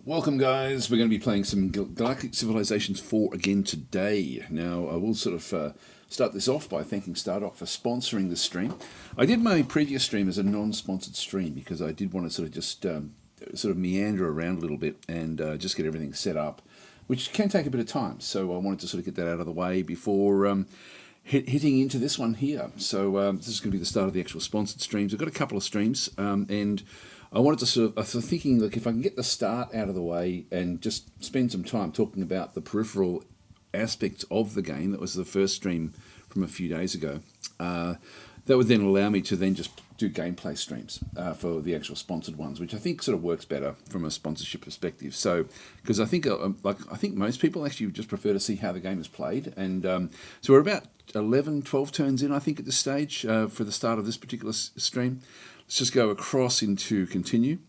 Welcome guys, we're going to be playing some Galactic Civilizations 4 again today. Now I will sort of start this off by thanking StarDoc for sponsoring this stream. I did my previous stream as a non-sponsored stream because I did want to sort of just sort of meander around a little bit and just get everything set up, which can take a bit of time. So I wanted to sort of get that out of the way before hitting into this one here. So this is going to be the start of the actual sponsored streams. I've got a couple of streams and I wanted to sort of thinking, look, if I can get the start out of the way and just spend some time talking about the peripheral aspects of the game. That was the first stream from a few days ago. That would then allow me to then just do gameplay streams for the actual sponsored ones, which I think sort of works better from a sponsorship perspective. So, because I think I think most people actually just prefer to see how the game is played, and so we're about 11, 12 turns in, I think, at this stage for the start of this particular stream. Let's just go across into continue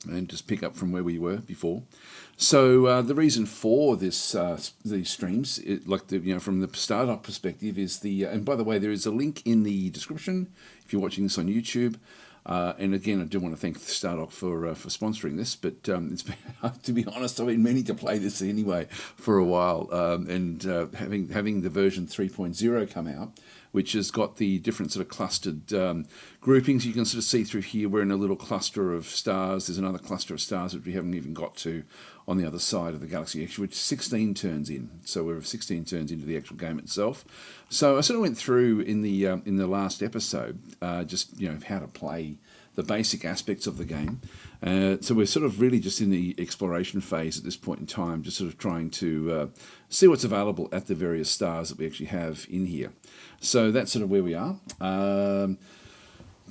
and just pick up from where we were before. So the reason for this these streams, from the startup perspective, is the and by the way, there is a link in the description if you're watching this on YouTube. And again, I do want to thank StarDoc for sponsoring this, but it's been, to be honest, I've been meaning to play this anyway for a while, and having the version 3.0 come out, which has got the different sort of clustered groupings. You can sort of see through here, we're in a little cluster of stars. There's another cluster of stars which we haven't even got to on the other side of the galaxy, actually, which is 16 turns in. So we're 16 turns into the actual game itself. So I sort of went through in the last episode, just how to play the basic aspects of the game. So we're sort of really just in the exploration phase at this point in time, just sort of trying to see what's available at the various stars that we actually have in here. So that's sort of where we are.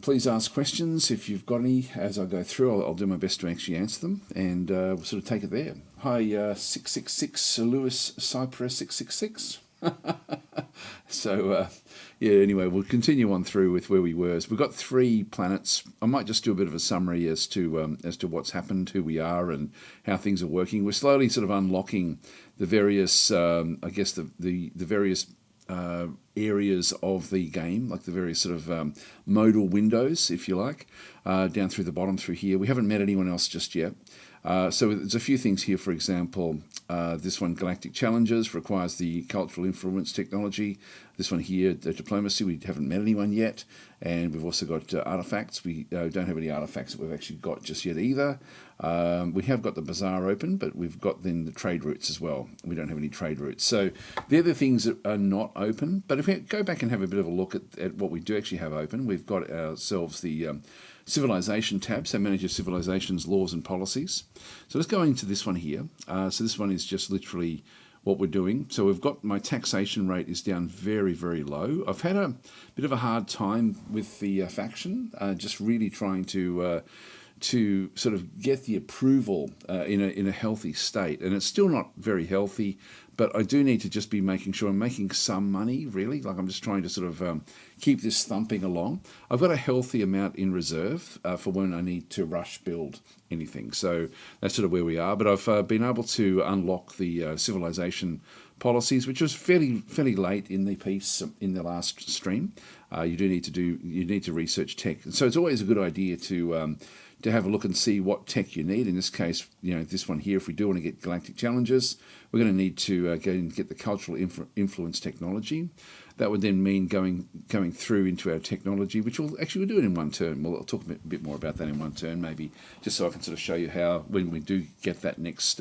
Please ask questions if you've got any as I go through. I'll do my best to actually answer them, and we'll sort of take it there. Hi, 666 Lewis Cypress 666. So anyway, we'll continue on through with where we were. So we've got 3 planets. I might just do a bit of a summary as to what's happened, who we are, and how things are working. We're slowly sort of unlocking the various, the various areas of the game, like the various sort of modal windows, if you like, down through the bottom through here. We haven't met anyone else just yet. So there's a few things here. For example, this one, Galactic Challenges, requires the cultural influence technology. This one here, the diplomacy, we haven't met anyone yet. And we've also got artifacts. We don't have any artifacts that we've actually got just yet either. We have got the bazaar open, but we've got then the trade routes as well. We don't have any trade routes. So they're the things that are not open. But if we go back and have a bit of a look at what we do actually have open, we've got ourselves the civilization tab, so manage your civilizations, laws and policies. So let's go into this one here. So this one is just literally what we're doing. So we've got my taxation rate is down very, very low. I've had a bit of a hard time with the faction, just really trying to sort of get the approval in a healthy state, and it's still not very healthy. But I do need to just be making sure I'm making some money, really. Like I'm just trying to sort of keep this thumping along. I've got a healthy amount in reserve for when I need to rush build anything. So that's sort of where we are. But I've been able to unlock the civilization policies, which was fairly late in the piece in the last stream. You need to research tech, and so it's always a good idea to have a look and see what tech you need. In this case, this one here, if we do want to get galactic challenges, we're going to need to go and get the cultural influence technology. That would then mean going through into our technology, which we'll do it in one turn. I'll talk a bit more about that in one turn, maybe, just so I can sort of show you how, when we do get that next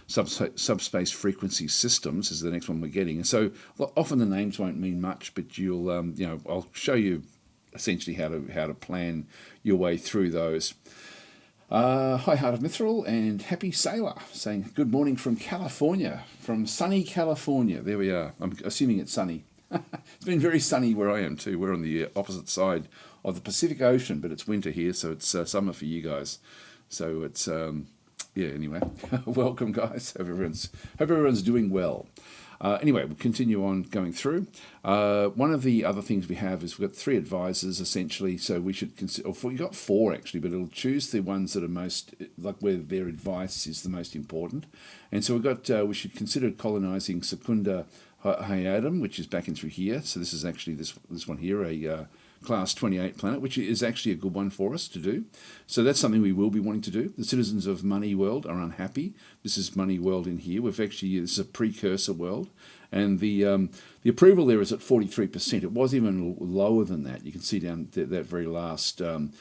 subspace frequency systems is the next one we're getting. And so often the names won't mean much, but you'll I'll show you essentially how to plan your way through those. Hi, Heart of Mithril and Happy Sailor, saying good morning from California, from sunny California. There we are. I'm assuming it's sunny. It's been very sunny where I am too. We're on the opposite side of the Pacific Ocean, but it's winter here, so it's summer for you guys. So it's anyway, welcome guys. Hope everyone's doing well. Anyway, we'll continue on going through. One of the other things we have is we've got 3 advisors essentially, so we should consider, we've got 4 actually, but it'll choose the ones that are most, like where their advice is the most important. And so we've got, we should consider colonizing Secunda Hyadum, which is back in through here. So this is actually this one here, class 28 planet, which is actually a good one for us to do. So that's something we will be wanting to do. The citizens of Money World are unhappy. This is Money World in here. This is a precursor world. And the approval there is at 43%. It was even lower than that. You can see down that very last in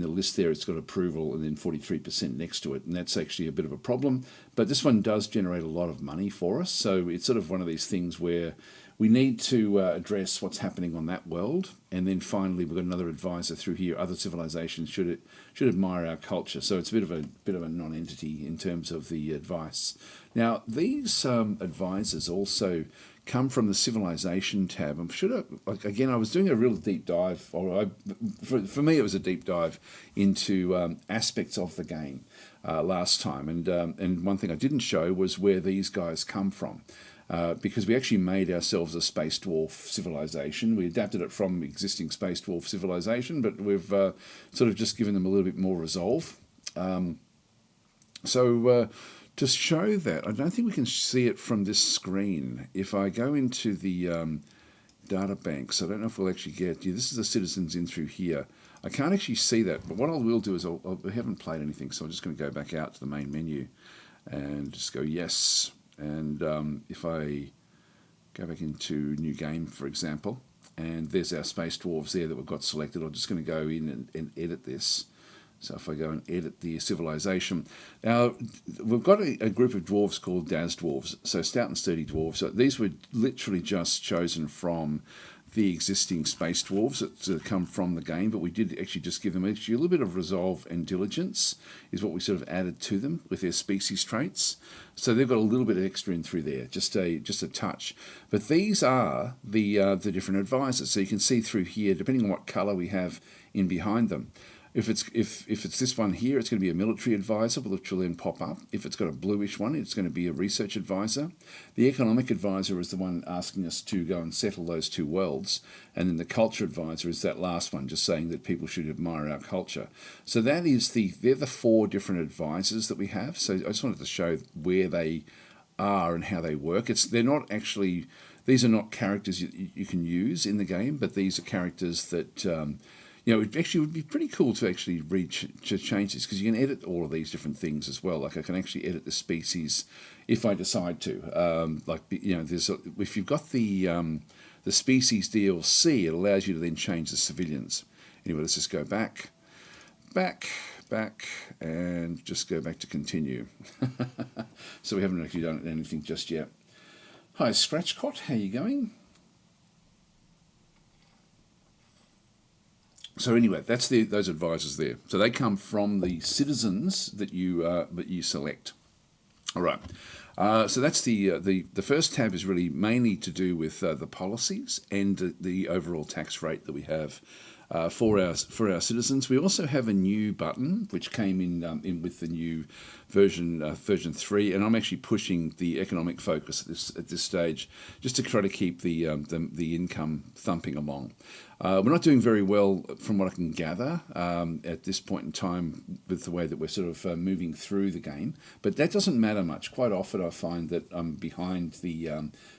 the list there, it's got approval and then 43% next to it. And that's actually a bit of a problem. But this one does generate a lot of money for us. So it's sort of one of these things where we need to address what's happening on that world. And then finally, we've got another advisor through here. Other civilizations should admire our culture. So it's a bit of a non-entity in terms of the advice. Now, these advisors also come from the civilization tab. I was doing a real deep dive, for me it was a deep dive into aspects of the game last time. And one thing I didn't show was where these guys come from. Because we actually made ourselves a space dwarf civilization. We adapted it from existing space dwarf civilization, but we've sort of just given them a little bit more resolve. To show that, I don't think we can see it from this screen. If I go into the data banks, I don't know if we'll actually get... Yeah, this is the citizens in through here. I can't actually see that, but what I will do is I haven't played anything, so I'm just going to go back out to the main menu and just go yes. And if I go back into new game, for example, and there's our space dwarves there that we've got selected, I'm just going to go in and edit this. So if I go and edit the civilization, now we've got a group of dwarves called DasDwarves, so stout and sturdy dwarves. So these were literally just chosen from the existing space dwarves that come from the game, but we did actually just give them a little bit of resolve and diligence is what we sort of added to them with their species traits. So they've got a little bit of extra in through there, just a touch. But these are the different advisors. So you can see through here, depending on what color we have in behind them. If it's this one here, it's going to be a military advisor, which will then pop up. If it's got a bluish one, it's going to be a research advisor. The economic advisor is the one asking us to go and settle those two worlds. And then the culture advisor is that last one, just saying that people should admire our culture. So they're the 4 different advisors that we have. So I just wanted to show where they are and how they work. These are not characters you can use in the game, but these are characters that... it actually would be pretty cool to actually change this, because you can edit all of these different things as well. Like I can actually edit the species if I decide to. If you've got the species DLC, it allows you to then change the civilians. Anyway, let's just go back, and just go back to continue. So we haven't actually done anything just yet. Hi, Scratchcot, how you going? So anyway, that's those advisors there. So they come from the citizens that you select. All right. So that's the first tab is really mainly to do with the policies and the overall tax rate that we have for our citizens. We also have a new button which came in with the new version 3, and I'm actually pushing the economic focus at this stage just to try to keep the income thumping along. We're not doing very well from what I can gather at this point in time with the way that we're sort of moving through the game, but that doesn't matter much. Quite often I find that I'm behind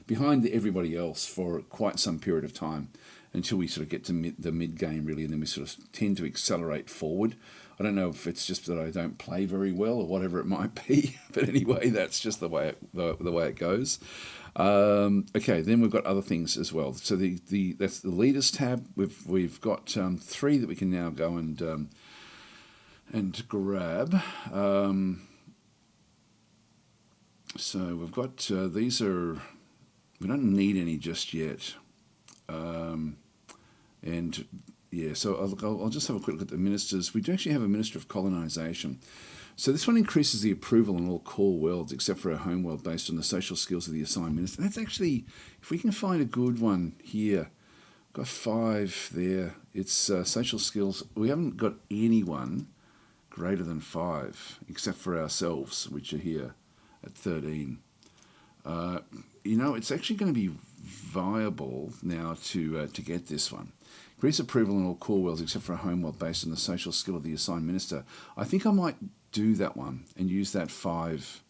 everybody else for quite some period of time until we sort of get to the mid game really, and then we sort of tend to accelerate forward. I don't know if it's just that I don't play very well or whatever it might be, but anyway, that's just the way it goes. Okay, then we've got other things as well. So that's the leaders tab. We've got 3 that we can now go and grab. So we've got these are, we don't need any just yet. And yeah, so I'll just have a quick look at the ministers. We do actually have a minister of colonization. So this one increases the approval on all core worlds except for our home world based on the social skills of the assigned minister. That's actually, if we can find a good one here, got 5 there. It's social skills. We haven't got anyone greater than 5 except for ourselves, which are here at 13. It's actually going to be viable now to get this one. Increase approval in all core worlds except for a home world based on the social skill of the assigned minister. I think I might do that one and use that 5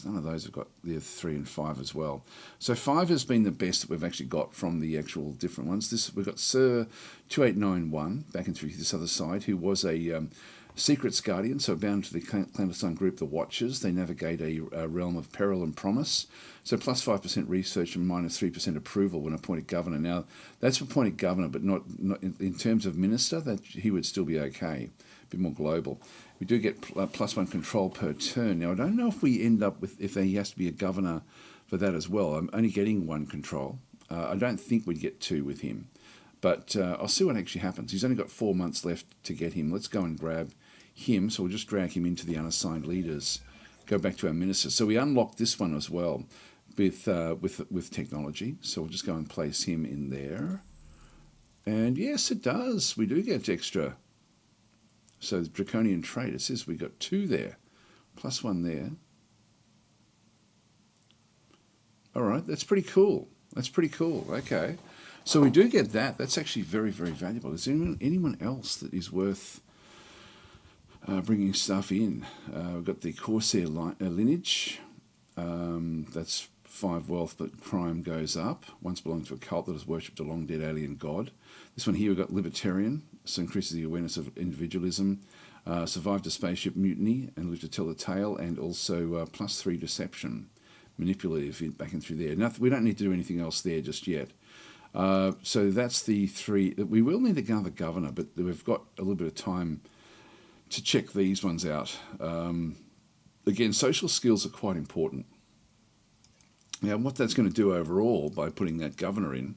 None of those have got the 3 and 5 as well. So 5 has been the best that we've actually got from the actual different ones. We've got Sir 2891 back and through this other side, who was a Secrets Guardian, so bound to the clandestine group, the Watchers. They navigate a realm of peril and promise. So plus 5% research and minus 3% approval when appointed governor. Now, that's appointed governor, but not in terms of minister, that he would still be okay. A bit more global. We do get plus 1 control per turn. Now, I don't know if we end up with, if he has to be a governor for that as well. I'm only getting 1 control. I don't think we'd get 2 with him. But I'll see what actually happens. He's only got 4 months left to get him. Let's go and grab him. So we'll just drag him into the unassigned leaders. Go back to our ministers. So we unlocked this one as well with technology. So we'll just go and place him in there. And yes, it does. We do get extra. So the draconian trait, it says we got 2 there. Plus 1 there. All right, that's pretty cool. That's pretty cool. Okay. So we do get that. That's actually very, very valuable. Is there anyone else that is worth bringing stuff in? We've got the Corsair lineage. That's 5 wealth, but crime goes up. Once belonged to a cult that has worshipped a long-dead alien god. This one here, we've got libertarian, so increases the awareness of individualism. Survived a spaceship mutiny and lived to tell the tale, and also plus 3 deception. Manipulative back in through there. We don't need to do anything else there just yet. So that's the 3. We will need another governor, but we've got a little bit of time to check these ones out. Again, social skills are quite important. Now, what that's going to do overall by putting that governor in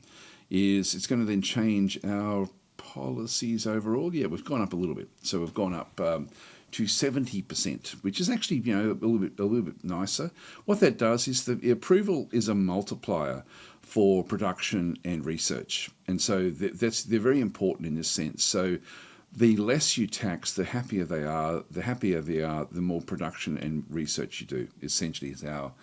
is it's going to then change our policies overall. Yeah, we've gone up a little bit. So we've gone up to 70%, which is actually, a little bit nicer. What that does is the approval is a multiplier for production and research, and so they're very important in this sense. So the less you tax, the happier they are. The happier they are, the more production and research you do. Essentially, is how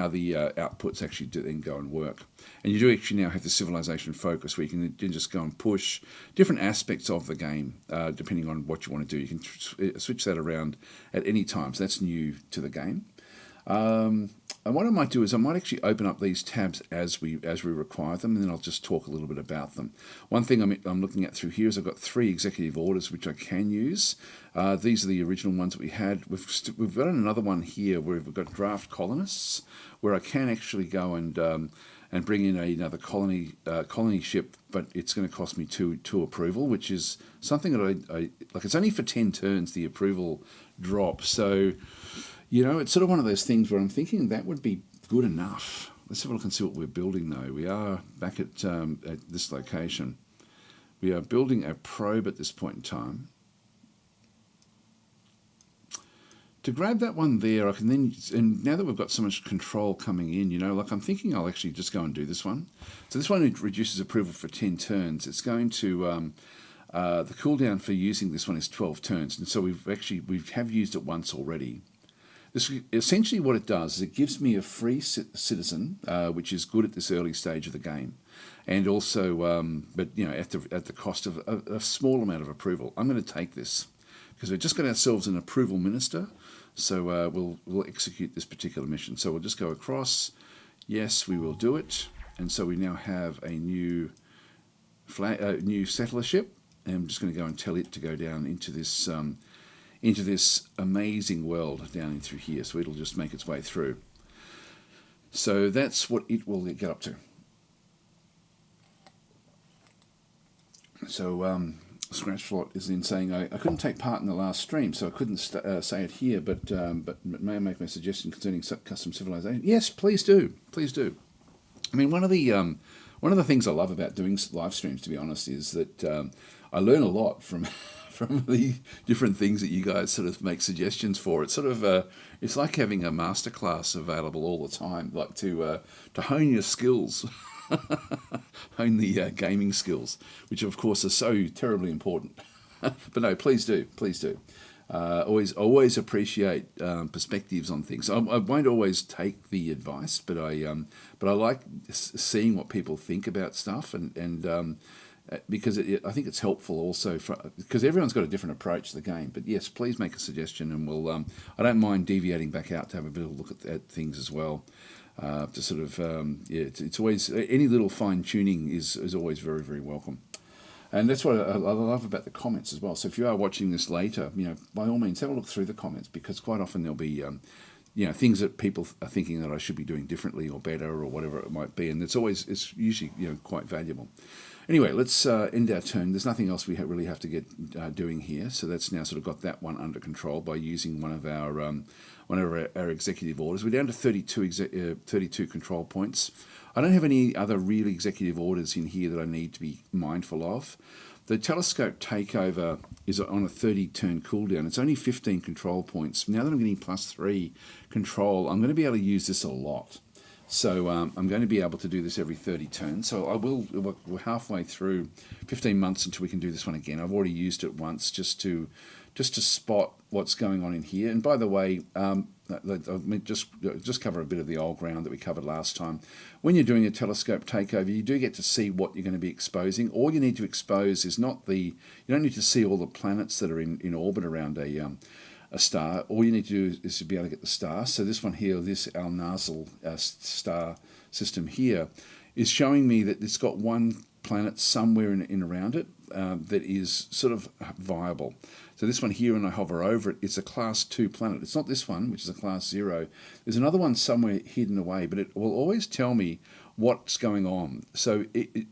the outputs actually do then go and work. And you do actually now have the civilization focus, where you can just go and push different aspects of the game, depending on what you want to do. You can switch that around at any time. So that's new to the game. And what I might do is I might actually open up these tabs as we require them, and then I'll just talk a little bit about them. One thing I'm looking at through here is I've got 3 executive orders which I can use. These are the original ones that we had. We've got another one here where we've got draft colonists, where I can actually go and bring in another colony ship, but it's going to cost me 2 approval, which is something that I like. It's only for 10 turns the approval drop, so. It's sort of one of those things where I'm thinking that would be good enough. Let's have a look and see what we're building, though. We are back at this location. We are building a probe at this point in time. To grab that one there, I can then, and now that we've got so much control coming in, I'm thinking I'll actually just go and do this one. So this one reduces approval for 10 turns. It's going to, the cooldown for using this one is 12 turns. And so we have used it once already. This, essentially what it does is it gives me a free citizen, which is good at this early stage of the game, and also, but at the cost of a small amount of approval. I'm going to take this because we've just got ourselves an approval minister, so we'll execute this particular mission. So we'll just go across. Yes, we will do it, and so we now have a new settler ship, and I'm just going to go and tell it to go down into this amazing world down in through here. So it'll just make its way through. So that's what it will get up to. So Scratchflot is then saying, I couldn't take part in the last stream, so I couldn't say it here, but may I make my suggestion concerning custom civilization? Yes, please do. Please do. I mean, one of the things I love about doing live streams, to be honest, is that I learn a lot from the different things that you guys sort of make suggestions for. It's sort of it's like having a masterclass available all the time, like to hone your skills, hone the gaming skills, which of course are so terribly important. But no, please do. Always appreciate perspectives on things. I won't always take the advice, but I like seeing what people think about stuff, and because I think it's helpful also because everyone's got a different approach to the game. But yes, please make a suggestion, and we'll. I don't mind deviating back out to have a bit of a look at things as well. To sort of it's always any little fine tuning is always very, very welcome. And that's what I love about the comments as well. So if you are watching this later, by all means have a look through the comments, because quite often there'll be things that people are thinking that I should be doing differently or better or whatever it might be, and it's usually quite valuable. Anyway, let's end our turn. There's nothing else we really have to get doing here, so that's now sort of got that one under control by using one of our executive orders. We're down to 32 control points. I don't have any other real executive orders in here that I need to be mindful of. The telescope takeover is on a 30-turn cooldown. It's only 15 control points. Now that I'm getting +3 control, I'm going to be able to use this a lot. So I'm going to be able to do this every 30 turns. So we're halfway through 15 months until we can do this one again. I've already used it once just to spot what's going on in here. And by the way, just cover a bit of the old ground that we covered last time. When you're doing a telescope takeover, you do get to see what you're going to be exposing. All you need to expose is you don't need to see all the planets that are in orbit around a star. All you need to do is to be able to get the star. So this one here, this Al-Nazil star system here, is showing me that it's got one planet somewhere in around it that is sort of viable. So this one here, when I hover over it, it's a class 2 planet. It's not this one, which is a class 0. There's another one somewhere hidden away, but it will always tell me what's going on. So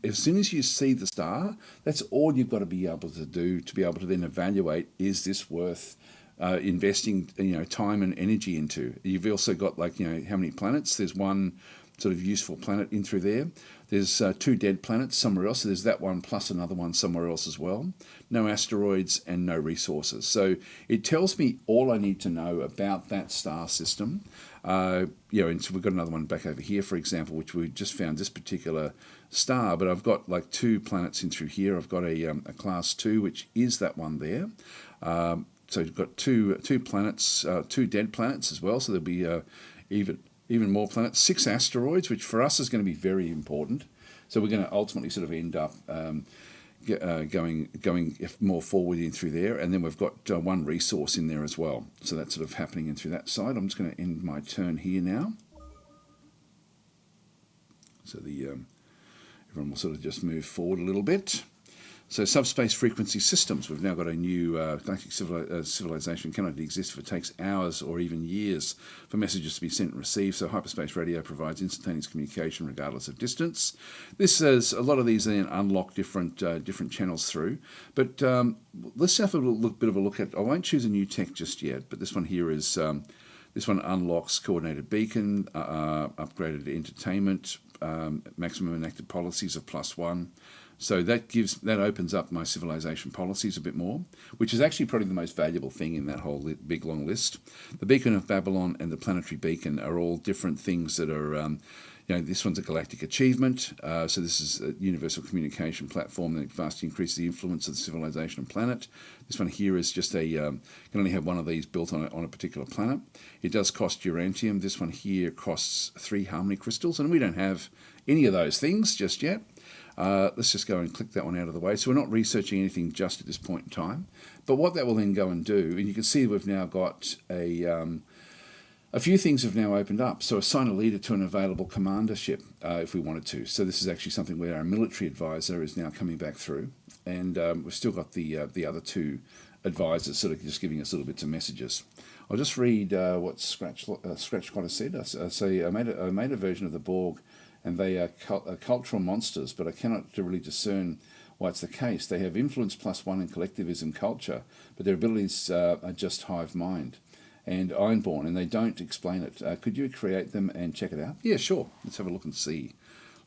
as soon as you see the star, that's all you've got to be able to do to be able to then evaluate, is this worth investing time and energy into. You've also got how many planets. There's one sort of useful planet in through there. There's 2 dead planets somewhere else. So there's that one plus another one somewhere else as well. No asteroids and no resources. So it tells me all I need to know about that star system. And so we've got another one back over here, for example, which we just found this particular star. But I've got 2 planets in through here. I've got a class 2, which is that one there. So you've got two planets, 2 dead planets as well. So there'll be even more planets. 6 asteroids, which for us is going to be very important. So we're going to ultimately sort of end up going more forward in through there. And then we've got 1 resource in there as well. So that's sort of happening in through that side. I'm just going to end my turn here now. So everyone will sort of just move forward a little bit. So subspace frequency systems, we've now got a new galactic civilization cannot exist if it takes hours or even years for messages to be sent and received. So hyperspace radio provides instantaneous communication regardless of distance. This is a lot of these then unlock different channels through. But let's have a bit of a look at. I won't choose a new tech just yet, but this one here is this one unlocks coordinated beacon, upgraded entertainment, maximum enacted policies of +1. So that opens up my civilization policies a bit more, which is actually probably the most valuable thing in that whole big long list. The Beacon of Babylon and the Planetary Beacon are all different things that are, this one's a galactic achievement. So this is a universal communication platform that vastly increases the influence of the civilization and planet. This one here is just can only have one of these built on a particular planet. It does cost uranium. This one here costs 3 harmony crystals, and we don't have any of those things just yet. Let's just go and click that one out of the way. So we're not researching anything just at this point in time. But what that will then go and do, and you can see we've now got a few things have now opened up. So assign a leader to an available commandership if we wanted to. So this is actually something where our military advisor is now coming back through. And we've still got the other 2 advisors sort of just giving us little bits of messages. I'll just read what Scratch kind of said. I made a version of the Borg, and they are cultural monsters, but I cannot really discern why it's the case. They have influence +1 in collectivism culture, but their abilities are just hive mind and ironborn, and they don't explain it. Could you create them and check it out? Yeah, sure. Let's have a look and see.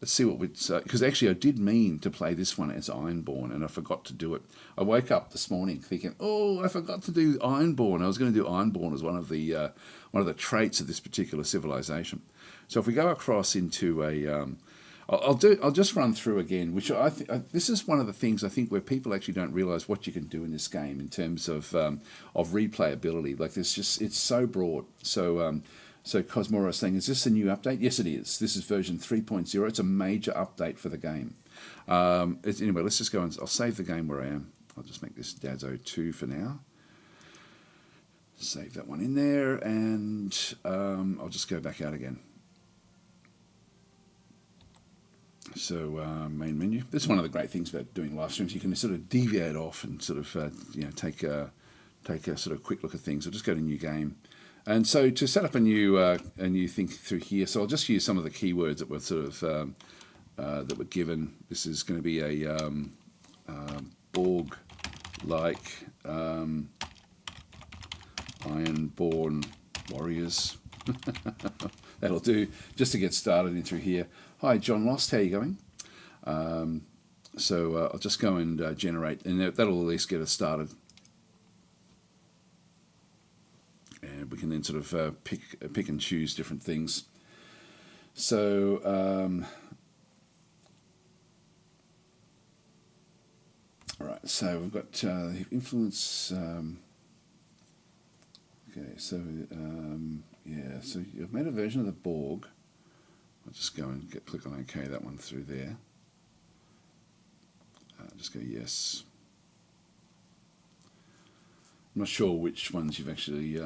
Let's see what we'd say. Because actually I did mean to play this one as ironborn, and I forgot to do it. I woke up this morning thinking, I forgot to do ironborn. I was going to do ironborn as one of the traits of this particular civilization. So if we go across into I'll just run through again, which this is one of the things I think where people actually don't realise what you can do in this game in terms of replayability. Like it's so broad. So Cosmora is saying, is this a new update? Yes, it is. This is version 3.0. It's a major update for the game. Anyway, let's just go and I'll save the game where I am. I'll just make this DASO2 for now. Save that one in there, and I'll just go back out again. So main menu. That's one of the great things about doing live streams. You can sort of deviate off and sort of take a sort of quick look at things. I'll just go to new game, and so to set up a new thing through here. So I'll just use some of the keywords that were sort of that were given. This is going to be a Borg like Ironborn warriors. That'll do just to get started in through here. Hi John Lost, how are you going? So I'll just go and generate, and that'll at least get us started. And we can then sort of pick and choose different things. So all right, so we've got influence. Okay, so yeah, so you've made a version of the Borg. I'll just go and click on OK, that one through there. Just go yes. I'm not sure which ones you've actually.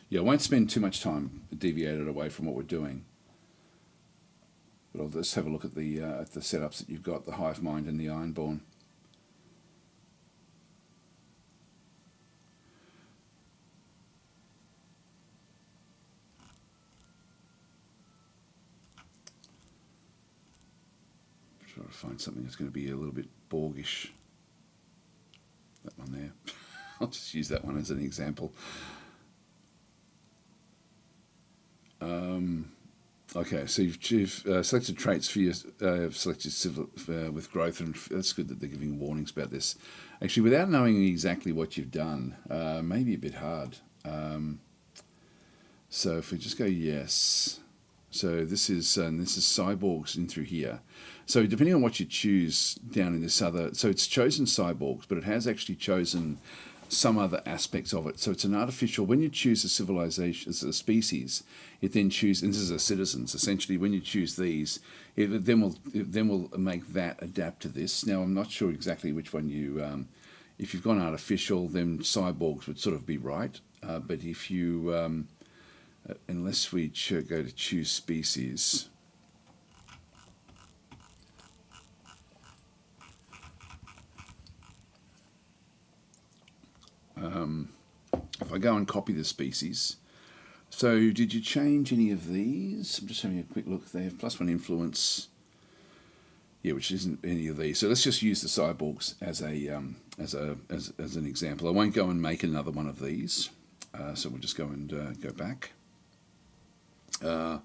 Yeah, I won't spend too much time deviated away from what we're doing. But I'll just have a look at the setups that you've got, the Hive Mind and the Ironborn. Try to find something that's going to be a little bit Borgish. That one there. I'll just use that one as an example. Okay, so you've selected traits for your selected civil with growth, and that's good that they're giving warnings about this. Actually, without knowing exactly what you've done, may be a bit hard. So if we just go yes, so this is cyborgs in through here. So depending on what you choose down in this other, so it's chosen cyborgs, but it has actually chosen some other aspects of it. So it's an artificial, when you choose a civilization, as a species, it then chooses, and this is a citizens, essentially, when you choose these, it then will make that adapt to this. Now, I'm not sure exactly which one you, if you've gone artificial, then cyborgs would sort of be right. But if you, unless we go to choose species, if I go and copy the species, so did you change any of these? I'm just having a quick look. They have +1 influence, yeah, which isn't any of these. So let's just use the cyborgs as an example. I won't go and make another one of these. So we'll just go and go back. So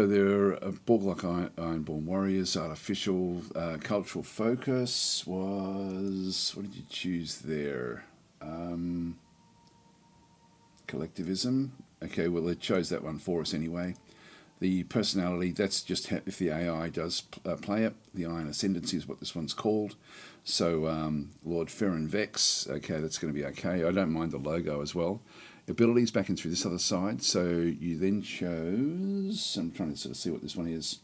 there are Borg-like Ironborn warriors. Artificial cultural focus was, what did you choose there? Collectivism. Okay, well, it chose that one for us anyway. The personality, that's just if the AI does play it. The Iron Ascendancy is what this one's called. So Lord Ferrin Vex, okay, that's going to be okay. I don't mind the logo as well. Abilities back in through this other side. So you then chose, I'm trying to sort of see what this one is.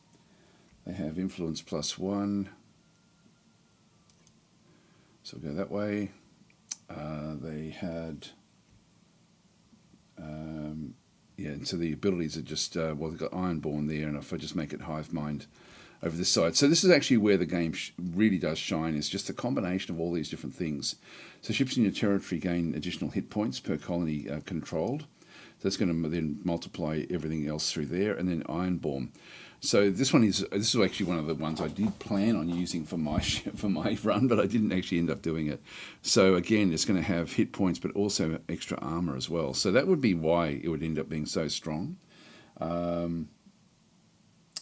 They have influence +1. So we'll go that way. They had, yeah, and so the abilities are just, well, they've got Ironborn there, and if I just make it Hive Mind over this side. So this is actually where the game really does shine, is just a combination of all these different things. So ships in your territory gain additional hit points per colony controlled. So that's going to then multiply everything else through there, and then Ironborn. So this is actually one of the ones I did plan on using for my run, but I didn't actually end up doing it. So again, it's going to have hit points, but also extra armor as well. So that would be why it would end up being so strong.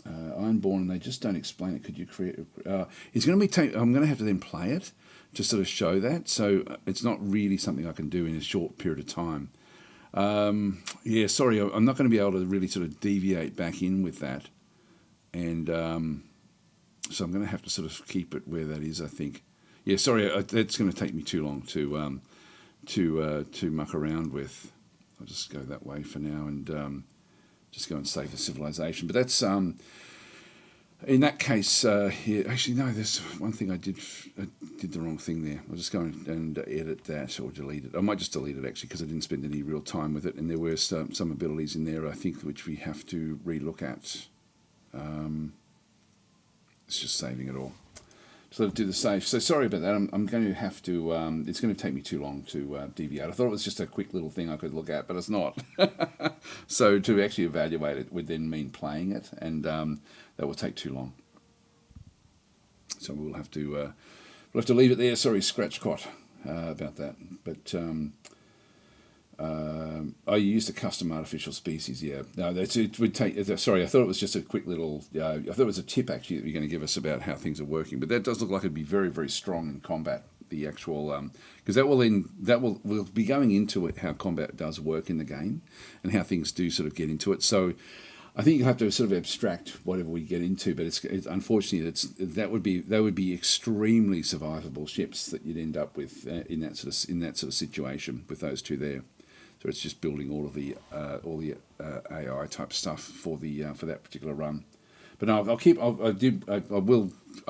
Ironborn, and they just don't explain it. Could you create? It's going to be. I'm going to have to then play it to sort of show that. So it's not really something I can do in a short period of time. Yeah, sorry, I'm not going to be able to really sort of deviate back in with that. And so I'm going to have to sort of keep it where that is, I think. Yeah, sorry, that's going to take me too long to muck around with. I'll just go that way for now and just go and save the civilization. But that's In that case, yeah, actually no. There's one thing I did the wrong thing there. I'll just go and edit that or delete it. I might just delete it actually because I didn't spend any real time with it, and there were some abilities in there I think which we have to relook at. It's just saving it all. So to do the save. So sorry about that. I'm going to have to. It's going to take me too long to deviate. I thought it was just a quick little thing I could look at, but it's not. So to actually evaluate it would then mean playing it, and that will take too long. So we'll have to leave it there. Sorry, Scratchcot, about that. But I used a custom artificial species. Yeah, no, it would take. Sorry, I thought it was just a quick little. I thought it was a tip actually that you're going to give us about how things are working. But that does look like it'd be very, very strong in combat. The actual because we'll be going into it how combat does work in the game and how things do sort of get into it. So I think you have to sort of abstract whatever we get into, but it's unfortunately that would be extremely survivable ships that you'd end up with in that sort of situation with those two there. So it's just building all the AI type stuff for that particular run. But no, I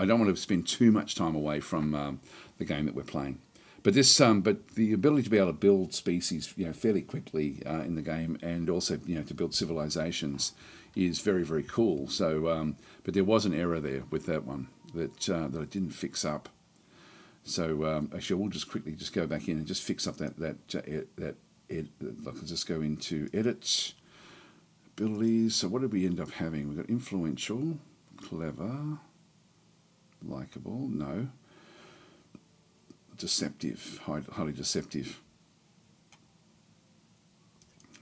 don't want to spend too much time away from the game that we're playing. But but the ability to be able to build species, fairly quickly in the game, and also, to build civilizations, is very, very cool. So, but there was an error there with that one that I didn't fix up. So actually, we'll just quickly go back in and just fix up that. I'll just go into edit, abilities. So what did we end up having? We've got influential, clever, likable, no. Deceptive, highly deceptive.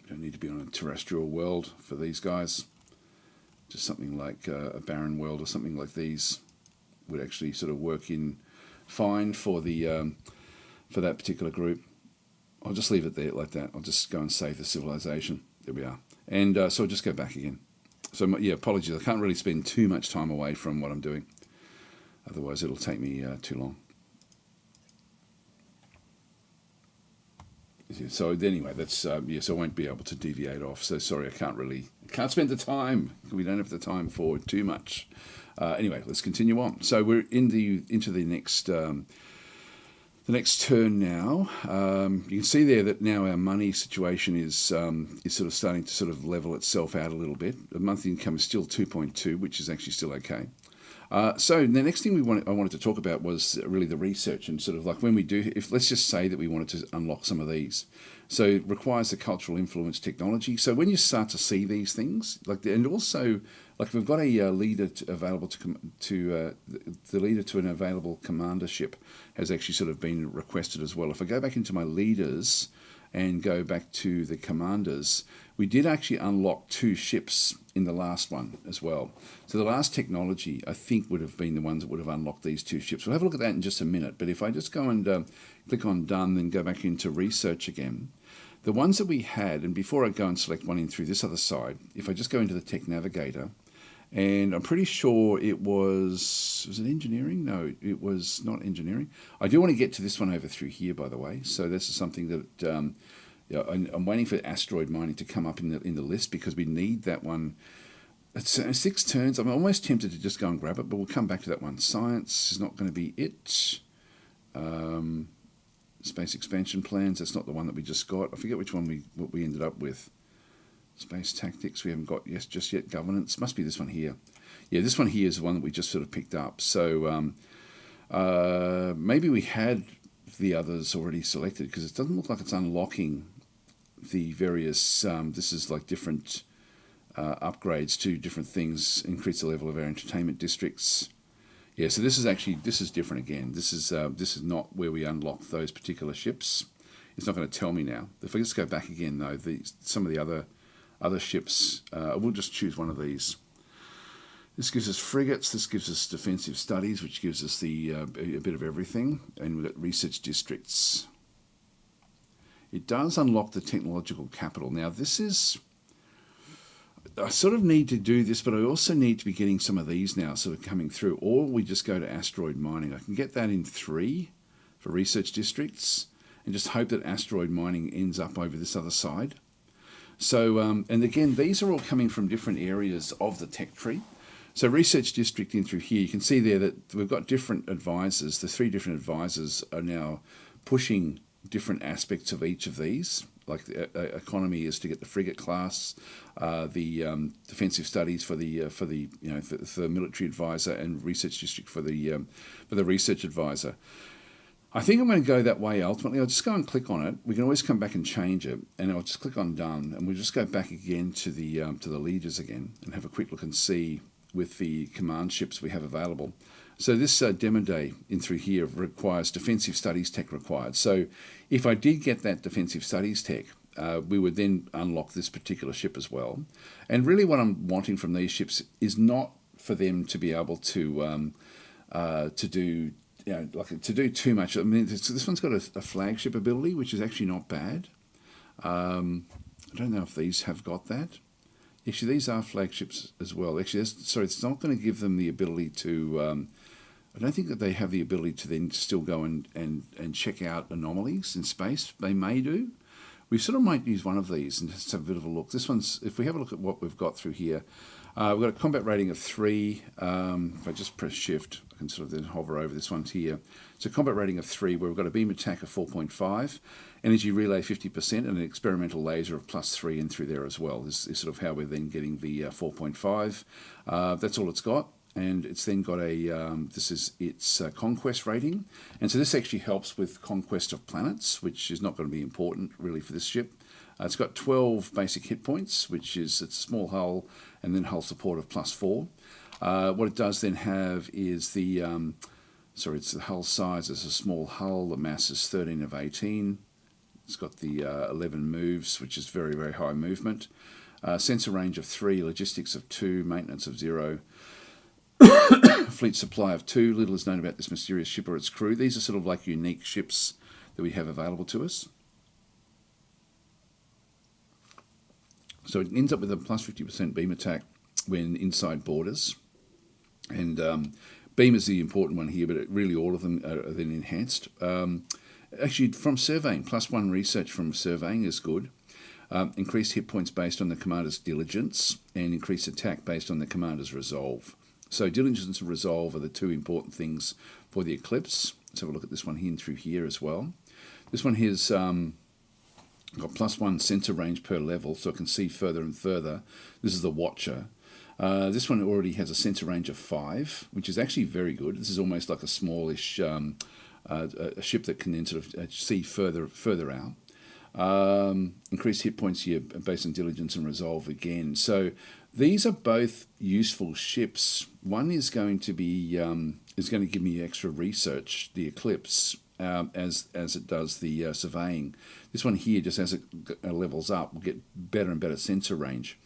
You don't need to be on a terrestrial world for these guys. Just something like a barren world or something like these would actually sort of work in fine for for that particular group. I'll just leave it there like that. I'll just go and save the civilization. There we are. And so I'll just go back again. So yeah, apologies. I can't really spend too much time away from what I'm doing. Otherwise, it'll take me too long. So anyway, that's yes, I won't be able to deviate off. So sorry, I can't spend the time. We don't have the time for too much. Anyway, let's continue on. So we're into the next turn now. You can see there that now our money situation is sort of starting to sort of level itself out a little bit. The monthly income is still 2.2, which is actually still okay. So the next thing I wanted to talk about was really the research, and sort of like when we do, if let's just say that we wanted to unlock some of these. So it requires the cultural influence technology. So when you start to see these things, and also like we've got a leader available to the leader to an available commandership has actually sort of been requested as well. If I go back into my leaders and go back to the commanders, we did actually unlock 2 ships in the last one as well. So the last technology, I think, would have been the ones that would have unlocked these 2 ships. We'll have a look at that in just a minute. But if I just go and click on done, then go back into research again, the ones that we had, and before I go and select one in through this other side, if I just go into the tech navigator, and I'm pretty sure it was it engineering? No, it was not engineering. I do want to get to this one over through here, by the way. So this is something that I'm waiting for asteroid mining to come up in the list, because we need that one. It's 6 turns. I'm almost tempted to just go and grab it, but we'll come back to that one. Science is not going to be it. Space expansion plans. That's not the one that we just got. I forget which one what we ended up with. Space tactics, we haven't got just yet. Governance, must be this one here. Yeah, this one here is the one that we just sort of picked up. So maybe we had the others already selected, because it doesn't look like it's unlocking the various, this is like different upgrades to different things, increase the level of our entertainment districts. Yeah, so this is different again. This is not where we unlock those particular ships. It's not going to tell me now. If I just go back again though, some of the other ships, we'll just choose one of these. This gives us frigates, this gives us defensive studies, which gives us a bit of everything, and we've got research districts. It does unlock the technological capital. Now this is, I sort of need to do this, but I also need to be getting some of these now sort of coming through, or we just go to asteroid mining. I can get that in 3 for research districts, and just hope that asteroid mining ends up over this other side. So, and again, these are all coming from different areas of the tech tree. So research district in through here, you can see there that we've got different advisors. The 3 different advisors are now pushing different aspects of each of these. Like the economy is to get the frigate class, the defensive studies for the military advisor, and research district for the research advisor. I think I'm going to go that way ultimately. I'll just go and click on it. We can always come back and change it, and I'll just click on done, and we'll just go back again to the leaders again and have a quick look and see with the command ships we have available. So this demo day in through here requires defensive studies tech required. So if I did get that defensive studies tech, we would then unlock this particular ship as well. And really what I'm wanting from these ships is not for them to be able to do to do too much. I mean, this one's got a flagship ability, which is actually not bad. I don't know if these have got that. Actually, these are flagships as well. Actually, it's not going to give them the ability to... I don't think that they have the ability to then still go and check out anomalies in space. They may do. We sort of might use one of these and just have a bit of a look. This one's, if we have a look at what we've got through here, we've got a combat rating of 3. If I just press shift, I can sort of then hover over this one here. So combat rating of 3, where we've got a beam attack of 4.5, energy relay 50%, and an experimental laser of +3 in through there as well. This is sort of how we're then getting the 4.5. That's all it's got. And it's then got this is its conquest rating. And so this actually helps with conquest of planets, which is not going to be important really for this ship. It's got 12 basic hit points, which is it's a small hull, and then hull support of +4. What it does then have is it's the hull size is a small hull. The mass is 13 of 18. It's got the 11 moves, which is very, very high movement. Sensor range of 3, logistics of 2, maintenance of 0. Fleet supply of 2. Little is known about this mysterious ship or its crew. These are sort of like unique ships that we have available to us. So it ends up with a +50% beam attack when inside borders. And beam is the important one here, but really all of them are then enhanced. Actually, from surveying, +1 research from surveying is good. Increased hit points based on the commander's diligence, and increased attack based on the commander's resolve. So diligence and resolve are the 2 important things for the Eclipse. Let's have a look at this one here and through here as well. This one here's got +1 sensor range per level, so it can see further and further. This is the Watcher. This one already has a sensor range of 5, which is actually very good. This is almost like a smallish a ship that can then sort of see further out. Increased hit points here based on diligence and resolve again. So these are both useful ships. One is going to be give me extra research, the Eclipse, as it does the surveying. This one here, just as it levels up, will get better and better sensor range.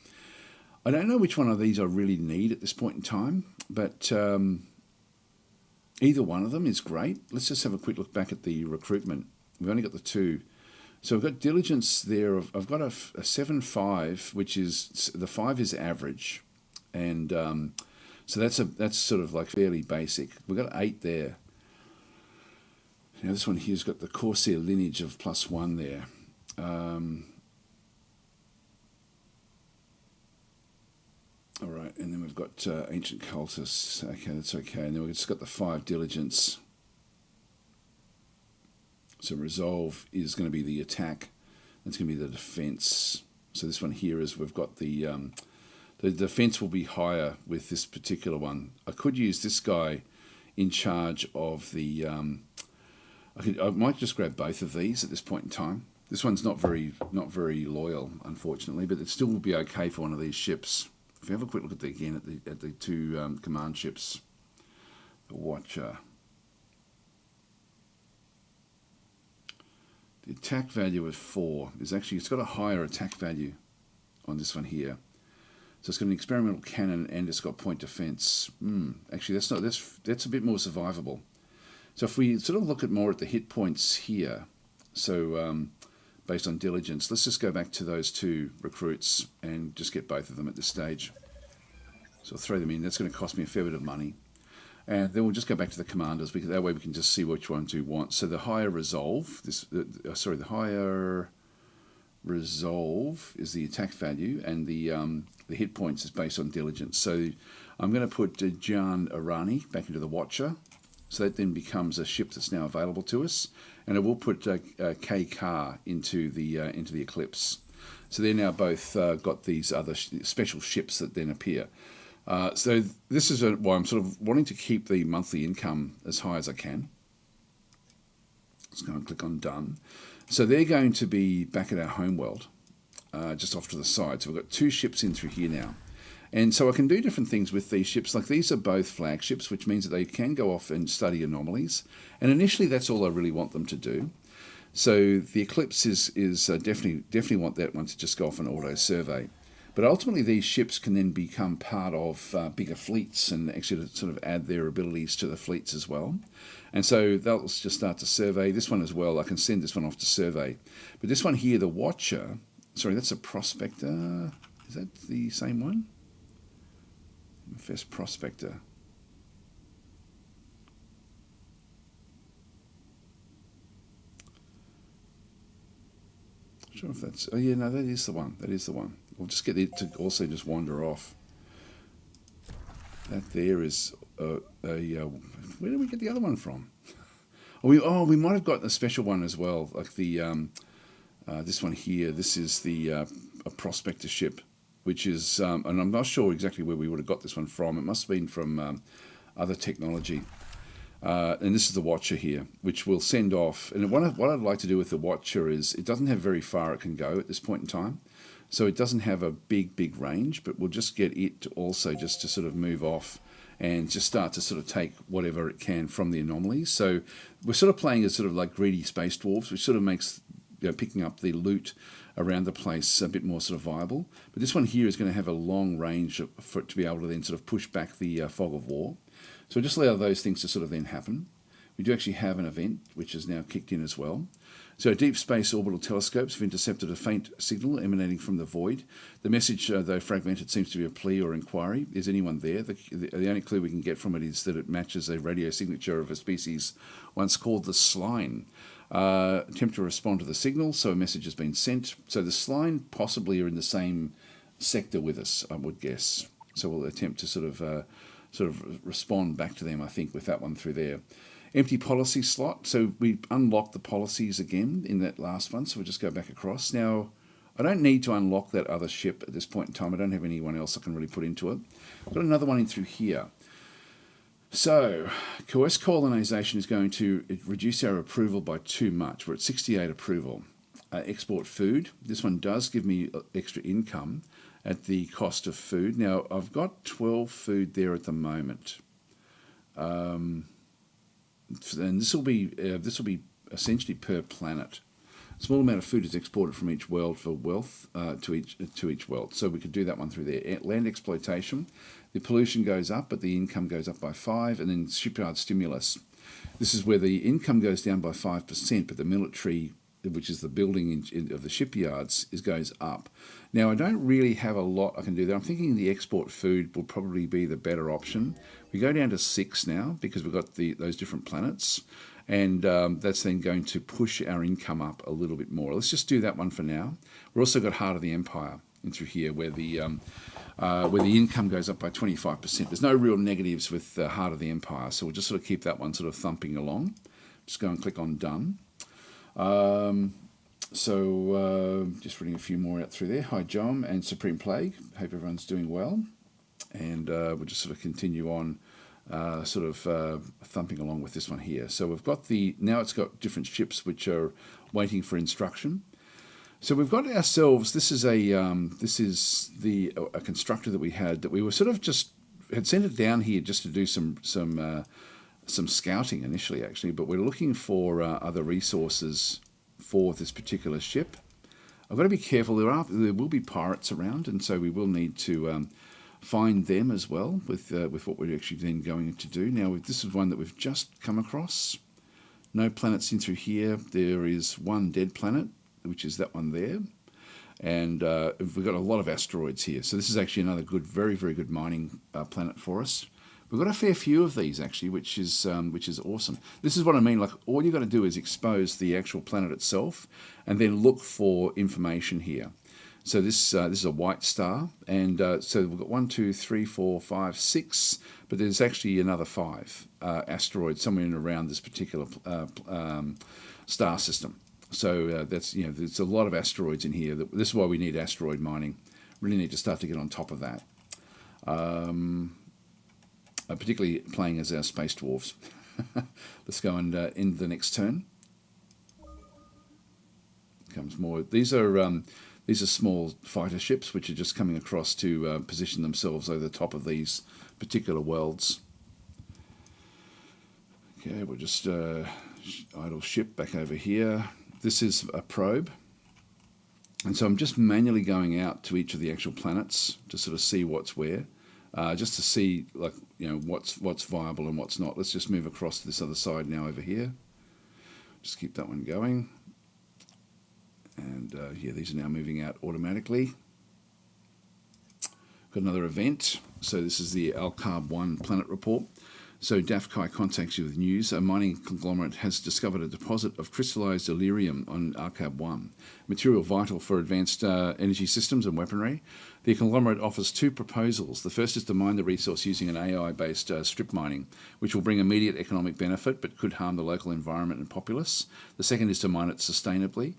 I don't know which one of these I really need at this point in time, but either one of them is great. Let's just have a quick look back at the recruitment. We've only got the 2. So I've got diligence there. I've got a 7.5, which is the 5 is average, and so that's sort of like fairly basic. We've got 8 there. Now this one here's got the Corsair lineage of +1 there. All right, and then we've got ancient cultists. Okay, that's okay. And then we've just got the 5 diligence. So resolve is going to be the attack. That's going to be the defense. So this one here is we've got the defense will be higher with this particular one. I could use this guy in charge of the. I might just grab both of these at this point in time. This one's not very loyal, unfortunately, but it still will be okay for one of these ships. If we have a quick look at at the 2 command ships, the Watcher. The attack value of 4 is actually, it's got a higher attack value on this one here. So it's got an experimental cannon and it's got point defense. Actually, that's a bit more survivable. So if we sort of look at more at the hit points here, so based on diligence, let's just go back to those 2 recruits and just get both of them at this stage. So I'll throw them in. That's going to cost me a fair bit of money. And then we'll just go back to the commanders, because that way we can just see which ones we want. So the higher resolve, the higher resolve is the attack value, and the hit points is based on diligence. So I'm going to put Jan Arani back into the Watcher. So that then becomes a ship that's now available to us. And I will put K Car into the Eclipse. So they're now both got these other special ships that then appear. So this is why I'm sort of wanting to keep the monthly income as high as I can. Let's go and click on Done. So they're going to be back at our homeworld, just off to the side. So we've got 2 ships in through here now. And so I can do different things with these ships. Like these are both flagships, which means that they can go off and study anomalies. And initially that's all I really want them to do. So the Eclipse is definitely want that one to just go off and auto survey. But ultimately these ships can then become part of bigger fleets and actually sort of add their abilities to the fleets as well. And so they'll just start to survey. This one as well, I can send this one off to survey. But this one here, the Watcher, sorry, that's a Prospector. Is that the same one? First Prospector. Not sure if that's... Oh yeah, no, that is the one. That is the one. We'll just get it to also just wander off. That there is where did we get the other one from? We might have got a special one as well, like the this one here. This is the a Prospector ship, which is and I'm not sure exactly where we would have got this one from. It must have been from other technology. And this is the Watcher here, which will send off. And what I'd like to do with the Watcher is it doesn't have very far it can go at this point in time. So it doesn't have a big range, but we'll just get it to also just to sort of move off and just start to sort of take whatever it can from the anomalies. So we're sort of playing as sort of like greedy space dwarves, which sort of makes picking up the loot around the place a bit more sort of viable. But this one here is going to have a long range for it to be able to then sort of push back the fog of war. So just allow those things to sort of then happen. We do actually have an event which is now kicked in as well. So deep space orbital telescopes have intercepted a faint signal emanating from the void. The message, though fragmented, seems to be a plea or inquiry. Is anyone there? The only clue we can get from it is that it matches a radio signature of a species once called the Sline. Attempt to respond to the signal, so a message has been sent. So the Sline possibly are in the same sector with us, I would guess. So we'll attempt to sort of respond back to them, I think, with that one through there. Empty policy slot. So we unlocked the policies again in that last one. So we'll just go back across. Now, I don't need to unlock that other ship at this point in time. I don't have anyone else I can really put into it. I've got another one in through here. So, coerce colonization is going to reduce our approval by too much. We're at 68 approval. Export food. This one does give me extra income at the cost of food. Now, I've got 12 food there at the moment. And this will be essentially per planet. A small amount of food is exported from each world for wealth to each world. So we could do that one through there. Land exploitation, the pollution goes up, but the income goes up by 5. And then shipyard stimulus. This is where the income goes down by 5%, but the military, which is the building of the shipyards, goes up. Now, I don't really have a lot I can do there. I'm thinking the export food will probably be the better option. We go down to 6 now because we've got those different planets, and that's then going to push our income up a little bit more. Let's just do that one for now. We've also got Heart of the Empire in through here where the income goes up by 25%. There's no real negatives with Heart of the Empire, so we'll just sort of keep that one sort of thumping along. Just go and click on Done. Just reading a few more out through there. Hi, John and Supreme Plague. Hope everyone's doing well. And we'll just sort of continue on thumping along with this one here. So we've got now it's got different ships which are waiting for instruction. So we've got ourselves, this is a constructor that we had that we were sort of just, had sent it down here just to do some scouting initially actually, but we're looking for other resources for this particular ship. I've got to be careful, there will be pirates around, and so we will need to find them as well with what we're actually then going to do. Now, this is one that we've just come across. No planets in through here. There is one dead planet, which is that one there. And we've got a lot of asteroids here. So this is actually another good, very, very good mining planet for us. We've got a fair few of these actually, which is awesome. This is what I mean. Like all you got to do is expose the actual planet itself, and then look for information here. So this is a white star, and so we've got 1, 2, 3, 4, 5, 6, but there's actually another 5 asteroids somewhere in around this particular star system. So that's, you know, there's a lot of asteroids in here. This is why we need asteroid mining. Really need to start to get on top of that. Particularly playing as our space dwarves. Let's go and end the next turn. Comes more. These are small fighter ships which are just coming across to position themselves over the top of these particular worlds. Okay, we'll just idle ship back over here. This is a probe, and so I'm just manually going out to each of the actual planets to sort of see what's where, just to see, like, you know, what's viable and what's not. Let's just move across to this other side now over here. Just keep that one going. And yeah, these are now moving out automatically. Got another event. So this is the Alcarb-1 planet report. So DAFCI contacts you with news. A mining conglomerate has discovered a deposit of crystallized Illyrium on Alcarb-1, material vital for advanced energy systems and weaponry. The conglomerate offers 2 proposals. The first is to mine the resource using an AI-based strip mining, which will bring immediate economic benefit but could harm the local environment and populace. The second is to mine it sustainably,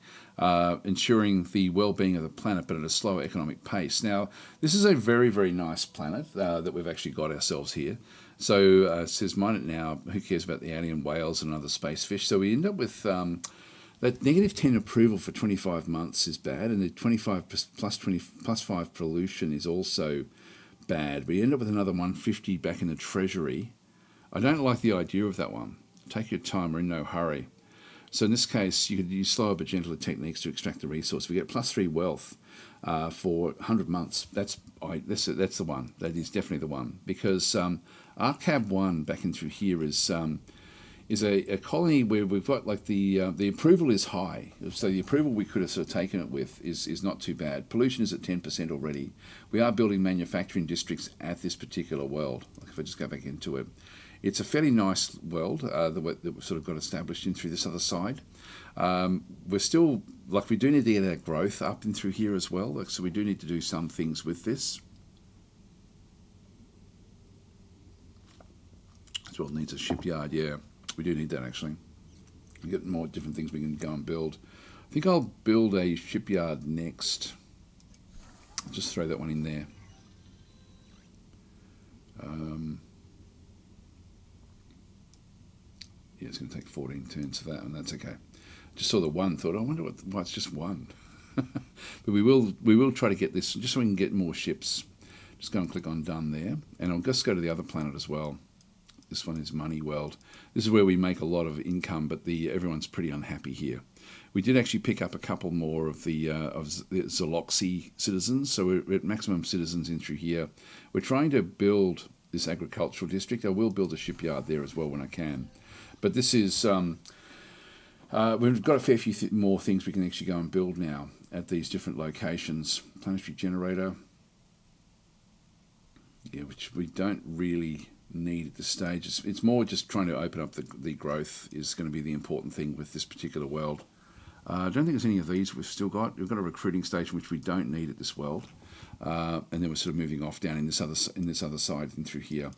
ensuring the well-being of the planet but at a slower economic pace. Now, this is a very, very nice planet that we've actually got ourselves here. So it says mine it now. Who cares about the alien whales and other space fish? So we end up with that -10 approval for 25 months is bad, and the 25 plus 5 pollution is also bad. We end up with another 150 back in the treasury. I don't like the idea of that one. Take your time. We're in no hurry. So in this case, you could use slower but gentler techniques to extract the resource. We get +3 wealth for 100 months. That's the one. That is definitely the one, because Alcarb-1 back in through here is a colony where we've got, like, the approval is high. So the approval we could have sort of taken it with is not too bad. Pollution is at 10% already. We are building manufacturing districts at this particular world. Like, if I just go back into it, it's a fairly nice world that we've sort of got established in through this other side. We're still, like, we do need to get our growth up in through here as well. Like, so we do need to do some things with this. This world needs a shipyard, yeah. We do need that, actually. We get more different things we can go and build. I think I'll build a shipyard next. I'll just throw that one in there. Yeah, it's going to take 14 turns for that, and that's okay. Just saw the one, thought, I wonder why it's just one. But we will try to get this, just so we can get more ships. Just go and click on done there, and I'll just go to the other planet as well. This one is Money World. This is where we make a lot of income, but everyone's pretty unhappy here. We did actually pick up a couple more of the GALACTIC citizens, so we're at maximum citizens in through here. We're trying to build this agricultural district. I will build a shipyard there as well when I can. But this is, we've got a fair few more things we can actually go and build now at these different locations. Planetary generator, yeah, which we don't really need at this stage. It's more just trying to open up the growth is going to be the important thing with this particular world. I don't think there's any of these we've still got. We've got a recruiting station which we don't need at this world, and then we're sort of moving off down in this other side and through here.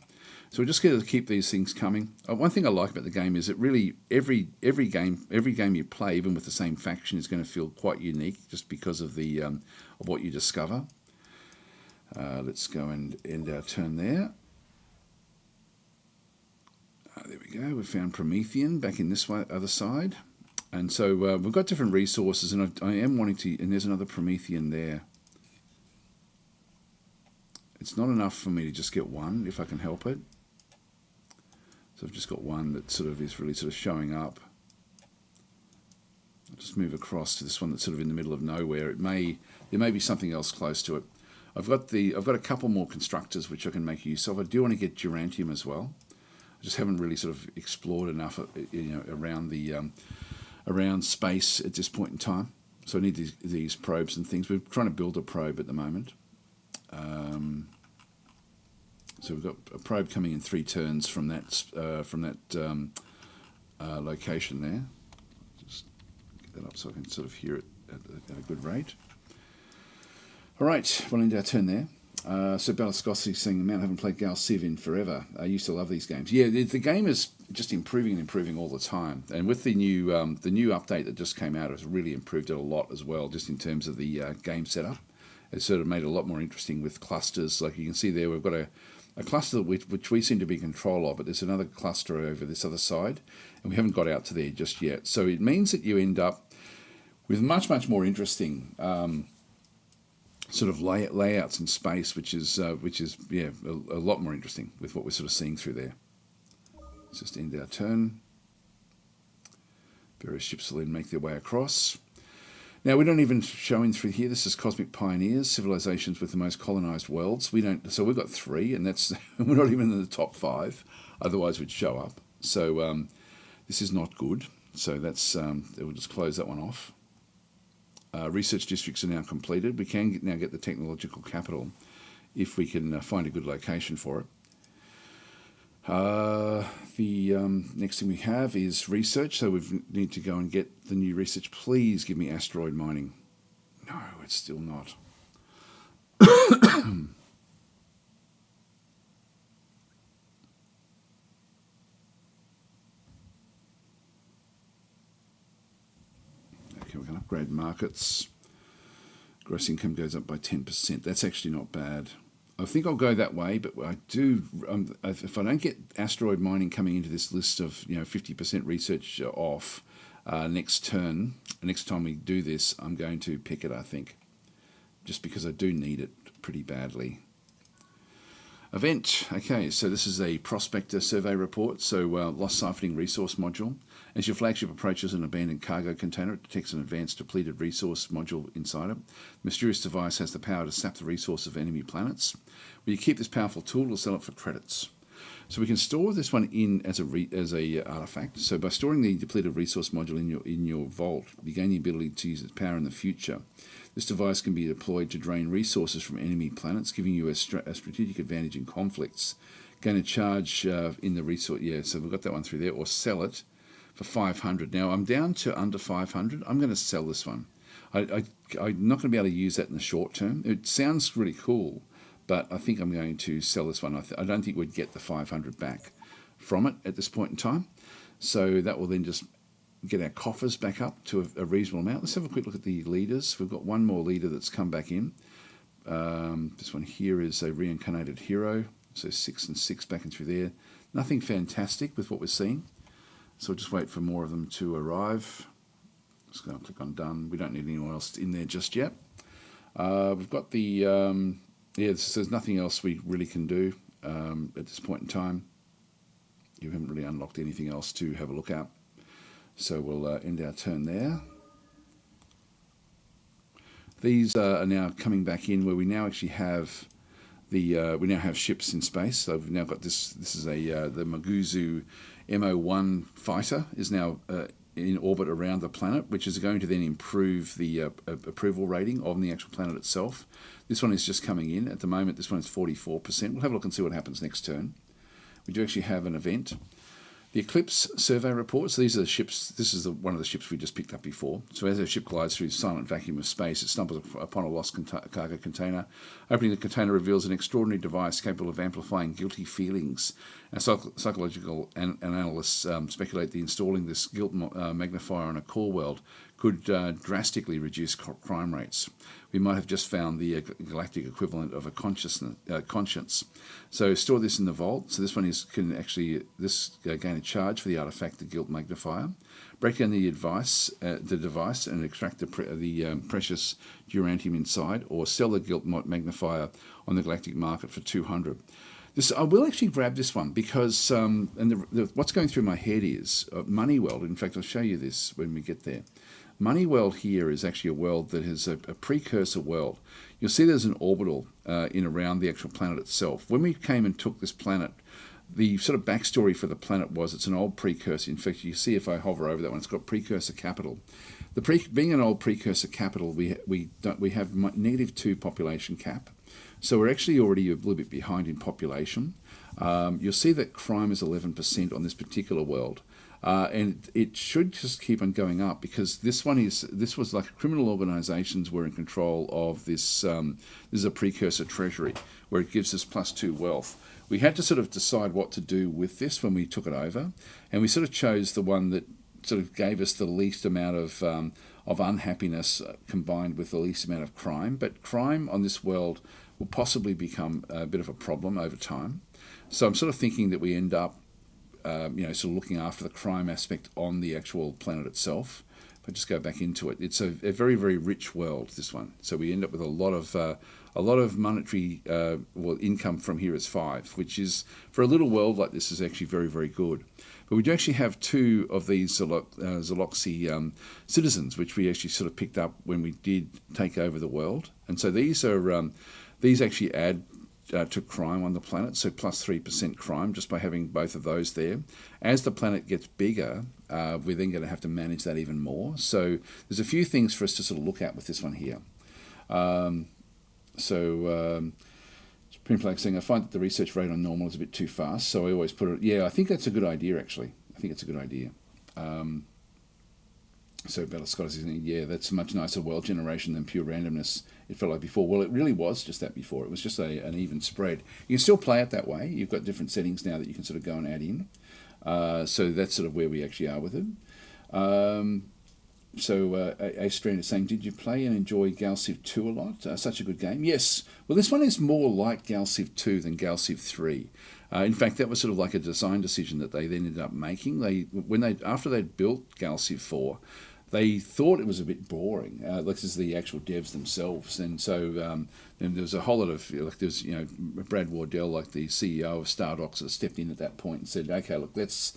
So we're just going to keep these things coming. One thing I like about the game is that really every game you play, even with the same faction, is going to feel quite unique just because of the of what you discover. Let's go and end our turn there. There we go. We found Promethean back in this other side. And so we've got different resources, and I am wanting to, and there's another Promethean there. It's not enough for me to just get one, if I can help it. So I've just got one that sort of is really sort of showing up. I'll just move across to this one that's sort of in the middle of nowhere. There may be something else close to it. I've got a couple more constructors which I can make use of. I do want to get Gerantium as well. I just haven't really sort of explored enough, around space at this point in time. So I need these probes and things. We're trying to build a probe at the moment. So we've got a probe coming in 3 turns from that location there. Just get that up so I can sort of hear it at a good rate. All right, well, into our turn there. So Balascossi saying, man, I haven't played Gal Civ in forever. I used to love these games. Yeah, the game is just improving and improving all the time. And with the new update that just came out, it's really improved it a lot as well, just in terms of the game setup. It's sort of made it a lot more interesting with clusters. Like you can see there, we've got a cluster which we seem to be in control of, but there's another cluster over this other side, and we haven't got out to there just yet. So it means that you end up with much, much more interesting sort of layouts in space, which is yeah, a lot more interesting with what we're sort of seeing through there. Let's just end our turn. Various ships will then make their way across. Now, we don't even show in through here. This is Cosmic Pioneers, civilizations with the most colonized worlds. We don't, so we've got 3, and that's we're not even in the top 5. Otherwise, we'd show up. So this is not good. So that's we'll just close that one off. Research districts are now completed. We can now get the technological capital if we can find a good location for it. The next thing we have is research, so we need to go and get the new research. Please give me asteroid mining. No, it's still not. Okay, we can upgrade markets. Gross income goes up by 10%. That's actually not bad. I think I'll go that way, but I do. If I don't get asteroid mining coming into this list of 50% research off next turn, next time we do this, I'm going to pick it. I think, just because I do need it pretty badly. Event. Okay, so this is a prospector survey report. So lost siphoning resource module. As your flagship approaches an abandoned cargo container, it detects an advanced depleted resource module inside it. The mysterious device has the power to sap the resource of enemy planets. When you keep this powerful tool, it'll sell it for credits. So we can store this one in as a artifact. So by storing the depleted resource module in your vault, you gain the ability to use its power in the future. This device can be deployed to drain resources from enemy planets, giving you a strategic advantage in conflicts. Gain a charge in the resource. Yeah, so we've got that one through there. Or sell it for 500. Now I'm down to under 500. I'm going to sell this one. I'm not going to be able to use that in the short term. It sounds really cool, but I think I'm going to sell this one. I don't think we'd get the 500 back from it at this point in time. So that will then just get our coffers back up to a reasonable amount. Let's have a quick look at the leaders. We've got one more leader that's come back in. This one here is a reincarnated hero. So 6 and 6 back in through there. Nothing fantastic with what we're seeing. So we'll just wait for more of them to arrive. Just going to click on done. We don't need anyone else in there just yet. We've got the, yeah, so there's nothing else we really can do at this point in time. You haven't really unlocked anything else to have a look at. So we'll end our turn there. These are now coming back in where we now actually have the we now have ships in space. So we've now got this. This is a the Maguzu MO1 fighter is now in orbit around the planet, which is going to then improve the approval rating of the actual planet itself. This one is just coming in at the moment. This one is 44%. We'll have a look and see what happens next turn. We do actually have an event. The Eclipse survey report. So these are the ships. This is one of the ships we just picked up before. So as a ship glides through the silent vacuum of space, it stumbles upon a lost cargo container. Opening the container reveals an extraordinary device capable of amplifying guilty feelings. And psychological analysts speculate that installing this guilt magnifier on a core world could drastically reduce crime rates. We might have just found the galactic equivalent of a conscience. So store this in the vault. So this one can actually gain a charge for the artifact, the guilt magnifier. Break down the device and extract the precious duranium inside, or sell the guilt magnifier on the galactic market for 200. I will actually grab this one because, what's going through my head is Money World. In fact, I'll show you this when we get there. Money World here is actually a world that is a precursor world. You'll see there's an orbital in around the actual planet itself. When we came and took this planet, the sort of backstory for the planet was it's an old precursor. In fact, you see if I hover over that one, it's got precursor capital. Being an old precursor capital, we have -2 population cap. So we're actually already a little bit behind in population. you'll see that crime is 11% on this particular world. And it should just keep on going up, because this was like criminal organisations were in control of this. This is a precursor treasury where it gives us +2 wealth. We had to sort of decide what to do with this when we took it over, and we sort of chose the one that sort of gave us the least amount of unhappiness combined with the least amount of crime. But crime on this world will possibly become a bit of a problem over time. So I'm sort of thinking that we end up sort of looking after the crime aspect on the actual planet itself. If I just go back into it, it's a very, very rich world, this one. So we end up with a lot of monetary income from here is 5, which is, for a little world like this, is actually very, very good. But we do actually have 2 of these Zoloxy citizens, which we actually sort of picked up when we did take over the world. And so these actually add to crime on the planet, so +3% crime just by having both of those there. As the planet gets bigger, we're then going to have to manage that even more. So there's a few things for us to sort of look at with this one here. Print saying, I find that the research rate on normal is a bit too fast, so I always put it. Yeah, I think that's a good idea, actually. I think it's a good idea. So Bella Scott is saying, yeah, that's a much nicer world generation than pure randomness it felt like before. Well, it really was just that before. It was just an even spread. You can still play it that way. You've got different settings now that you can sort of go and add in. So that's sort of where we actually are with it. A Strand is saying, did you play and enjoy GalCiv 2 a lot? Such a good game. Yes. Well, this one is more like GalCiv 2 than GalCiv 3. In fact, that was sort of like a design decision that they then ended up making. After they'd built GalCiv 4, they thought it was a bit boring. This is the actual devs themselves, and so and there was a whole lot of Brad Wardell, like the CEO of Stardock, sort of stepped in at that point and said, okay, look, let's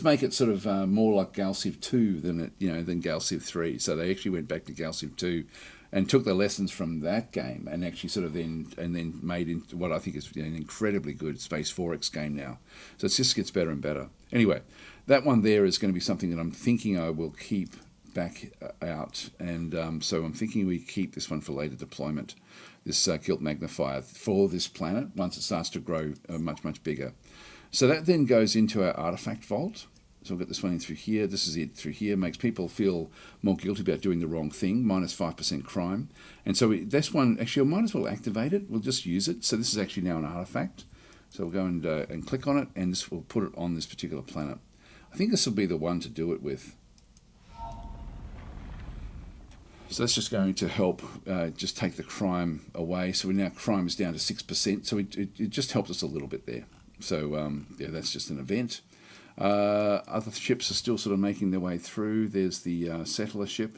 make it sort of more like GalCiv 2 than GalCiv 3. So they actually went back to GalCiv 2 and took the lessons from that game and actually sort of then made into what I think is an incredibly good Space 4X game now. So it just gets better and better. Anyway, that one there is going to be something that I'm thinking I will keep back out, and so I'm thinking we keep this one for later deployment, this Guilt Magnifier for this planet once it starts to grow much, much bigger. So that then goes into our artifact vault. So we'll get this one in through here. This is it through here. Makes people feel more guilty about doing the wrong thing, -5% crime. And so this one, actually I might as well activate it. We'll just use it. So this is actually now an artifact. So we'll go and click on it, and this will put it on this particular planet. I think this will be the one to do it with. So that's just going to help just take the crime away. So now crime is down to 6%. So it just helps us a little bit there. So yeah, that's just an event. Other ships are still sort of making their way through. There's the settler ship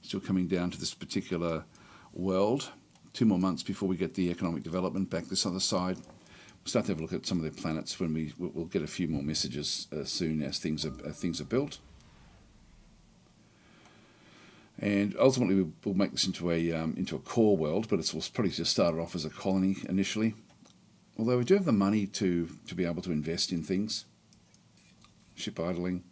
still coming down to this particular world. 2 more months before we get the economic development back this other side. We'll start to have a look at some of the planets when we'll get a few more messages soon as things are built. And ultimately, we'll make this into a core world, but we'll probably just start it off as a colony initially. Although we do have the money to be able to invest in things. Ship idling.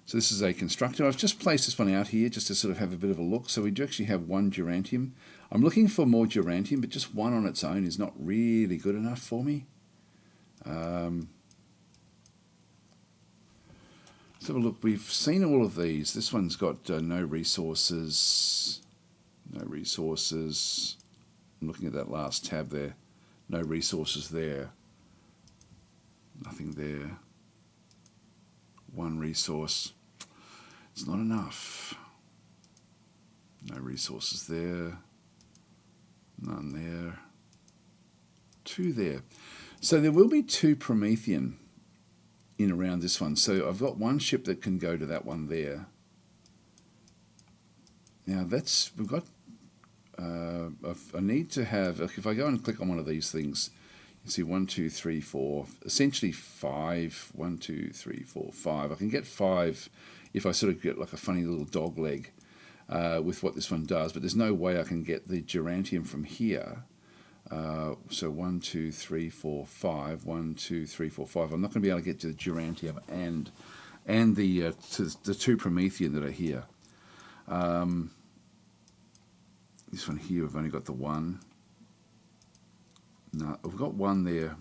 So this is a constructor. I've just placed this one out here just to sort of have a bit of a look. So we do actually have 1 Durantium. I'm looking for more Durantium, but just 1 on its own is not really good enough for me. Let's have a look. We've seen all of these. This one's got no resources. No resources. I'm looking at that last tab there. No resources there. Nothing there. 1 resource. It's not enough. No resources there. None there. 2 there. So there will be 2 Promethean in around this one. So I've got 1 ship that can go to that one there. Now we've got, I need to have, if I go and click on one of these things, you see 1, 2, 3, 4, essentially 5, 1, 2, 3, 4, 5. I can get 5 if I sort of get like a funny little dog leg with what this one does, but there's no way I can get the Durantium from here. So 1, 2, 3, 4, 5. 1, 2, 3, 4, 5. I'm not going to be able to get to the Durantium and the 2 Promethean that are here. This one here, we've only got the 1. No, we've got 1 there.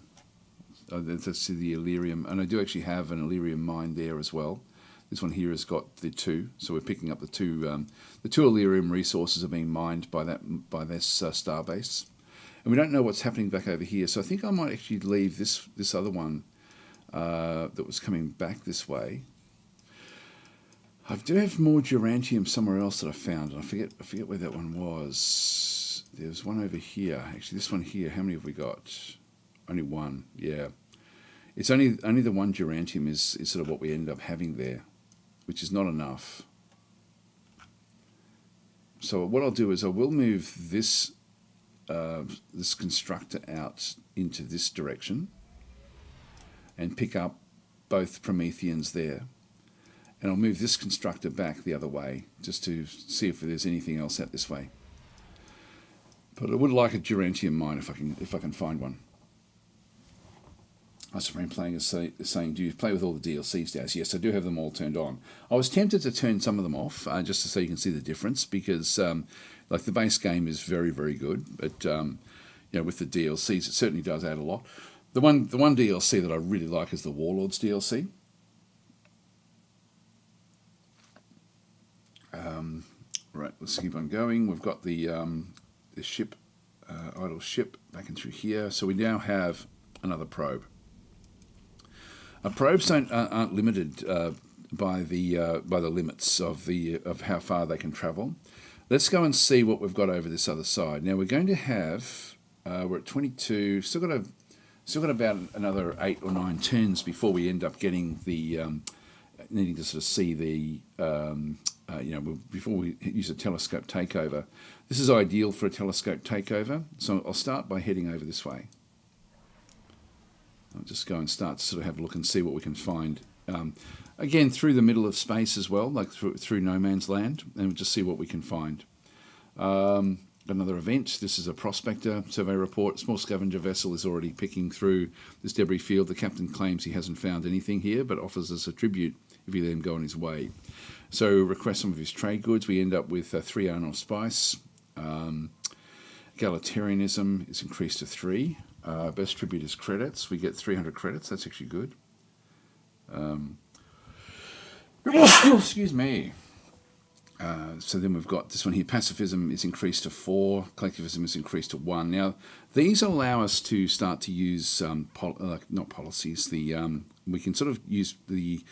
That's the Illyrium, and I do actually have an Illyrium mine there as well. This one here has got the two, so we're picking up the two Illyrium resources are being mined by this star base, and we don't know what's happening back over here. So I think I might actually leave this other one that was coming back this way. I do have more Durantium somewhere else that I found, and I forget where that one was. There's one over here. Actually, this one here. How many have we got? Only one. Yeah, it's only the one Durantium is sort of what we end up having there, which is not enough. So what I'll do is I will move this this constructor out into this direction and pick up both Prometheans there. And I'll move this constructor back the other way just to see if there's anything else out this way. But I would like a Durantium mine if I can find one. Supreme Playing is saying, do you play with all the DLCs, Daz? Yes, I do have them all turned on. I was tempted to turn some of them off just so you can see the difference, because like the base game is very, very good, but with the DLCs it certainly does add a lot. The one DLC that I really like is the Warlords DLC. Right, let's keep on going. We've got the ship, idle ship, back in through here. So we now have another probe. Probes aren't limited by the limits of how far they can travel. Let's go and see what we've got over this other side. Now we're going to have we're at 22. Still got about another 8 or 9 turns before we end up getting the needing to sort of see the before we use a telescope takeover. This is ideal for a telescope takeover. So I'll start by heading over this way. I'll just go and start to sort of have a look and see what we can find. Again, through the middle of space as well, like through no man's land, and we'll just see what we can find. Another event. This is a prospector survey report. Small scavenger vessel is already picking through this debris field. The captain claims he hasn't found anything here, but offers us a tribute if he let him go on his way. So request some of his trade goods. We end up with 3 iron ore spice. Egalitarianism is increased to 3. Best tribute is credits. We get 300 credits. That's actually good. Excuse me. So then we've got this one here. Pacifism is increased to 4. Collectivism is increased to 1. Now, these allow us to start to use not policies. We can sort of use the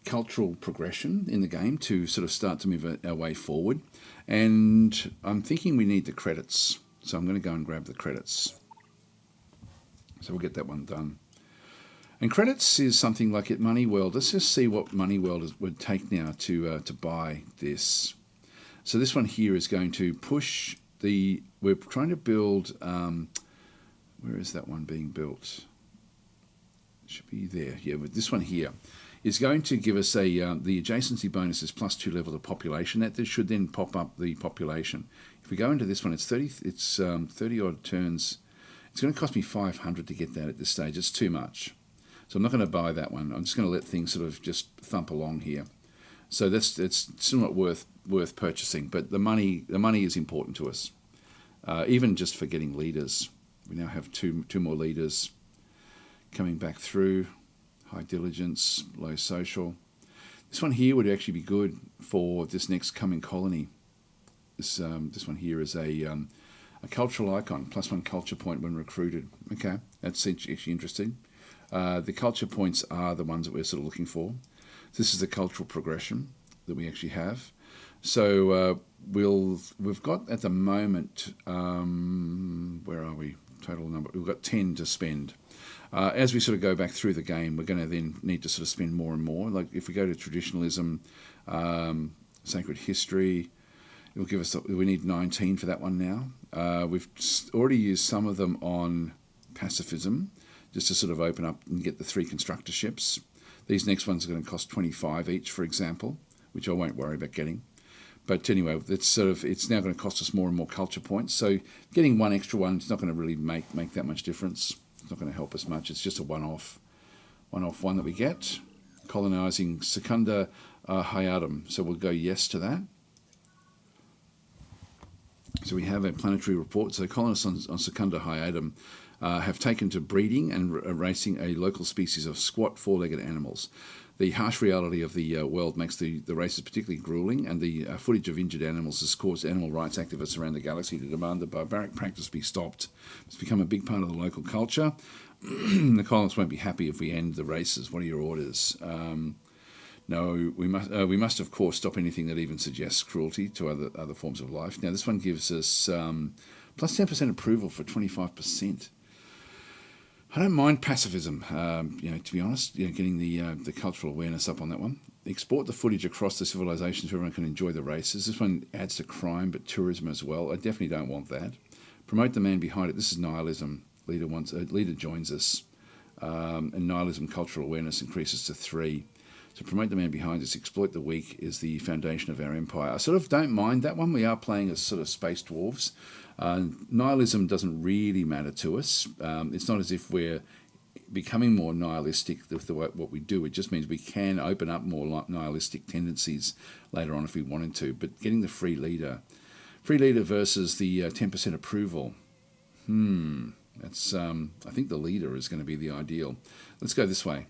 cultural progression in the game to sort of start to move our way forward. And I'm thinking we need the credits. So I'm going to go and grab the credits. So we'll get that one done. And credits is something like at Money World. Let's just see what Money World would take now to buy this. So this one here is going to push the... We're trying to build... where is that one being built? It should be there. Yeah, but this one here is going to give us the adjacency bonus is +2 level of population. That should then pop up the population. If we go into this one, it's 30 odd turns. It's going to cost me 500 to get that at this stage. It's too much. So I'm not going to buy that one. I'm just going to let things sort of just thump along here. So it's still not worth purchasing, but the money is important to us. Even just for getting leaders. We now have two more leaders coming back through. High diligence, low social. This one here would actually be good for this next coming colony. This one here is a cultural icon, +1 culture point when recruited. Okay, that's actually interesting. The culture points are the ones that we're sort of looking for. This is the cultural progression that we actually have. So we've got at the moment, where are we? Total number. We've got 10 to spend. As we sort of go back through the game, we're going to then need to sort of spend more and more. Like if we go to traditionalism, sacred history, it'll give us, we need 19 for that one now. We've already used some of them on pacifism, just to sort of open up and get the 3 constructor ships. These next ones are going to cost 25 each, for example, which I won't worry about getting. But anyway, it's now going to cost us more and more culture points. So getting one extra one is not going to really make that much difference. It's not going to help us much. It's just a one-off one that we get. Colonizing Secunda Hyadum. So we'll go yes to that. So we have a planetary report. So colonists on Secunda Hyadum have taken to breeding and racing a local species of squat four-legged animals. The harsh reality of the world makes the races particularly grueling, and the footage of injured animals has caused animal rights activists around the galaxy to demand that barbaric practice be stopped. It's become a big part of the local culture. The colonists won't be happy if we end the races. What are your orders? No, we must of course stop anything that even suggests cruelty to other forms of life. Now this one gives us plus 10% approval for 25%. I don't mind pacifism, to be honest, getting the cultural awareness up on that one. Export the footage across the civilizations so everyone can enjoy the races. This one adds to crime, but tourism as well. I definitely don't want that. Promote the man behind it. This is nihilism. Leader joins us, and nihilism cultural awareness increases to 3. So promote the man behind us. Exploit the weak is the foundation of our empire. I sort of don't mind that one. We are playing as sort of space dwarves. Nihilism doesn't really matter to us. It's not as if we're becoming more nihilistic with what we do. It just means we can open up more nihilistic tendencies later on if we wanted to. But getting the free leader versus the 10% approval. That's I think the leader is going to be the ideal. Let's go this way.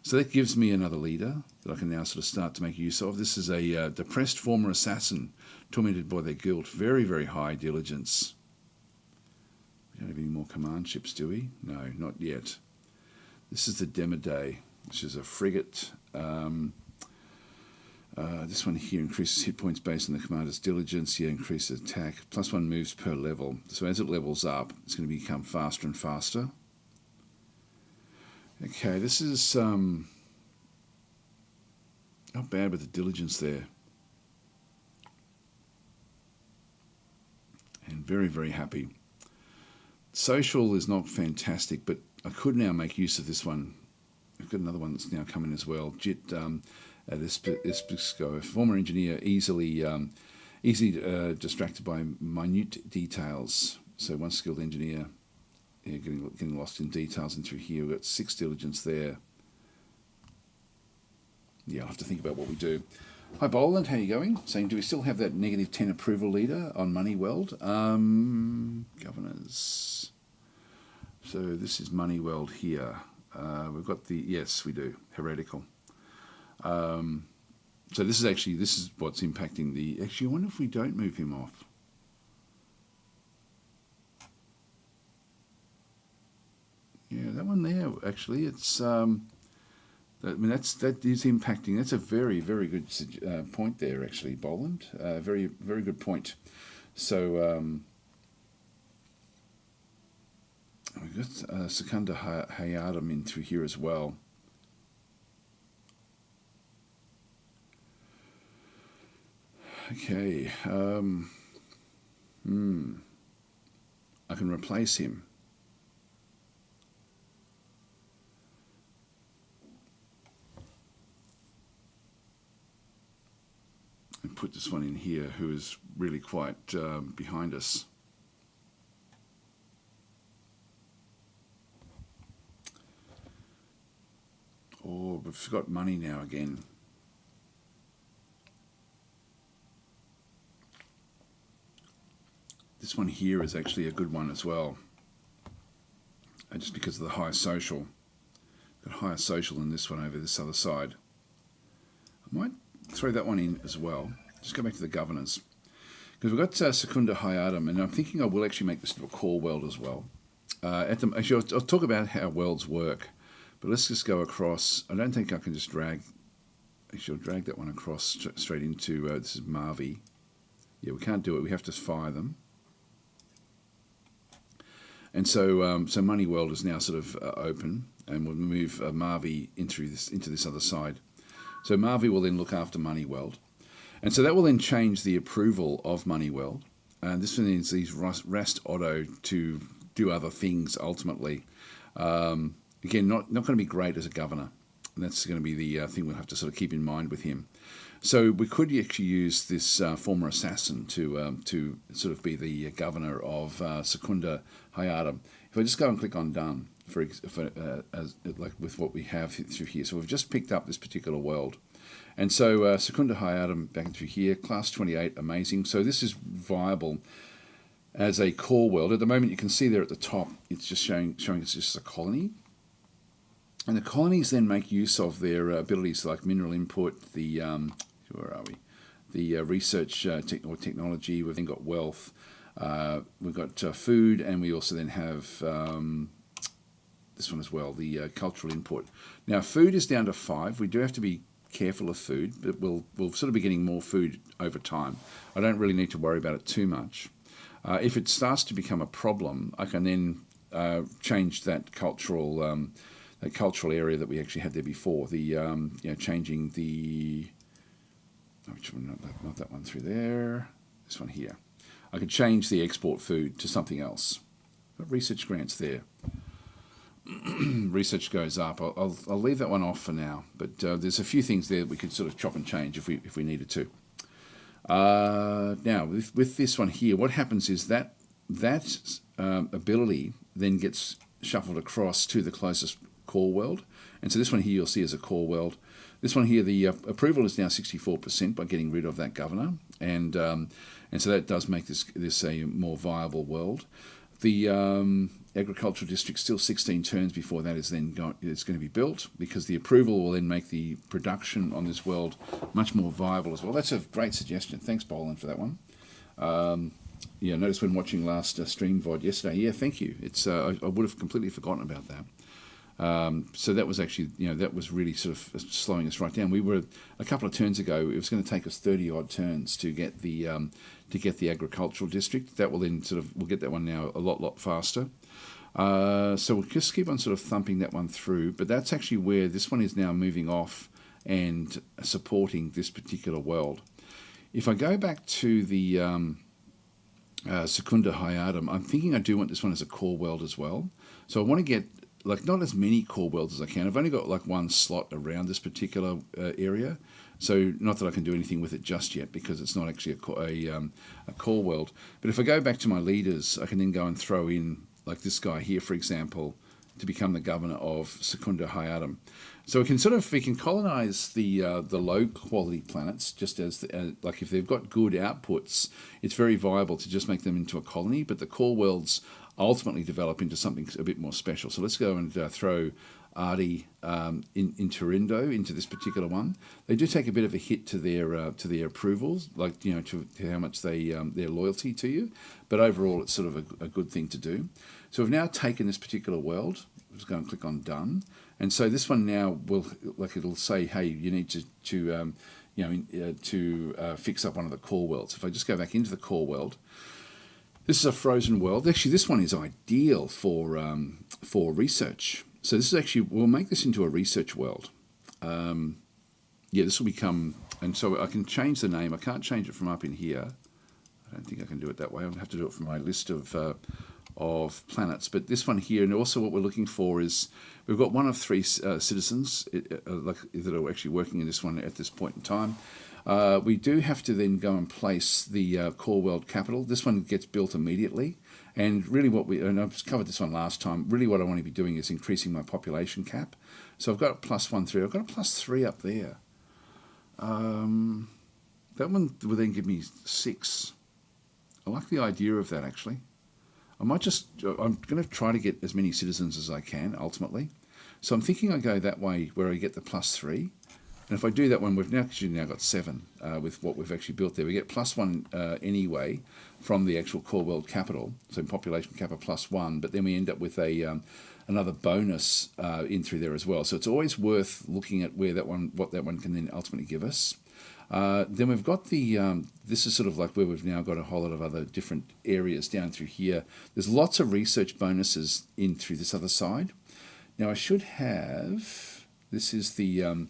So that gives me another leader that I can now sort of start to make use of. This is a depressed former assassin, tormented by their guilt. Very, very high diligence. We don't have any more command ships, do we? No, not yet. This is the Demiday, which is a frigate. This one here increases hit points based on the commander's diligence. Here increases attack. +1 moves per level. So as it levels up, it's going to become faster and faster. Okay, this is not bad with the diligence there. And very, very happy. Social is not fantastic, but I could now make use of this one. I've got another one that's now coming as well. Jit at Ispisco, former engineer, easily distracted by minute details. So one skilled engineer. Yeah, getting lost in details and through here. We've got 6 diligence there. Yeah, I'll have to think about what we do. Hi Boland, how are you going? Saying, do we still have that -10 approval leader on Money World? Governors. So this is Money World here. We've got yes, we do. Heretical. So this is what's impacting the... Actually, I wonder if we don't move him off. Yeah, that one there, actually, it's, that is impacting. That's a very, very good point there, actually, Boland. Very, very good point. So, we've got Secunda Hayadam in through here as well. Okay, I can replace him. And put this one in here, who is really quite behind us. Oh, we've got money now again. This one here is actually a good one as well. Just because of the higher social. Got higher social than this one over this other side. I might throw that one in as well. Just go back to the governors. Because we've got Secunda Hayadam, and I'm thinking I will actually make this into a core world as well. Actually, I'll talk about how worlds work. But let's just go across. I don't think I can just drag... Actually, I'll drag that one across straight into... this is Marvi. Yeah, we can't do it. We have to fire them. And so so Money World is now sort of open, and we'll move Marvi into this other side. So Marvi will then look after Money World. And so that will then change the approval of Money World. And this one needs these Rast Otto to do other things ultimately. Again, not going to be great as a governor. And that's going to be the thing we'll have to sort of keep in mind with him. So we could actually use this former assassin to sort of be the governor of Secunda Hayadam. If I just go and click on done, like with what we have through here. So we've just picked up this particular world. And so Secunda Hayadam back through here, class 28, amazing. So this is viable. as a core world. At the moment, you can see there at the top, it's just showing it's just a colony. And the colonies then make use of their abilities like mineral input, the, where are we? The research or technology. We've then got wealth. We've got food, and we also then have this one as well, the cultural input. Now, food is down to 5. We do have to be careful of food, but we'll sort of be getting more food over time. I don't really need to worry about it too much. If it starts to become a problem, I can then change that cultural area that we actually had there before. The changing the which one, not that one through there. This one here. I could change the export food to something else. But research grants there. Research goes up. I'll leave that one off for now. But there's a few things there that we could sort of chop and change if we needed to. Now with this one here, what happens is that ability then gets shuffled across to the closest core world, and so this one here you'll see as a core world. This one here, the approval is now 64% by getting rid of that governor, and so that does make this a more viable world. The agricultural district still 16 turns before that is then it's going to be built, because the approval will then make the production on this world much more viable as well. That's a great suggestion. Thanks, Boland, for that one. Notice when watching last stream VOD yesterday. Yeah, thank you. It's I would have completely forgotten about that. So that was actually, that was really sort of slowing us right down. We were a couple of turns ago. It was going to take us 30 odd turns to get the agricultural district. That will then we'll get that one now a lot faster. So we'll just keep on sort of thumping that one through. But that's actually where this one is now moving off and supporting this particular world. If I go back to the Secunda Hyadum, I'm thinking I do want this one as a core world as well. So I want to get not as many core worlds as I can. I've only got one slot around this particular area, so not that I can do anything with it just yet, because it's not actually a core world. But if I go back to my leaders, I can then go and throw in this guy here, for example, to become the governor of Secunda Hyadum. So we can colonize the low quality planets, just as if they've got good outputs, it's very viable to just make them into a colony. But the core worlds ultimately develop into something a bit more special. So let's go and throw Ardi in Torindo into this particular one. They do take a bit of a hit to their approvals, to how much their loyalty to you, but overall it's sort of a good thing to do. So we've now taken this particular world. Just go and click on done, and so this one now will it'll say, hey, you need to fix up one of the core worlds. If I just go back into the core world. This is a frozen world. Actually, this one is ideal for research. So this is actually, we'll make this into a research world. This will become, and so I can change the name. I can't change it from up in here. I don't think I can do it that way. I'll have to do it from my list of planets. But this one here, and also what we're looking for is, we've got one of 3 citizens that are actually working in this one at this point in time. We do have to then go and place the core world capital. This one gets built immediately, and really and I've covered this one last time, really what I want to be doing is increasing my population cap. So I've got a +1 3, I've got a +3 up there. That one will then give me 6. I like the idea of that, actually. I'm going to try to get as many citizens as I can, ultimately. So I'm thinking I go that way, where I get the +3. And if I do that one, we've actually now got 7 with what we've actually built there. We get +1 anyway from the actual core world capital, so population cap of +1, but then we end up with another bonus in through there as well. So it's always worth looking at what that one can then ultimately give us. Then we've got this is sort of where we've now got a whole lot of other different areas down through here. There's lots of research bonuses in through this other side. Now I should have, this is the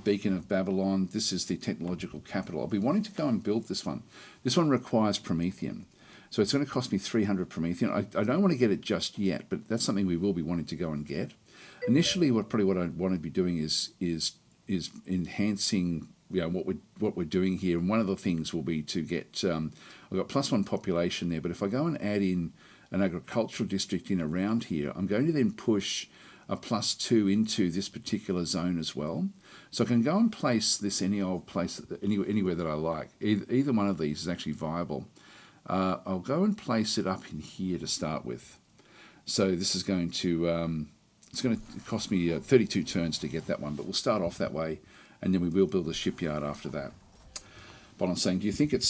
Beacon of Babylon. This is the technological capital. I'll be wanting to go and build this one. This one requires Promethean. So it's going to cost me 300 Promethean. I don't want to get it just yet, but that's something we will be wanting to go and get. Initially, what I want to be doing is enhancing what we're doing here. And one of the things will be to get, I've got +1 population there, but if I go and add in an agricultural district in around here, I'm going to then push a +2 into this particular zone as well. So I can go and place this any old place, anywhere that I like. Either one of these is actually viable. I'll go and place it up in here to start with. So this is going to, it's going to cost me 32 turns to get that one, but we'll start off that way, and then we will build a shipyard after that. But I'm saying, do you think it's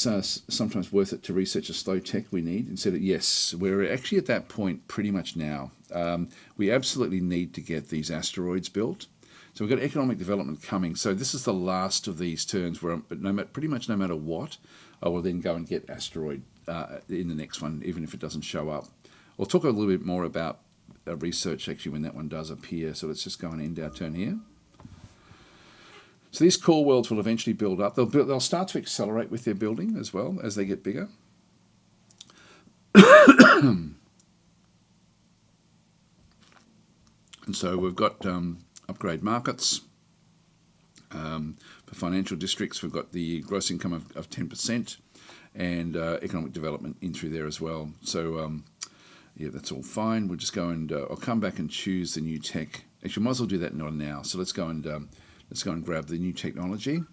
sometimes worth it to research a slow tech we need? Instead of, yes, we're actually at that point pretty much now. We absolutely need to get these asteroids built. So we've got economic development coming. So this is the last of these turns where pretty much no matter what, I will then go and get asteroid in the next one, even if it doesn't show up. We'll talk a little bit more about research actually when that one does appear. So let's just go and end our turn here. So these core worlds will eventually build up. They'll start to accelerate with their building as well as they get bigger. And so we've got upgrade markets. For financial districts, we've got the gross income of 10% and economic development in through there as well. So yeah, that's all fine. We'll just go and I'll come back and choose the new tech. Actually, might as well do that now. So let's go and grab the new technology.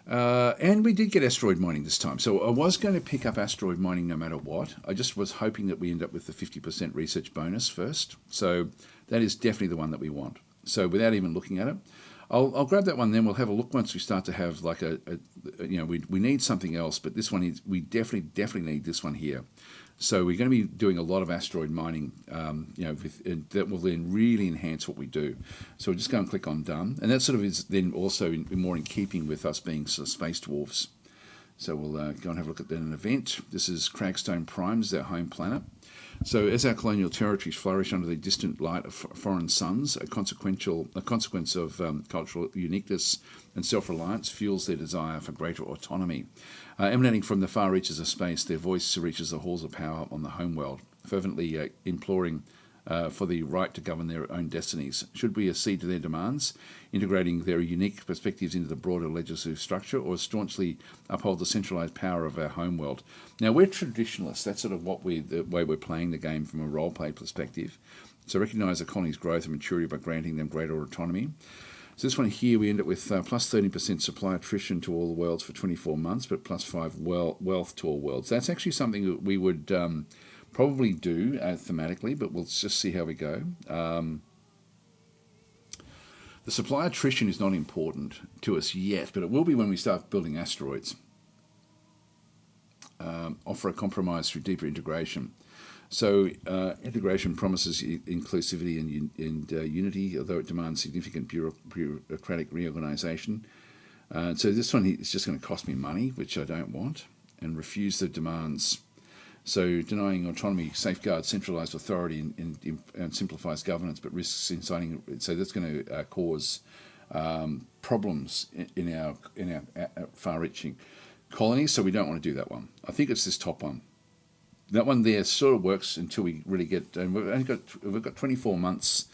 And we did get asteroid mining this time. So I was going to pick up asteroid mining no matter what. I just was hoping that we end up with the 50% research bonus first. So that is definitely the one that we want. So without even looking at it, I'll grab that one. Then we'll have a look once we start to have like we need something else. But this one is, we definitely need this one here. So we're going to be doing a lot of asteroid mining, that will then really enhance what we do. So we'll just go and click on done. And that sort of is then also more in keeping with us being sort of space dwarves. So we'll go and have a look at an event. This is Cragstone Prime, this is our home planet. So as our colonial territories flourish under the distant light of foreign suns, a consequence of cultural uniqueness and self-reliance fuels their desire for greater autonomy. Emanating from the far reaches of space, their voice reaches the halls of power on the homeworld, fervently imploring for the right to govern their own destinies. Should we accede to their demands, integrating their unique perspectives into the broader legislative structure, or staunchly uphold the centralised power of our homeworld? Now, we're traditionalists. That's sort of the way we're playing the game from a role-play perspective. So recognise a colony's growth and maturity by granting them greater autonomy. So this one here, we end up with plus 13% supply attrition to all the worlds for 24 months, but plus 5 wealth to all worlds. That's actually something that we would probably do thematically, but we'll just see how we go. The supply attrition is not important to us yet, but it will be when we start building asteroids. Offer a compromise through deeper integration. So integration promises inclusivity and unity, although it demands significant bureaucratic reorganisation. So this one is just going to cost me money, which I don't want, and refuse the demands. So denying autonomy safeguards centralised authority and simplifies governance, but risks inciting. So that's going to cause problems in our far-reaching colonies. So we don't want to do that one. I think it's this top one. That one there sort of works until we really get. And we've got 24 months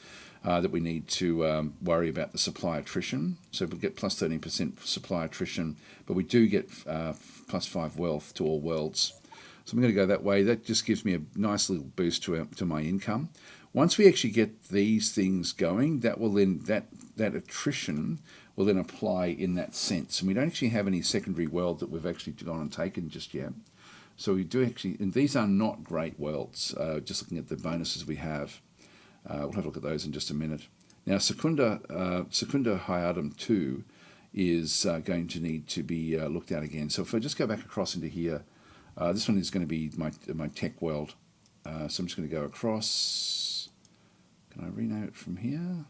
that we need to worry about the supply attrition. So we'll get plus 13% supply attrition, but we do get plus 5 wealth to all worlds. So I'm going to go that way. That just gives me a nice little boost to my income. Once we actually get these things going, that will then that attrition will then apply in that sense. And we don't actually have any secondary world that we've actually gone and taken just yet. So we do actually, and these are not great worlds. Just looking at the bonuses we have, we'll have a look at those in just a minute. Now, Secunda Hyadum 2 is going to need to be looked at again. So if I just go back across into here, this one is going to be my tech world. So I'm just going to go across. Can I rename it from here?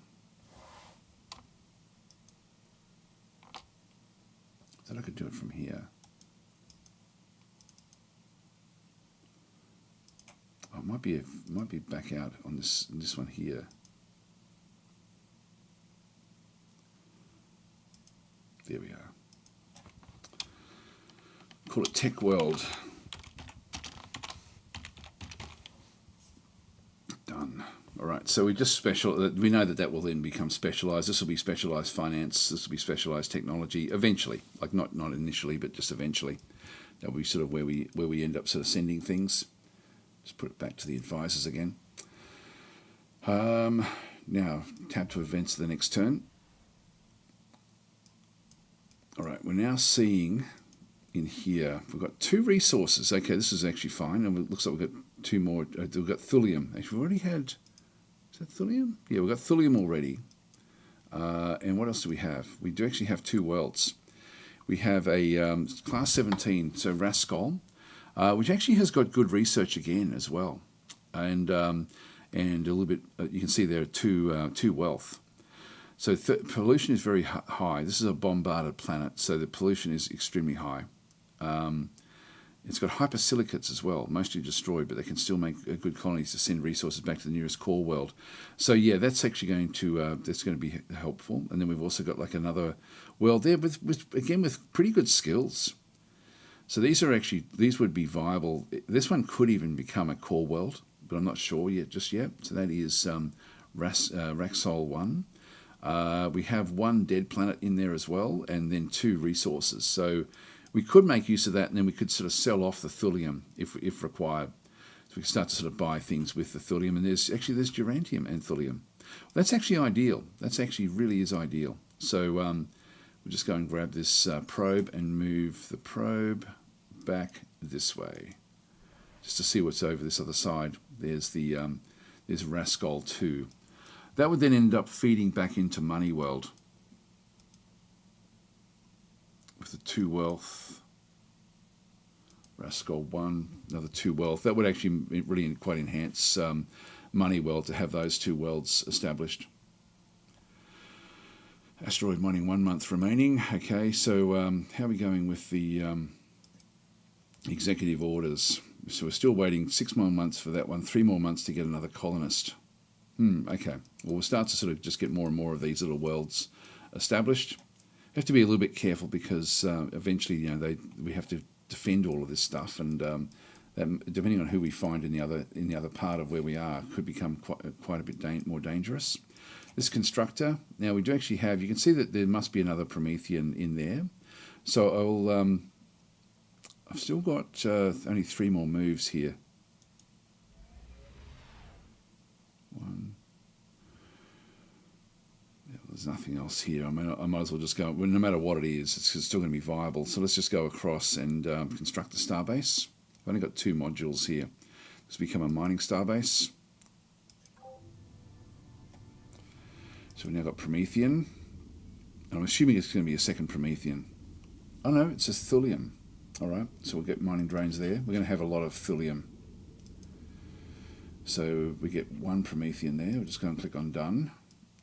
I thought I could do it from here. Oh, it might be back out on this one here. There we are. Call it Tech World. Done. All right. So we just we know that will then become specialized. This will be specialized finance. This will be specialized technology. Eventually, like not initially, but just eventually, that will be sort of where we end up sort of sending things. Just put it back to the advisors again. Now, tab to events the next turn. All right, we're now seeing in here. We've got 2 resources. Okay, this is actually fine. And it looks like we've got 2 more. We've got thulium. Actually, we've already had... Is that thulium? Yeah, we've got thulium already. And what else do we have? We do actually have 2 worlds. We have a Class 17, so Rascol, which actually has got good research again as well. And a little bit, you can see there, 2 wealth. So pollution is very high. This is a bombarded planet, so the pollution is extremely high. It's got hypersilicates as well, mostly destroyed, but they can still make good colonies to send resources back to the nearest core world. So yeah, that's actually going to be helpful. And then we've also got like another world there with pretty good skills. So these would be viable. This one could even become a core world, but I'm not sure just yet. So that is Raxol 1. We have 1 dead planet in there as well, and then 2 resources. So we could make use of that, and then we could sort of sell off the thulium if required. So we can start to sort of buy things with the thulium, and there's geranium and thulium. That's actually ideal. That's actually really is ideal. So we'll just go and grab this probe and move the probe back this way, just to see what's over this other side. There's Rascol 2. That would then end up feeding back into Money World with the 2 wealth. Rascol 1, another 2 wealth. That would actually really quite enhance Money World to have those 2 worlds established. Asteroid mining 1 month remaining. Okay, so how are we going with the executive orders? So we're still waiting 6 more months for that one, 3 more months to get another colonist. Okay, well, we'll start to sort of just get more and more of these little worlds established. We have to be a little bit careful because eventually, we have to defend all of this stuff, and depending on who we find in the other part of where we are, could become quite a bit more dangerous. This constructor, now we do actually have, you can see that there must be another Promethean in there. So I've still got only 3 more moves here. 1. Yeah, there's nothing else here. I mean, I might as well just go, well, no matter what it is, it's still going to be viable. So let's just go across and construct the starbase. I've only got 2 modules here. It's become a mining starbase. So we've now got Promethean. And I'm assuming it's going to be a second Promethean. Oh no, it's just thulium. Alright, so we'll get mining drains there. We're going to have a lot of thulium. So we get 1 Promethean there. We're just going to click on done.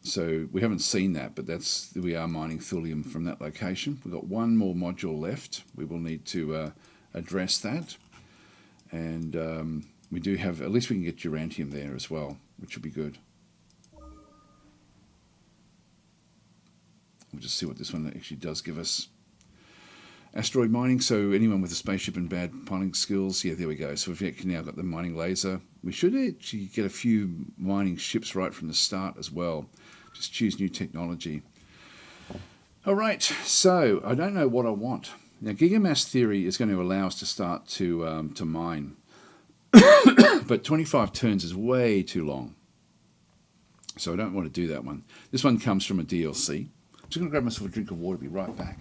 So we haven't seen that, but we are mining thulium from that location. We've got 1 more module left. We will need to address that. And we do have, at least we can get uranium there as well, which will be good. We'll just see what this one actually does give us. Asteroid mining, so anyone with a spaceship and bad mining skills, yeah, there we go. So we've now got the mining laser. We should actually get a few mining ships right from the start as well. Just choose new technology. All right, so I don't know what I want. Now, gigamass theory is going to allow us to start to mine. But 25 turns is way too long. So I don't want to do that one. This one comes from a DLC. I'm just going to grab myself a drink of water, be right back.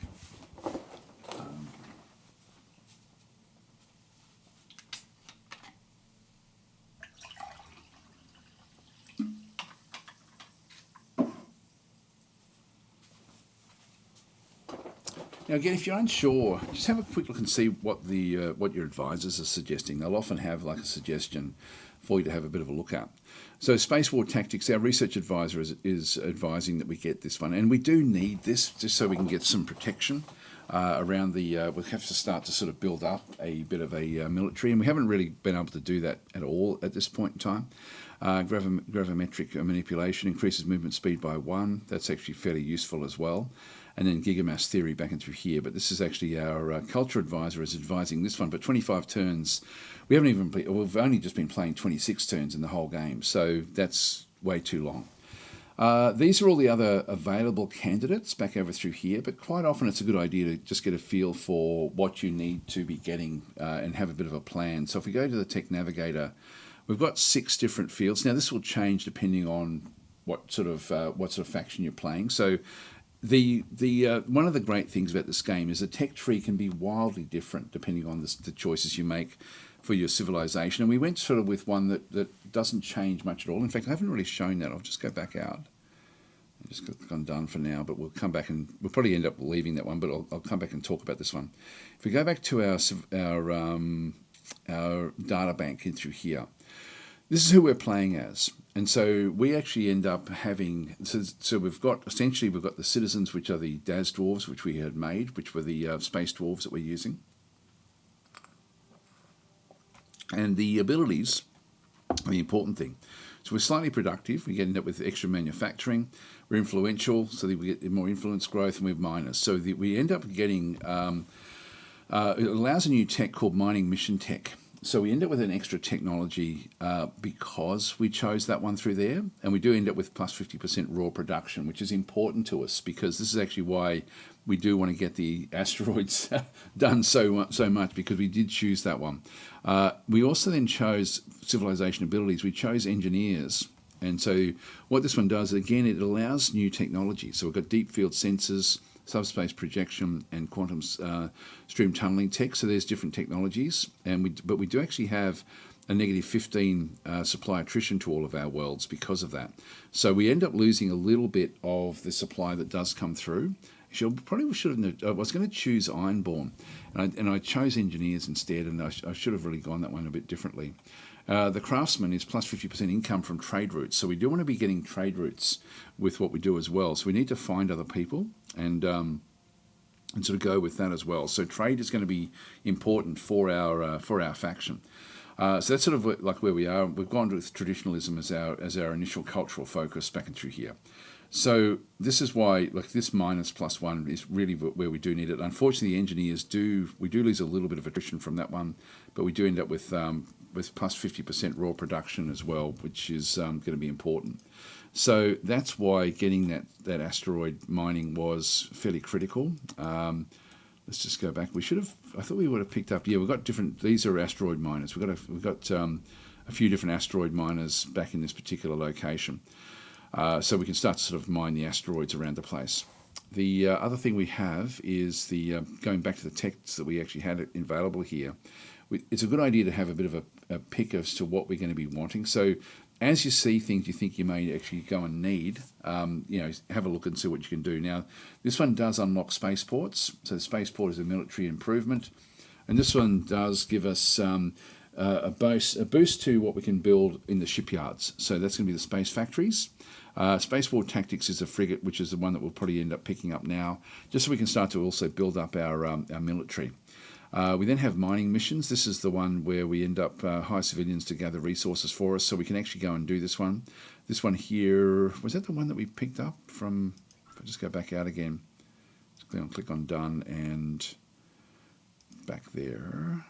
Now again, if you're unsure, just have a quick look and see what what your advisors are suggesting. They'll often have like a suggestion for you to have a bit of a look at. So Space War Tactics, our research advisor is advising that we get this one. And we do need this just so we can get some protection around the... we'll have to start to sort of build up a bit of a military. And we haven't really been able to do that at all at this point in time. Gravimetric manipulation increases movement speed by 1. That's actually fairly useful as well. And then gigamass theory back and through here. But this is actually our culture advisor is advising this one. But 25 turns, we haven't even played, we've only just been playing 26 turns in the whole game. So that's way too long. These are all the other available candidates back over through here. But quite often it's a good idea to just get a feel for what you need to be getting and have a bit of a plan. So if we go to the Tech Navigator, we've got 6 different fields. Now this will change depending on what sort of faction you're playing. So The one of the great things about this game is the tech tree can be wildly different depending on the choices you make for your civilization. And we went sort of with one that doesn't change much at all. In fact, I haven't really shown that. I'll just go back out. I've just gone done for now, but we'll come back and we'll probably end up leaving that one. But I'll come back and talk about this one. If we go back to our data bank in through here, this is who we're playing as. And so we actually end up having, so we've got the citizens, which are the Dwarves, which we had made, which were the space dwarves that we're using. And the abilities are the important thing. So we're slightly productive. We end up with extra manufacturing. We're influential, so that we get more influence growth, and we have miners. So we end up getting, it allows a new tech called mining mission tech. So we end up with an extra technology because we chose that one through there, and we do end up with plus 50% raw production, which is important to us because this is actually why we do want to get the asteroids done so much, because we did choose that one. We also then chose civilization abilities. We chose engineers. And so what this one does, again, it allows new technology. So we've got deep field sensors, subspace projection, and quantum stream tunneling tech. So there's different technologies, but we do actually have a negative 15 supply attrition to all of our worlds because of that. So we end up losing a little bit of the supply that does come through. Actually, probably should have. I was going to choose Ironborn, and I chose engineers instead, and I should have really gone that one a bit differently. The craftsman is plus 50% income from trade routes. So we do want to be getting trade routes with what we do as well. So we need to find other people and sort of go with that as well. So trade is going to be important for our faction. So that's sort of like where we are. We've gone with traditionalism as our initial cultural focus back and through here. So this is why, like, this minus +1 is really where we do need it. Unfortunately, the engineers we do lose a little bit of attrition from that one, but we do end up with plus 50% raw production as well, which is going to be important. So that's why getting that asteroid mining was fairly critical. Let's just go back. I thought we would have picked up. Yeah, we've got different. These are asteroid miners. We've got a few different asteroid miners back in this particular location. So we can start to sort of mine the asteroids around the place. The other thing we have is going back to the texts that we actually had available here. It's a good idea to have a bit of a pick as to what we're going to be wanting. So as you see things you think you may actually go and need, have a look and see what you can do. Now, this one does unlock spaceports. So the spaceport is a military improvement. And this one does give us a boost to what we can build in the shipyards. So that's going to be the space factories. Spaceport Tactics is a frigate, which is the one that we'll probably end up picking up now, just so we can start to also build up our military. We then have mining missions. This is the one where we end up hire civilians to gather resources for us, so we can actually go and do this one. This one here, was that the one that we picked up from? If I just go back out again, just click on done and back there.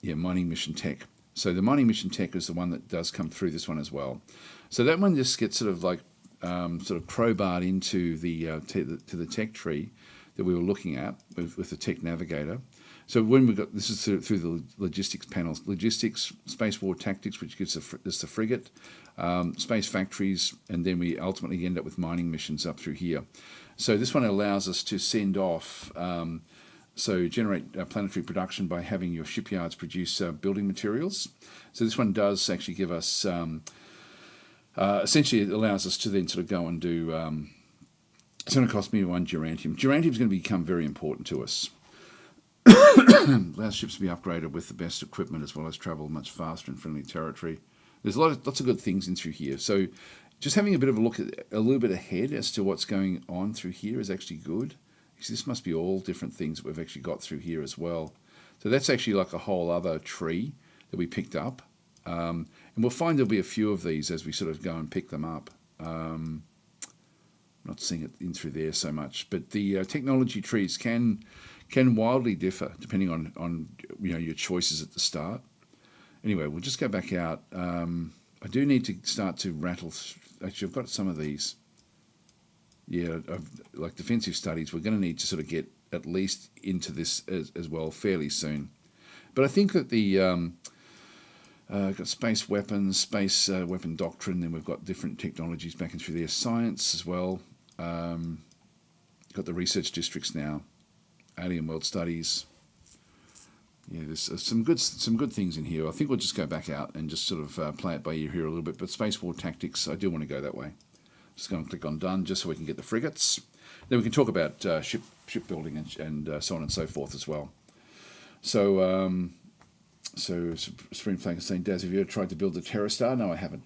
Yeah, mining mission tech. So the mining mission tech is the one that does come through this one as well. So that one just gets sort of like crowbarred into to the tech tree that we were looking at with the tech navigator. So when we got this is through the logistics panels, logistics, space war tactics, which gives us the frigate, space factories, and then we ultimately end up with mining missions up through here. So this one allows us to send off. So generate planetary production by having your shipyards produce building materials. So this one does actually give us, essentially it allows us to then sort of go and do, it's going to cost me 1 Durantium. Durantium is going to become very important to us. Allows ships to be upgraded with the best equipment as well as travel much faster in friendly territory. There's lots of good things in through here. So just having a bit of a look at a little bit ahead as to what's going on through here is actually good. This must be all different things that we've actually got through here as well. So that's actually like a whole other tree that we picked up. And we'll find there'll be a few of these as we sort of go and pick them up. Not seeing it in through there so much. But the technology trees can wildly differ depending on your choices at the start. Anyway, we'll just go back out. I do need to start to rattle. Actually, I've got some of these. Yeah, like defensive studies, we're going to need to sort of get at least into this as well fairly soon. But I think that the got space weapons, space weapon doctrine, then we've got different technologies back and through there, science as well. Got the research districts now, alien world studies. Yeah, there's some good things in here. I think we'll just go back out and just sort of play it by ear here a little bit. But space war tactics, I do want to go that way. Just go and click on done, just so we can get the frigates. Then we can talk about shipbuilding and so on and so forth as well. So, Supreme Flank is saying, Daz, have you ever tried to build a Terra Star? No, I haven't.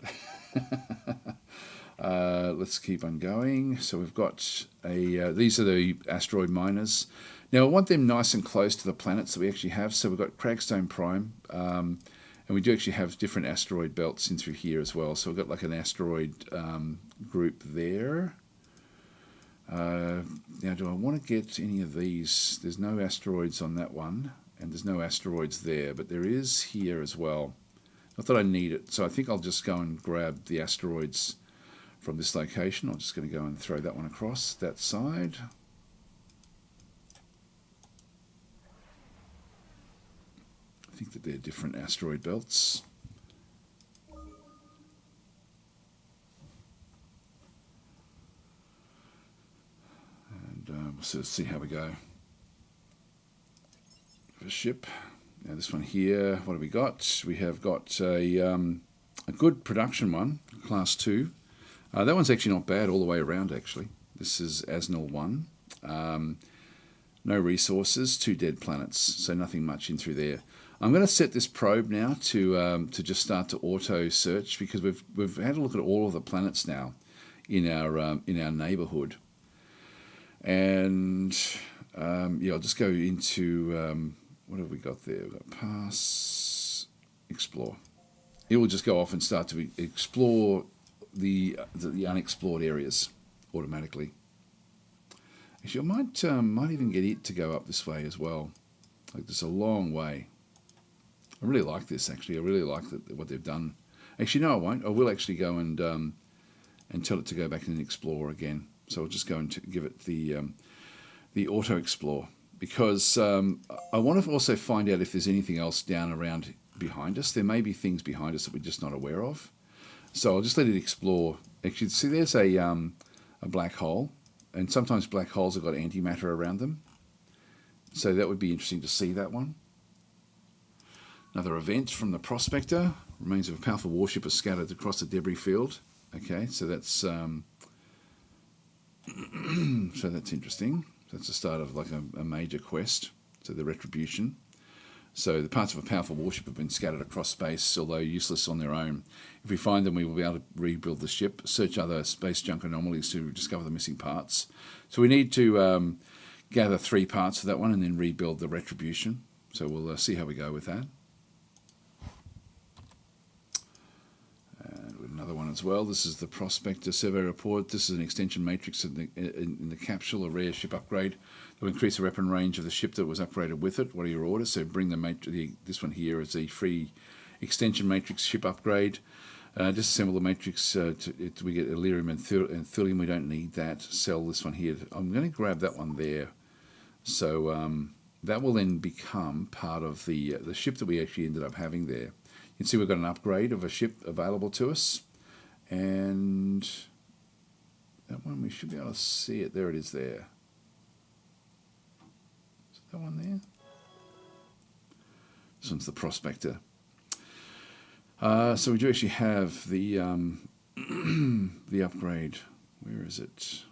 Let's keep on going. So we've got these are the asteroid miners. Now I want them nice and close to the planets that we actually have. So we've got Cragstone Prime, and we do actually have different asteroid belts in through here as well. So we've got like an asteroid group there. Now, do I want to get any of these? There's no asteroids on that one, and there's no asteroids there, but there is here as well. Not that I need it, so I think I'll just go and grab the asteroids from this location. I'm just going to go and throw that one across that side. I think that they're different asteroid belts. And we'll sort of see how we go. A ship. Now this one here, what have we got? We have got a good production one, class 2. That one's actually not bad all the way around, actually. This is Asnil 1. No resources, 2 dead planets, so nothing much in through there. I'm going to set this probe now to just start to auto search, because we've had a look at all of the planets now in our neighbourhood, and yeah, I'll just go into what have we got there? We've got pass, explore. It will just go off and start to explore the unexplored areas automatically. Actually, I might even get it to go up this way as well. Like, this a long way. I really like this, actually. I really like what they've done. Actually, no, I won't. I will actually go and tell it to go back and explore again. So I'll just go and give it the auto explore, because I want to also find out if there's anything else down around behind us. There may be things behind us that we're just not aware of. So I'll just let it explore. Actually, see, there's a black hole, and sometimes black holes have got antimatter around them. So that would be interesting to see that one. Another event from the Prospector. Remains of a powerful warship are scattered across the debris field. Okay, so that's so that's interesting. That's the start of like a major quest. So the Retribution. So the parts of a powerful warship have been scattered across space, although useless on their own. If we find them, we will be able to rebuild the ship, search other space junk anomalies to discover the missing parts. So we need to gather 3 parts of that one and then rebuild the Retribution. So we'll see how we go with that. And with another one as well. This is the Prospector Survey Report. This is an extension matrix in the capsule, a rare ship upgrade. Will increase the weapon range of the ship that was upgraded with it. What are your orders? So bring this one here is a free extension matrix ship upgrade. Disassemble the matrix. We get Illyrium and Thulium. We don't need that. Sell this one here. I'm going to grab that one there. So that will then become part of the ship that we actually ended up having there. You can see we've got an upgrade of a ship available to us. And that one, we should be able to see it. There it is there. That one there. This one's the Prospector. So we do actually have the the upgrade. Where is it?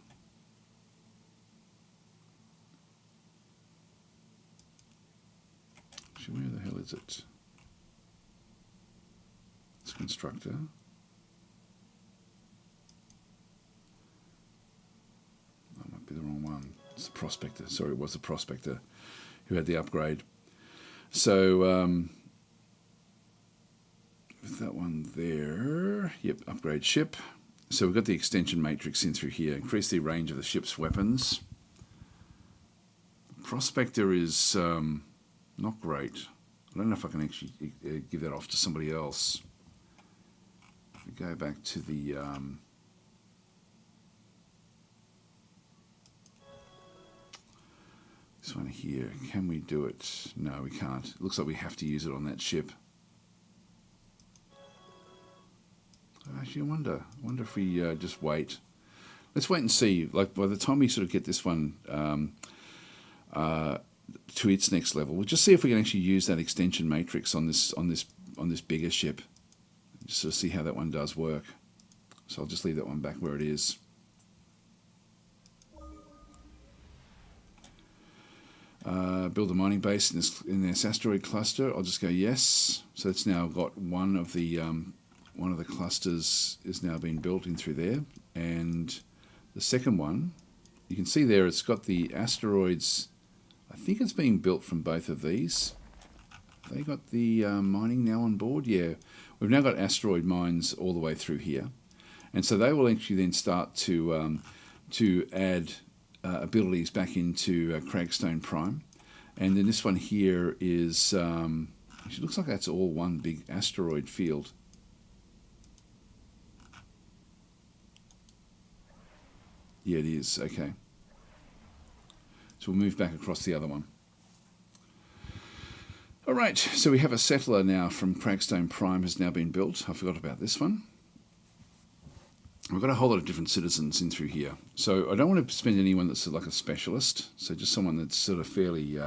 Actually, where the hell is it? It's Constructor. That might be the wrong one. It's the Prospector. Sorry, it was the Prospector who had the upgrade. So with that one there, yep, upgrade ship. So we've got the extension matrix in through here. Increase the range of the ship's weapons. Prospector is not great. I don't know if I can actually give that off to somebody else. If we go back to the this one here, can we do it? No, we can't. It looks like we have to use it on that ship. Actually, I wonder if we just wait. let's wait and see. Like by the time we sort of get this one to its next level, we'll just see if we can actually use that extension matrix on this bigger ship. Just sort of see how that one does work. So I'll just leave that one back where it is. Build a mining base in this asteroid cluster. I'll just go yes. So it's now got one of the clusters is now being built in through there, and the second one, you can see there, it's got the asteroids. I think it's being built from both of these. They got the mining now on board. Yeah, we've now got asteroid mines all the way through here, and so they will actually then start to add abilities back into Cragstone Prime. And then this one here is, it looks like that's all one big asteroid field. Yeah, it is. Okay. So we'll move back across the other one. All right, so we have a settler now from Cragstone Prime has now been built. I forgot about this one. We've got a whole lot of different citizens in through here. So I don't want to spend anyone that's like a specialist. So just someone that's sort of fairly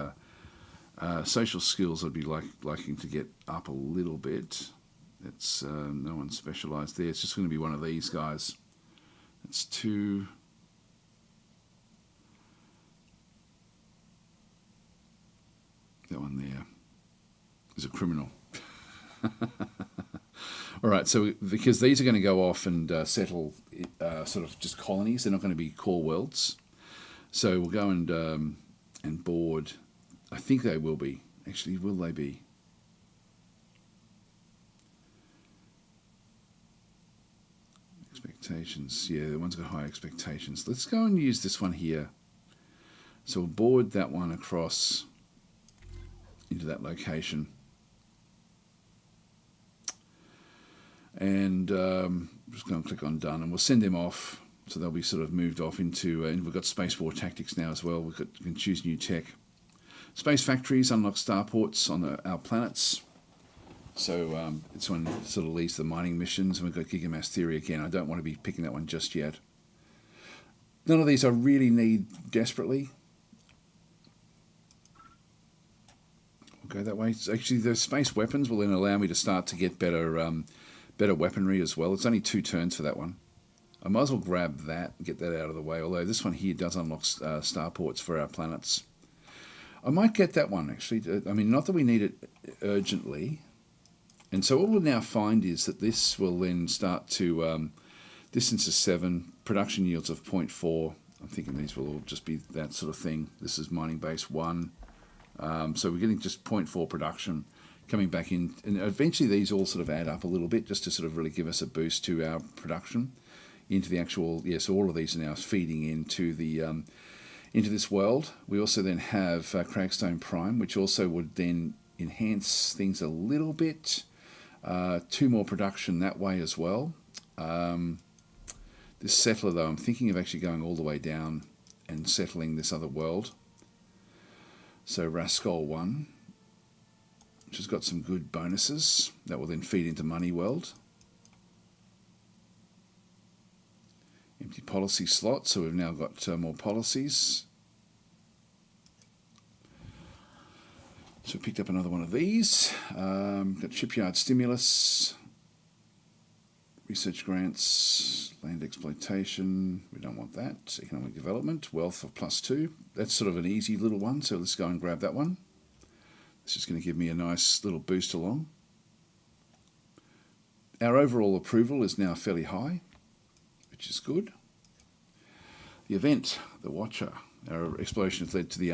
social skills I'd be liking to get up a little bit. It's no one specialised there. It's just going to be one of these guys. It's two. That one there is a criminal. All right, so because these are going to go off and settle sort of just colonies, they're not going to be core worlds. So we'll go and board. I think they will be. Actually, will they be? Expectations. Yeah, the one's got high expectations. Let's go and use this one here. So we'll board that one across into that location. And just going to click on done, and we'll send them off. So they'll be sort of moved off into, and we've got space war tactics now as well. We can choose new tech. Space factories unlock starports on our planets. So it's one sort of leads to the mining missions, and we've got Gigamass Theory again. I don't want to be picking that one just yet. None of these I really need desperately. We'll go that way. So actually, the space weapons will then allow me to start to get better weaponry as well. It's only 2 turns for that one. I might as well grab that and get that out of the way, although this one here does unlock starports for our planets. I might get that one, actually. I mean, not that we need it urgently. And so what we'll now find is that this will then start to, distance is 7, production yields of 0.4. I'm thinking these will all just be that sort of thing. This is mining base 1. So we're getting just 0.4 production coming back in, and eventually these all sort of add up a little bit just to sort of really give us a boost to our production into the actual, so all of these are now feeding into the into this world. We also then have Cragstone Prime, which also would then enhance things a little bit. 2 more production that way as well. This settler though, I'm thinking of actually going all the way down and settling this other world. So Rascal 1, which has got some good bonuses that will then feed into Money World. Empty policy slot, so we've now got more policies. So we picked up another one of these. Got Shipyard Stimulus, Research Grants, Land Exploitation, we don't want that. Economic Development, Wealth of +2. That's sort of an easy little one, so let's go and grab that one. It's just going to give me a nice little boost along. Our overall approval is now fairly high, which is good. The event, the Watcher. Our exploration has led to the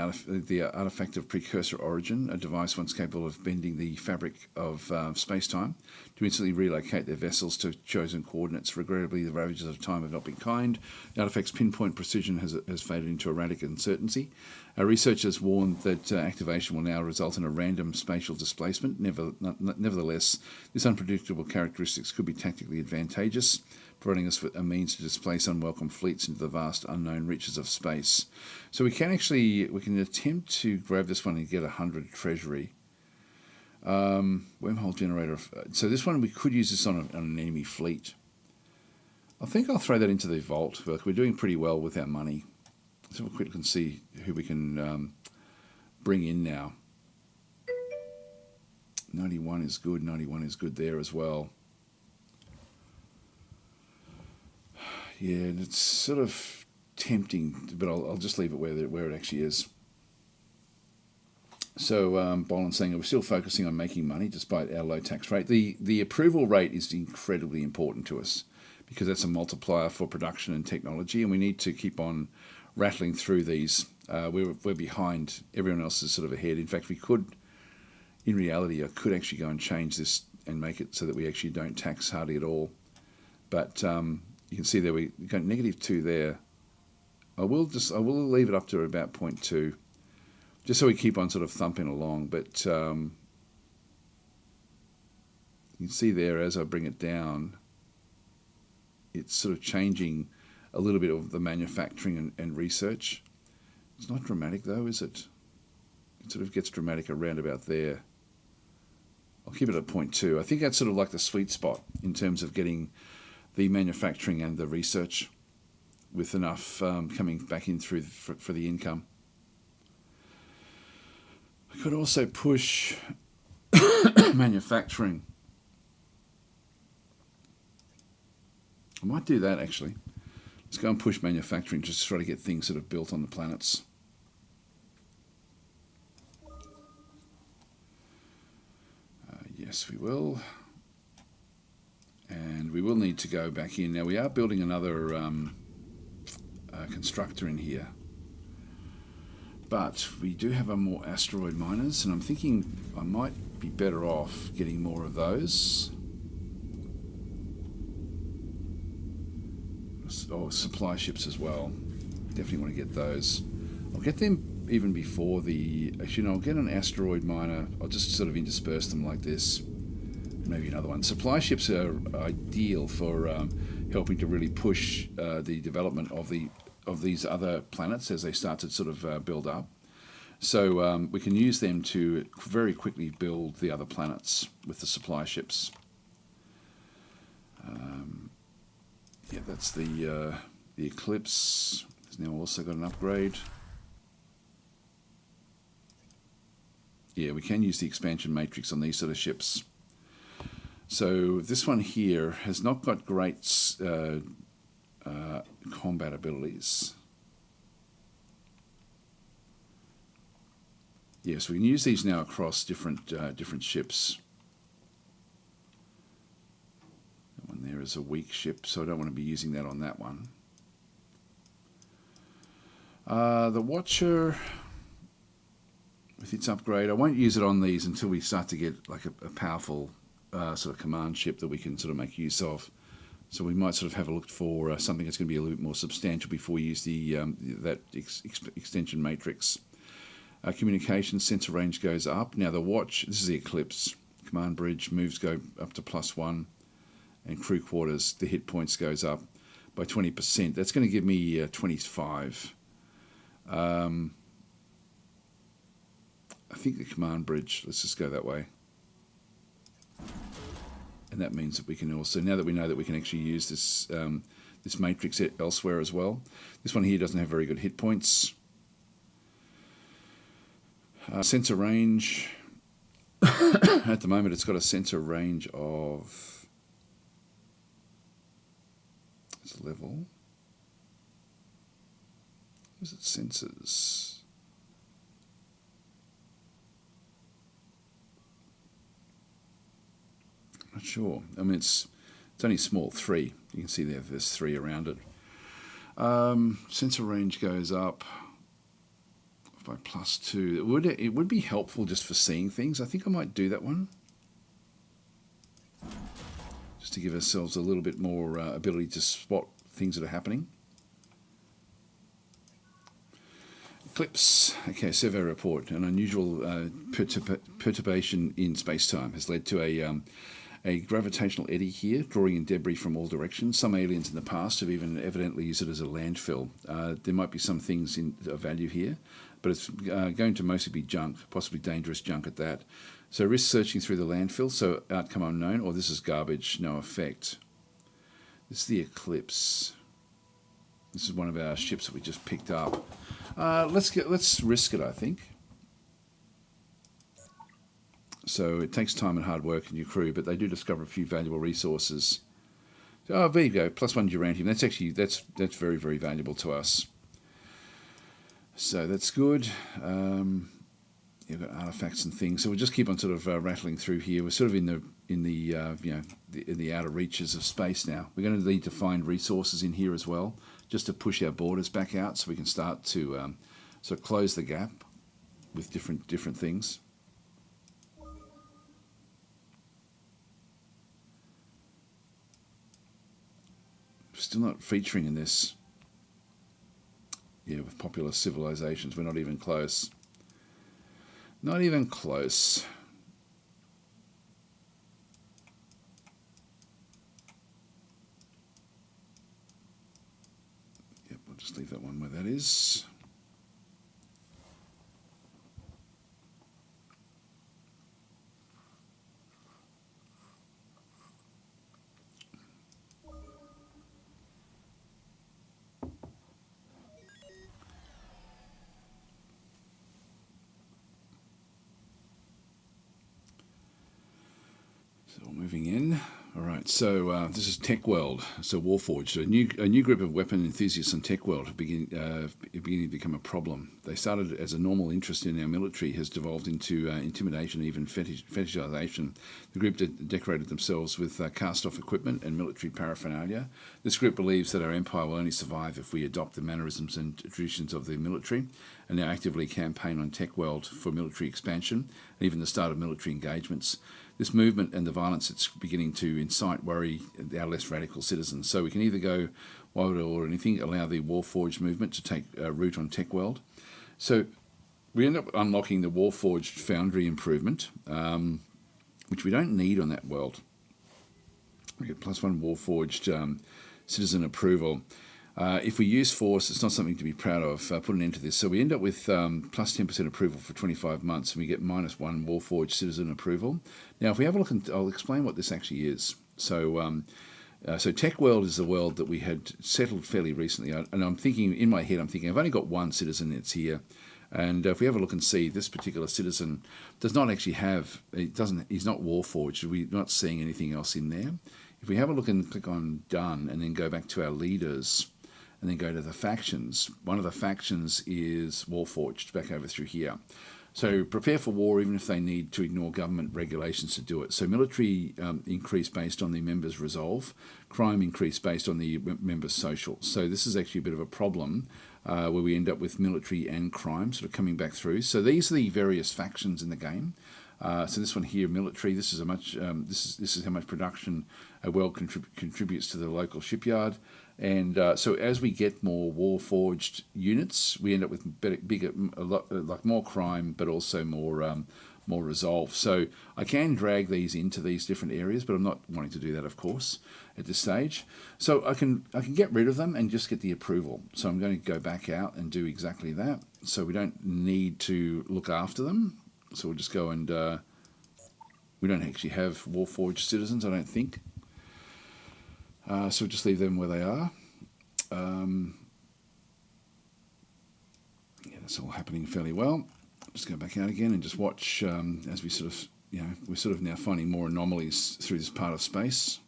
artifact of precursor origin, a device once capable of bending the fabric of space-time to instantly relocate their vessels to chosen coordinates. Regrettably, the ravages of time have not been kind. The artifact's pinpoint precision has faded into erratic uncertainty. Our researchers warned that activation will now result in a random spatial displacement. Nevertheless, this unpredictable characteristics could be tactically advantageous, providing us with a means to displace unwelcome fleets into the vast unknown reaches of space. So we can attempt to grab this one and get 100 treasury. Wormhole generator. So this one, we could use this on an enemy fleet. I think I'll throw that into the vault. We're doing pretty well with our money. Let's have a quick look and see who we can bring in now. 91 is good. 91 is good there as well. Yeah, it's sort of tempting, but I'll just leave it where it actually is. So Boland's saying we're still focusing on making money despite our low tax rate. The approval rate is incredibly important to us because that's a multiplier for production and technology, and we need to keep on rattling through these. We're behind. Everyone else is sort of ahead. In fact, we could, in reality, I could actually go and change this and make it so that we actually don't tax hardly at all. But you can see there we got -2 there. I will leave it up to about 0.2. Just so we keep on sort of thumping along, but you can see there as I bring it down, it's sort of changing a little bit of the manufacturing and research. It's not dramatic though, is it? It sort of gets dramatic around about there. I'll keep it at 0.2. I think that's sort of like the sweet spot in terms of getting the manufacturing and the research with enough coming back in through for the income. I could also push manufacturing. I might do that actually. Let's go and push manufacturing just to try to get things sort of built on the planets. Yes, we will. And we will need to go back in. Now we are building another constructor in here. But we do have more asteroid miners, and I'm thinking I might be better off getting more of those. Oh, supply ships as well. Definitely want to get those. I'll get them even before the... Actually, no, I'll get an asteroid miner. I'll just sort of intersperse them like this. Maybe another one. Supply ships are ideal for helping to really push the development of these other planets as they start to sort of build up. So we can use them to very quickly build the other planets with the supply ships. Yeah, that's the Eclipse. It's now also got an upgrade. Yeah, we can use the expansion matrix on these sort of ships. So this one here has not got great combat abilities. Yes, we can use these now across different ships. That one there is a weak ship, so I don't want to be using that on that one. The Watcher, with its upgrade, I won't use it on these until we start to get like a powerful sort of command ship that we can sort of make use of. So we might sort of have a look for something that's going to be a little bit more substantial before we use the extension matrix. Communication sensor range goes up. Now the Watch, this is the Eclipse. Command bridge moves go up to +1, and crew quarters, the hit points goes up by 20%. That's going to give me 25. I think the command bridge, let's just go that way. And that means that we can also, now that we know that we can actually use this this matrix elsewhere as well. This one here doesn't have very good hit points. Sensor range, at the moment it's got a sensor range of, it's a level, is it sensors? Not sure. I mean, it's only small, 3. You can see there's 3 around it. Sensor range goes up by +2. It would be helpful just for seeing things. I think I might do that one, just to give ourselves a little bit more ability to spot things that are happening. Eclipse. Okay, survey report. An unusual perturbation in space-time has led to a gravitational eddy here, drawing in debris from all directions. Some aliens in the past have even evidently used it as a landfill. There might be some things of value here, but it's going to mostly be junk, possibly dangerous junk at that. So risk searching through the landfill, so outcome unknown, or this is garbage, no effect. This is the Eclipse. This is one of our ships that we just picked up. Let's risk it, I think. So it takes time and hard work in your crew, but they do discover a few valuable resources. Oh, there you go. +1 uranium. That's actually that's very, very valuable to us. So that's good. You've got artifacts and things. So we'll just keep on sort of rattling through here. We're sort of in the outer reaches of space now. We're going to need to find resources in here as well, just to push our borders back out, so we can start to sort of close the gap with different things. Still not featuring in this. Yeah, with popular civilizations, we're not even close. Not even close. Yep, I'll just leave that one where that is. So moving in. All right. So this is Tech World. So Warforged, a new group of weapon enthusiasts in Tech World have beginning to become a problem. They started as a normal interest in our military, has devolved into intimidation, even fetishization. The group decorated themselves with cast-off equipment and military paraphernalia. This group believes that our empire will only survive if we adopt the mannerisms and traditions of the military, and now actively campaign on Tech World for military expansion, and even the start of military engagements. This movement and the violence it's beginning to incite worry our less radical citizens. So we can either go wild or anything, allow the Warforged movement to take root on Tech World. So we end up unlocking the Warforged Foundry improvement, which we don't need on that world. We get +1 Warforged citizen approval. If we use force, it's not something to be proud of. Put an end to this. So we end up with plus 10% approval for 25 months, and we get -1 Warforged citizen approval. Now, if we have a look, I'll explain what this actually is. So, so Tech World is the world that we had settled fairly recently, and I'm thinking in my head, I've only got one citizen that's here. And if we have a look and see, this particular citizen does not actually have, he's not Warforged. We're not seeing anything else in there. If we have a look and click on Done, and then go back to our leaders, and then go to the factions, one of the factions is Warforged, back over through here. So prepare for war even if they need to ignore government regulations to do it. So military increase based on the members' resolve, crime increase based on the members' social. So this is actually a bit of a problem where we end up with military and crime sort of coming back through. So these are the various factions in the game. So this one here, military. This is this is how much production a world contributes to the local shipyard. And so as we get more Warforged units, we end up with bigger, like more crime, but also more resolve. So I can drag these into these different areas, but I'm not wanting to do that, of course, at this stage. So I can get rid of them and just get the approval. So I'm going to go back out and do exactly that. So we don't need to look after them. So we'll just go and we don't actually have Warforged citizens, I don't think. So we'll just leave them where they are. Yeah, that's all happening fairly well. Just go back out again and just watch as we sort of, we're sort of now finding more anomalies through this part of space.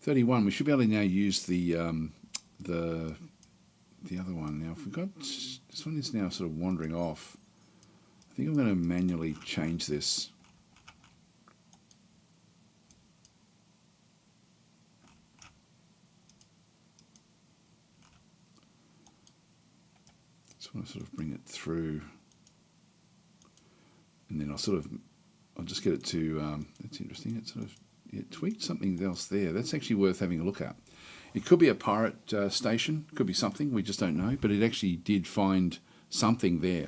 '31. We should be able to now use the other one. Now, if we've got this one is now sort of wandering off. I think I'm going to manually change this. Just want to sort of bring it through, and then I'll just get it to. That's interesting. It sort of tweaked something else there. That's actually worth having a look at. It could be a pirate station, could be something, we just don't know, but it actually did find something there.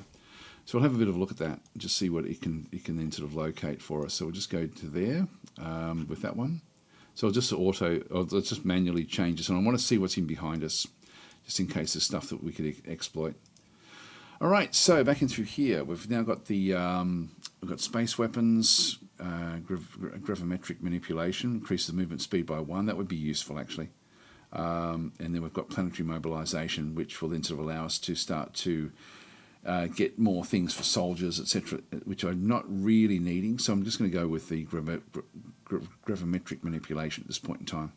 So we'll have a bit of a look at that, just see what it can then sort of locate for us. So we'll just go to there with that one. So I'll just let's just manually change this, and I want to see what's in behind us, just in case there's stuff that we could exploit. All right, so back in through here, we've now got the we've got space weapons. gravimetric manipulation, increase the movement speed by 1. That would be useful, actually. And then we've got planetary mobilization, which will then sort of allow us to start to get more things for soldiers, etc., which I'm not really needing. So I'm just going to go with the gravimetric manipulation at this point in time.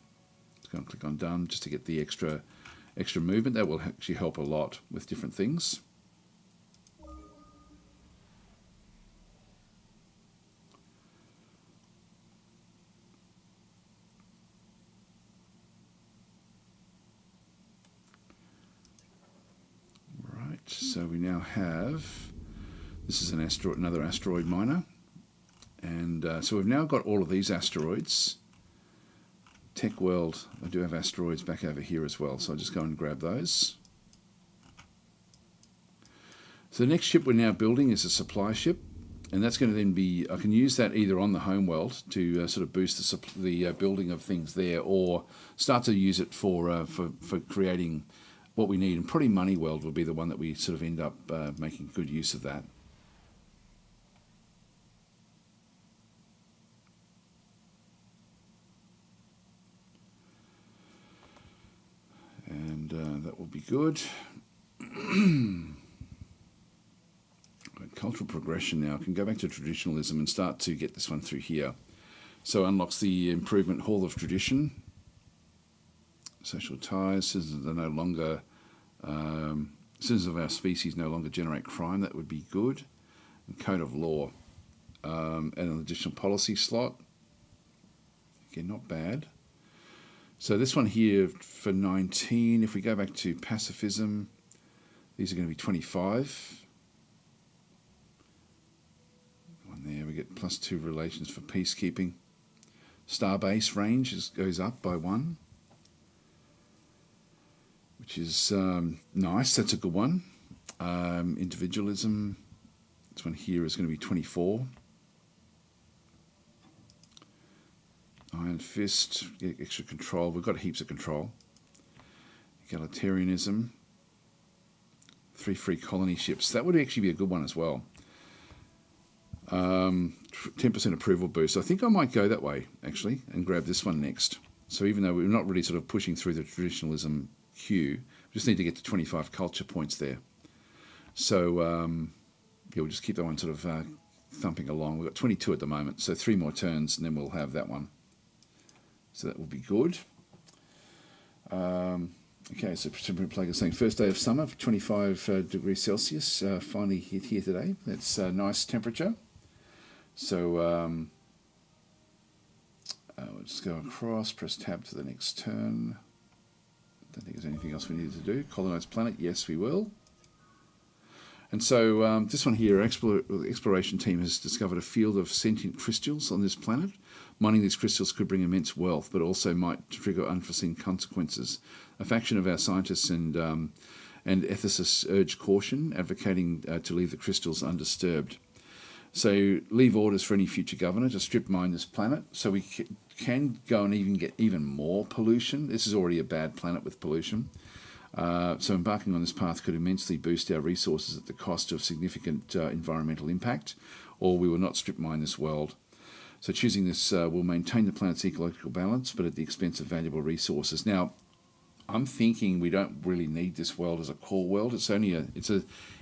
Just going to click on done just to get the extra movement. That will actually help a lot with different things. So we now have, this is an asteroid, another asteroid miner, and so we've now got all of these asteroids. Tech World, I do have asteroids back over here as well, so I'll just go and grab those. So the next ship we're now building is a supply ship, and that's going to then be, I can use that either on the home world to sort of boost the building of things there, or start to use it for creating what we need, and probably Money World will be the one that we sort of end up making good use of that. And that will be good. Cultural progression now. I can go back to traditionalism and start to get this one through here. So unlocks the improvement Hall of Tradition. Social ties, citizens are no longer, citizens of our species no longer generate crime. That would be good. And code of law, and an additional policy slot. Again, not bad. So this one here for 19. If we go back to pacifism, these are going to be 25. One there, we get +2 relations for peacekeeping. Starbase range goes up by 1. Which is nice. That's a good one. Individualism. This one here is going to be 24. Iron Fist. Get extra control. We've got heaps of control. Egalitarianism. 3 free colony ships. That would actually be a good one as well. 10% approval boost. I think I might go that way, actually, and grab this one next. So even though we're not really sort of pushing through the traditionalism queue, we just need to get to 25 culture points there. So yeah, we'll just keep that one sort of thumping along. We've got 22 at the moment, so 3 more turns and then we'll have that one. So that will be good. Okay, so Precipitant Plague is saying first day of summer, 25 degrees Celsius, finally hit here today. That's a nice temperature. So we'll just go across, press tab to the next turn. Don't think there's anything else we need to do. Colonize planet, yes we will. And so this one here, exploration team has discovered a field of sentient crystals on this planet. Mining these crystals could bring immense wealth, but also might trigger unforeseen consequences. A faction of our scientists and ethicists urge caution, advocating to leave the crystals undisturbed. So leave orders for any future governor to strip mine this planet, so we can go and even get even more pollution. This is already a bad planet with pollution. So embarking on this path could immensely boost our resources at the cost of significant environmental impact, or we will not strip mine this world. So choosing this will maintain the planet's ecological balance, but at the expense of valuable resources. Now, I'm thinking we don't really need this world as a core world. It's only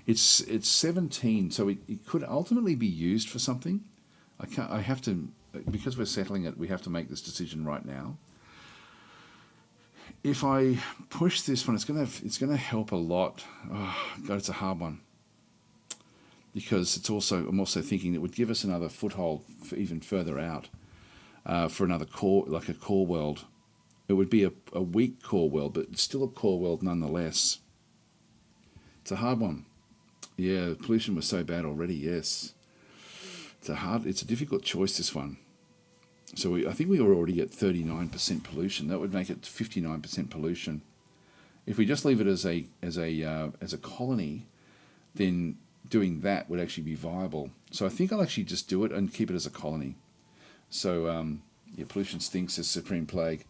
it's 17, so it could ultimately be used for something. I have to, because we're settling it, we have to make this decision right now. If I push this one, it's gonna help a lot. Oh God, it's a hard one, because I'm also thinking it would give us another foothold for even further out, for another core, like a core world. It would be a weak core world, but it's still a core world nonetheless. It's a hard one. Yeah, the pollution was so bad already. Yes, it's a difficult choice, this one. So I think we were already at 39% pollution. That would make it 59% pollution. If we just leave it as a colony, then doing that would actually be viable. So I think I'll actually just do it and keep it as a colony. So yeah, pollution stinks as Supreme Plague.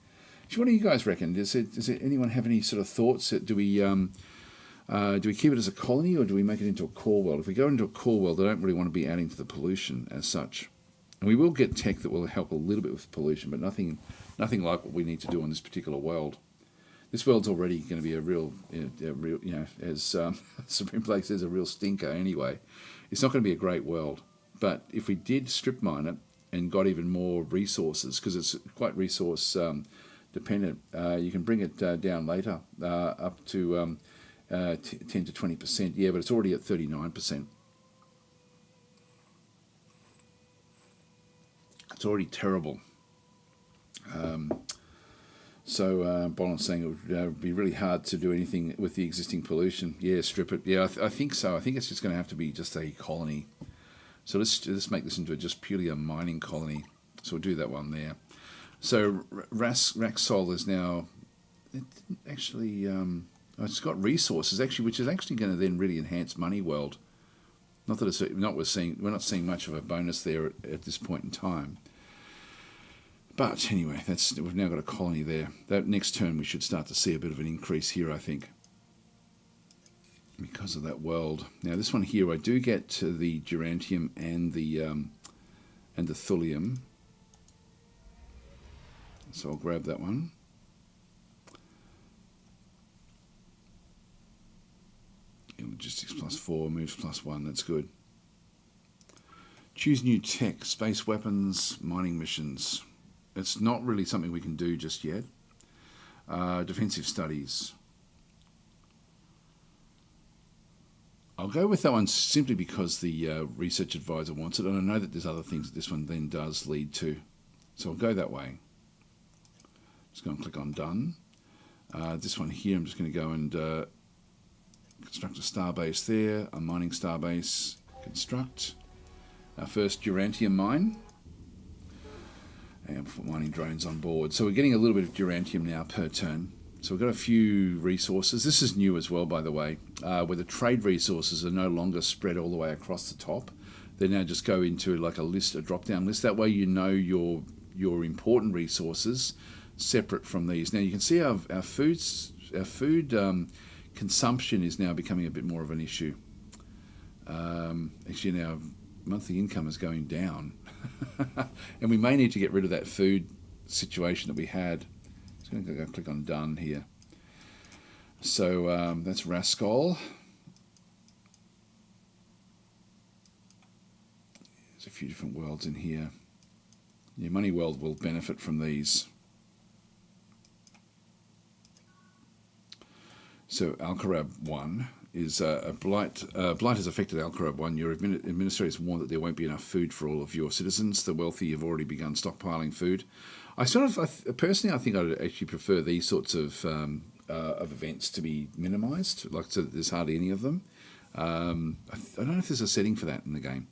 So what do you guys reckon? Does anyone have any sort of thoughts? Do we keep it as a colony, or do we make it into a core world? If we go into a core world, I don't really want to be adding to the pollution as such. And we will get tech that will help a little bit with pollution, but nothing like what we need to do on this particular world. This world's already going to be a real, as Supreme Blake says, a real stinker anyway. It's not going to be a great world. But if we did strip mine it and got even more resources, because it's quite resource dependent, you can bring it down later up to 10 to 20%. Yeah, but it's already at 39%. It's already terrible. So Boland's saying it would be really hard to do anything with the existing pollution. Yeah, strip it. Yeah, I think so. I think it's just going to have to be just a colony. So let's make this into just purely a mining colony. So we'll do that one there. So Raxol is now actually it's got resources actually, which is actually going to then really enhance Money World. Not that we're not seeing much of a bonus there at this point in time. But anyway, we've now got a colony there. That next turn we should start to see a bit of an increase here, I think, because of that world. Now this one here, I do get to the Gerantium and the Thulium, so I'll grab that one. Logistics +4, moves +1. That's good. Choose new tech, space weapons, mining missions. It's not really something we can do just yet. Defensive studies. I'll go with that one simply because the research advisor wants it, and I know that there's other things that this one then does lead to. So I'll go that way. Just go and click on done. This one here, I'm just going to go and construct a starbase there, a mining starbase, construct. Our first Durantium mine. And put mining drones on board. So we're getting a little bit of Durantium now per turn. So we've got a few resources. This is new as well, by the way, where the trade resources are no longer spread all the way across the top. They now just go into like a list, a drop-down list. That way you know your important resources separate from these. Now you can see our food consumption is now becoming a bit more of an issue. Actually, now monthly income is going down, and we may need to get rid of that food situation that we had. Just going to go click on done here. So that's Raskol. There's a few different worlds in here. Your Money World will benefit from these. So Alcarab 1 is a blight. Blight has affected Alcarab 1. Your administrators warn that there won't be enough food for all of your citizens. The wealthy have already begun stockpiling food. Personally, I think I'd actually prefer these sorts of events to be minimised. Like, so there's hardly any of them. I don't know if there's a setting for that in the game.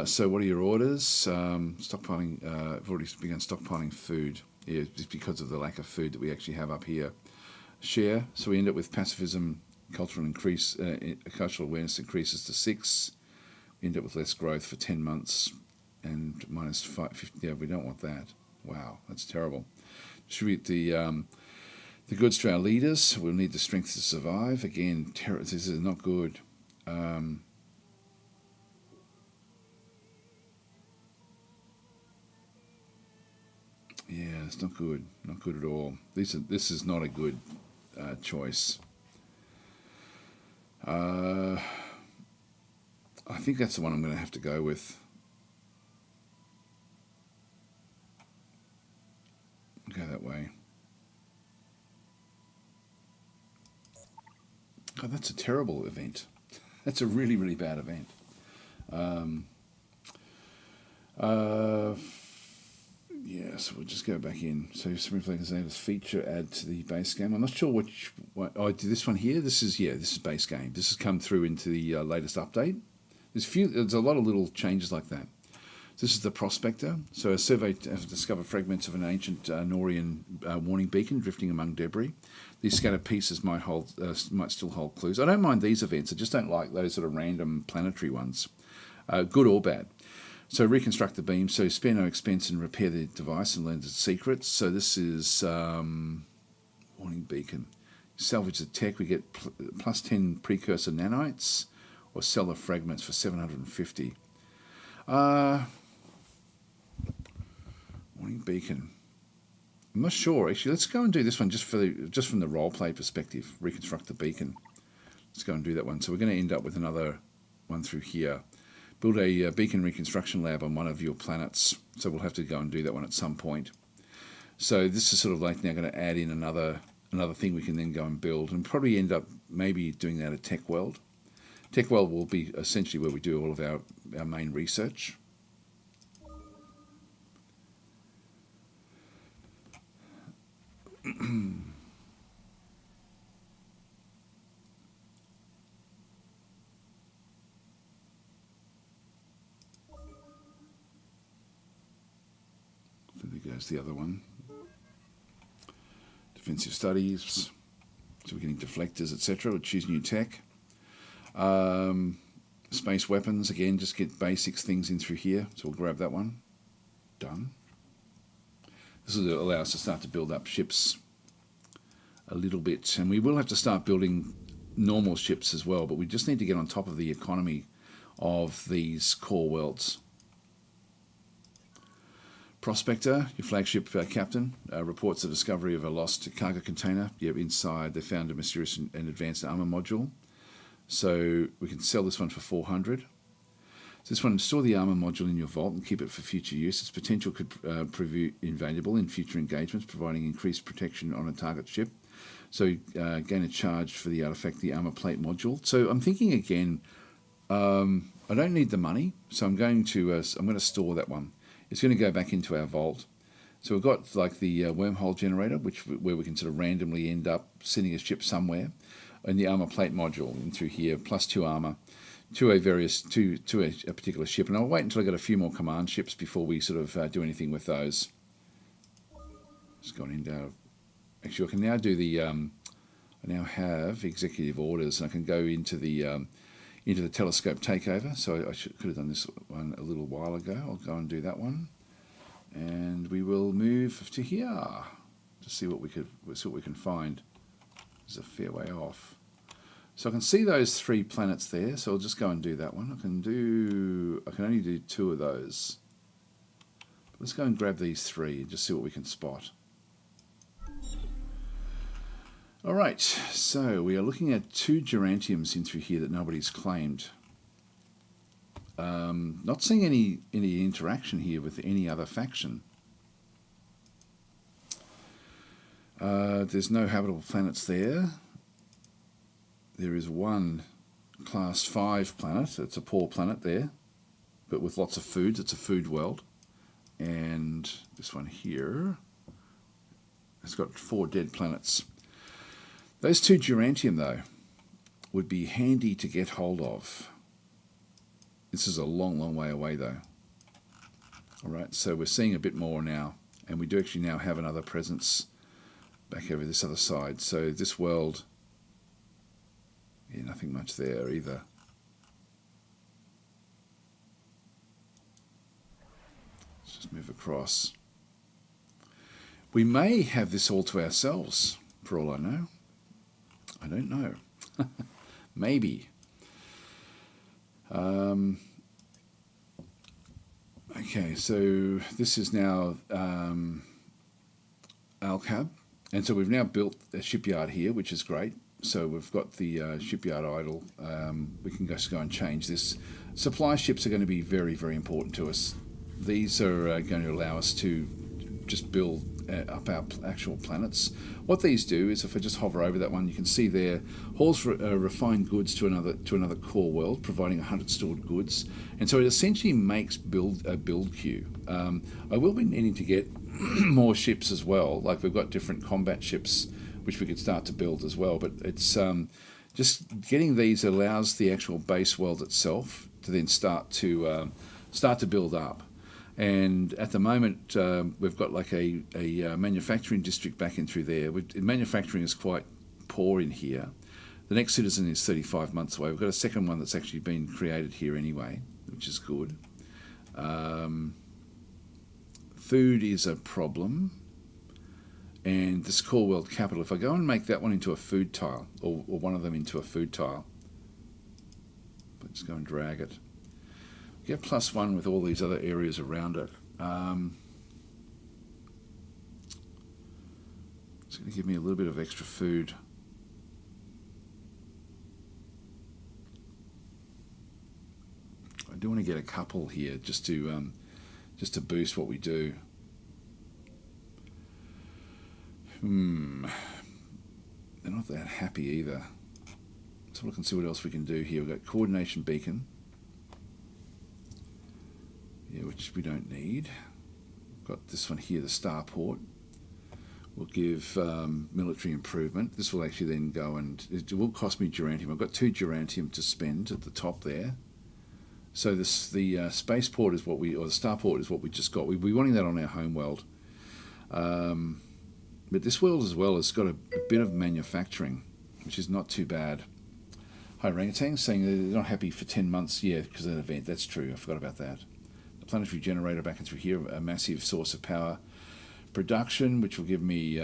So what are your orders? Stockpiling. I've already begun stockpiling food. Yeah, just because of the lack of food that we actually have up here. Share. So we end up with pacifism. Cultural awareness increases to 6. We end up with less growth for 10 months and -50. Yeah, we don't want that. Wow, that's terrible. Distribute the goods to our leaders. We'll need the strength to survive. Again, this is not good. Yeah, it's not good. Not good at all. This is not a good choice. I think that's the one I'm going to have to go with. Go that way. God, that's a terrible event. That's a really, really bad event. Yeah, so we'll just go back in. So Supreme Blake has feature add to the base game. I'm not sure which one. Oh, this one here. This is base game. This has come through into the latest update. There's a lot of little changes like that. This is the Prospector. So a survey has discovered fragments of an ancient Norian warning beacon drifting among debris. These scattered pieces might still hold clues. I don't mind these events. I just don't like those sort of random planetary ones, good or bad. So reconstruct the beam. So spare no expense and repair the device and learn its secrets. So this is warning beacon. Salvage the tech. We get plus 10 precursor nanites, or sell the fragments for 750. beacon. I'm not sure actually. Let's go and do this one just from the roleplay perspective. Reconstruct the beacon. Let's go and do that one. So we're going to end up with another one through here. Build a beacon reconstruction lab on one of your planets. So we'll have to go and do that one at some point. So this is sort of like now going to add in another thing we can then go and build, and probably end up maybe doing that at Tech World. Tech World will be essentially where we do all of our main research. So there goes the other one. Defensive studies. So we're getting deflectors, etc. We'll choose new tech. Space weapons, again, just get basics things in through here. So we'll grab that one. Done. This will allow us to start to build up ships a little bit. And we will have to start building normal ships as well, but we just need to get on top of the economy of these core worlds. Prospector, your flagship captain, reports the discovery of a lost cargo container. Yep, inside they found a mysterious and advanced armor module. So we can sell this one for 400. So this one, store the armor module in your vault and keep it for future use. Its potential could prove invaluable in future engagements, providing increased protection on a target ship. So gain a charge for the artifact, the armor plate module. So I'm thinking again, I don't need the money, so I'm going to store that one. It's going to go back into our vault. So we've got like the wormhole generator, where we can sort of randomly end up sending a ship somewhere, and the armor plate module in through here, +2 armor to a particular ship. And I'll wait until I get a few more command ships before we sort of do anything with those. Just gone into. Actually, I can now do the. I now have executive orders, and I can go into the telescope takeover. So I could have done this one a little while ago. I'll go and do that one, and we will move to here to see what we can find. There's a fair way off. So I can see those 3 planets there. So I'll just go and do that one. I can only do 2 of those. Let's go and grab these 3 and just see what we can spot. All right, so we are looking at 2 gerantiums in through here that nobody's claimed. Not seeing any interaction here with any other faction. There's no habitable planets there. There is one class 5 planet. It's a poor planet there, but with lots of foods. It's a food world. And this one here has got 4 dead planets. Those 2 gerantium, though, would be handy to get hold of. This is a long, long way away, though. All right, so we're seeing a bit more now, and we do actually now have another presence back over this other side. So this world, yeah, nothing much there either. Let's just move across. We may have this all to ourselves, for all I know. I don't know. Maybe. Okay, so this is now Alcab. And so we've now built a shipyard here, which is great. So we've got the shipyard idle. We can just go and change this. Supply ships are going to be very, very important to us. These are going to allow us to just build up our actual planets. What these do is, if I just hover over that one, you can see there hauls refined goods to another core world, providing 100 stored goods, and so it essentially makes a build queue. I will be needing to get more ships as well. Like we've got different combat ships which we could start to build as well. But it's just getting these allows the actual base world itself to then start to build up. And at the moment, we've got like a manufacturing district back in through there. Manufacturing is quite poor in here. The next citizen is 35 months away. We've got a second one that's actually been created here anyway, which is good. Food is a problem. And this core world capital, if I go and make that one into a food tile, or one of them into a food tile, let's go and drag it. Get +1 with all these other areas around it. It's going to give me a little bit of extra food. I do want to get a couple here just to boost what we do. They're not that happy either. Let's look and see what else we can do here. We've got coordination beacon. Yeah, which we don't need. We've got this one here, the starport. We'll give military improvement. This will actually then go and it will cost me durantium. I've got 2 durantium to spend at the top there. So the spaceport is what or the starport is what we just got. We'll be wanting that on our home world. But this world as well has got a bit of manufacturing, which is not too bad. Hi, Orangutan, saying they're not happy for 10 months. Yeah, because of that event. That's true. I forgot about that. The planetary generator back and through here, a massive source of power. Production, which will give me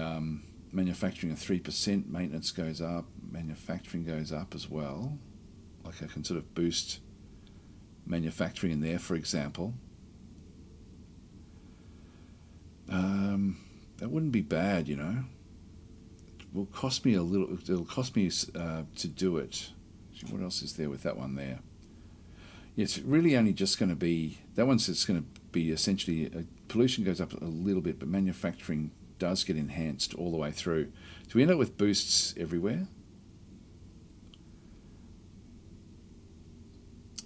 manufacturing of 3%. Maintenance goes up. Manufacturing goes up as well. Like I can sort of boost manufacturing in there, for example. That wouldn't be bad, you know. It will cost me a little. It'll cost me to do it. What else is there with that one there? Yeah, it's really only just going to be that one's. It's going to be essentially pollution goes up a little bit, but manufacturing does get enhanced all the way through. So we end up with boosts everywhere.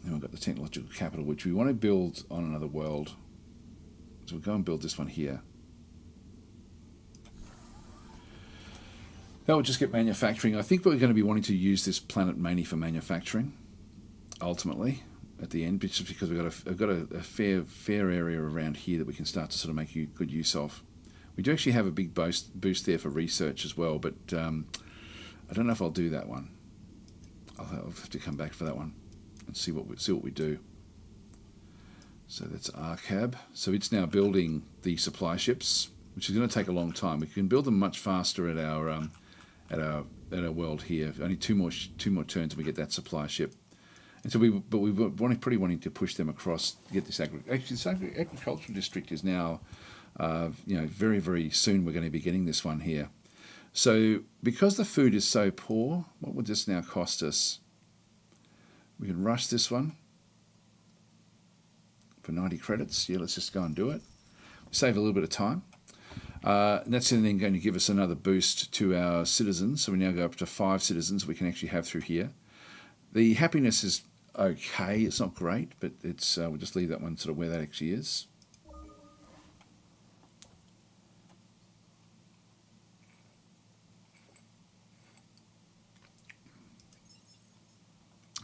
And we've got the technological capital, which we want to build on another world. So we'll go and build this one here. That will just get manufacturing. I think we're going to be wanting to use this planet mainly for manufacturing, ultimately, at the end, just because we've got a fair area around here that we can start to sort of make good use of. We do actually have a big boost there for research as well, but I don't know if I'll do that one. I'll have to come back for that one and see what we do. So that's Arcab. So it's now building the supply ships, which is going to take a long time. We can build them much faster at our world here. Only two more turns and we get that supply ship. And so we're pretty wanting to push them across to get this agricultural district is now, very, very soon we're going to be getting this one here. So because the food is so poor, what would this now cost us? We can rush this one for 90 credits. Yeah, let's just go and do it. Save a little bit of time. And that's then going to give us another boost to our citizens. So we now go up to 5 citizens we can actually have through here. The happiness is okay. It's not great, but it's we'll just leave that one sort of where that actually is.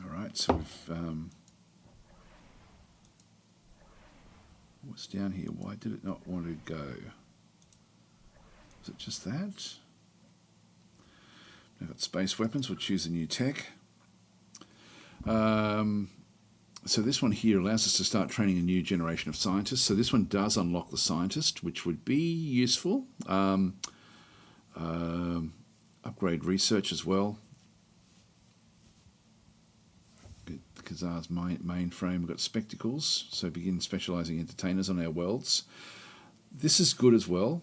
All right, so we've what's down here? Why did it not want to go? Is it just that? I've got space weapons. We'll choose a new tech. So this one here allows us to start training a new generation of scientists. So this one does unlock the scientist, which would be useful. Upgrade research as well. Kazar's mainframe. We've got spectacles, so begin specialising entertainers on our worlds. This is good as well,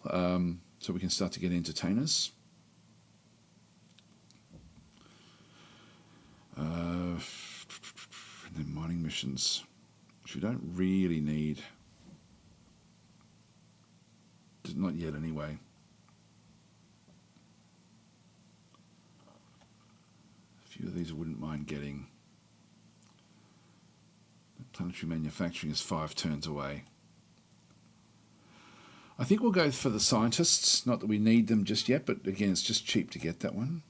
so we can start to get entertainers. And then mining missions, which we don't really need. Not yet anyway. A few of these I wouldn't mind getting. Planetary manufacturing is 5 turns away. I think we'll go for the scientists. Not that we need them just yet, but again, it's just cheap to get that one.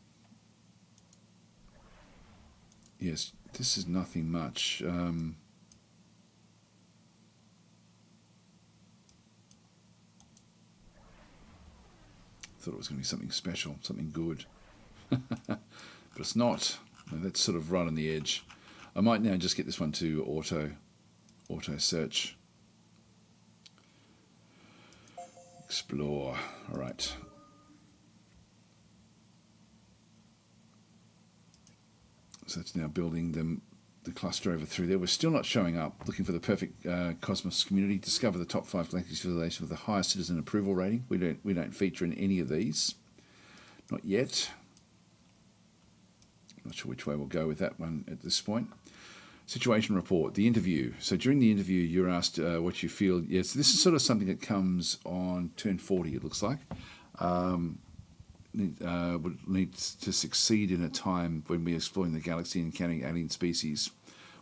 Yes, this is nothing much. Thought it was going to be something special, something good. But it's not. No, that's sort of right on the edge. I might now just get this one to auto search. Explore. All right. So it's now building the cluster over through there. We're still not showing up. Looking for the perfect cosmos community. Discover the top 5 galactic civilizations with the highest citizen approval rating. We don't feature in any of these. Not yet. Not sure which way we'll go with that one at this point. Situation report, the interview. So during the interview, you're asked what you feel. Yes, this is sort of something that comes on turn 40, it looks like. Would need to succeed in a time when we're exploring the galaxy and encountering alien species.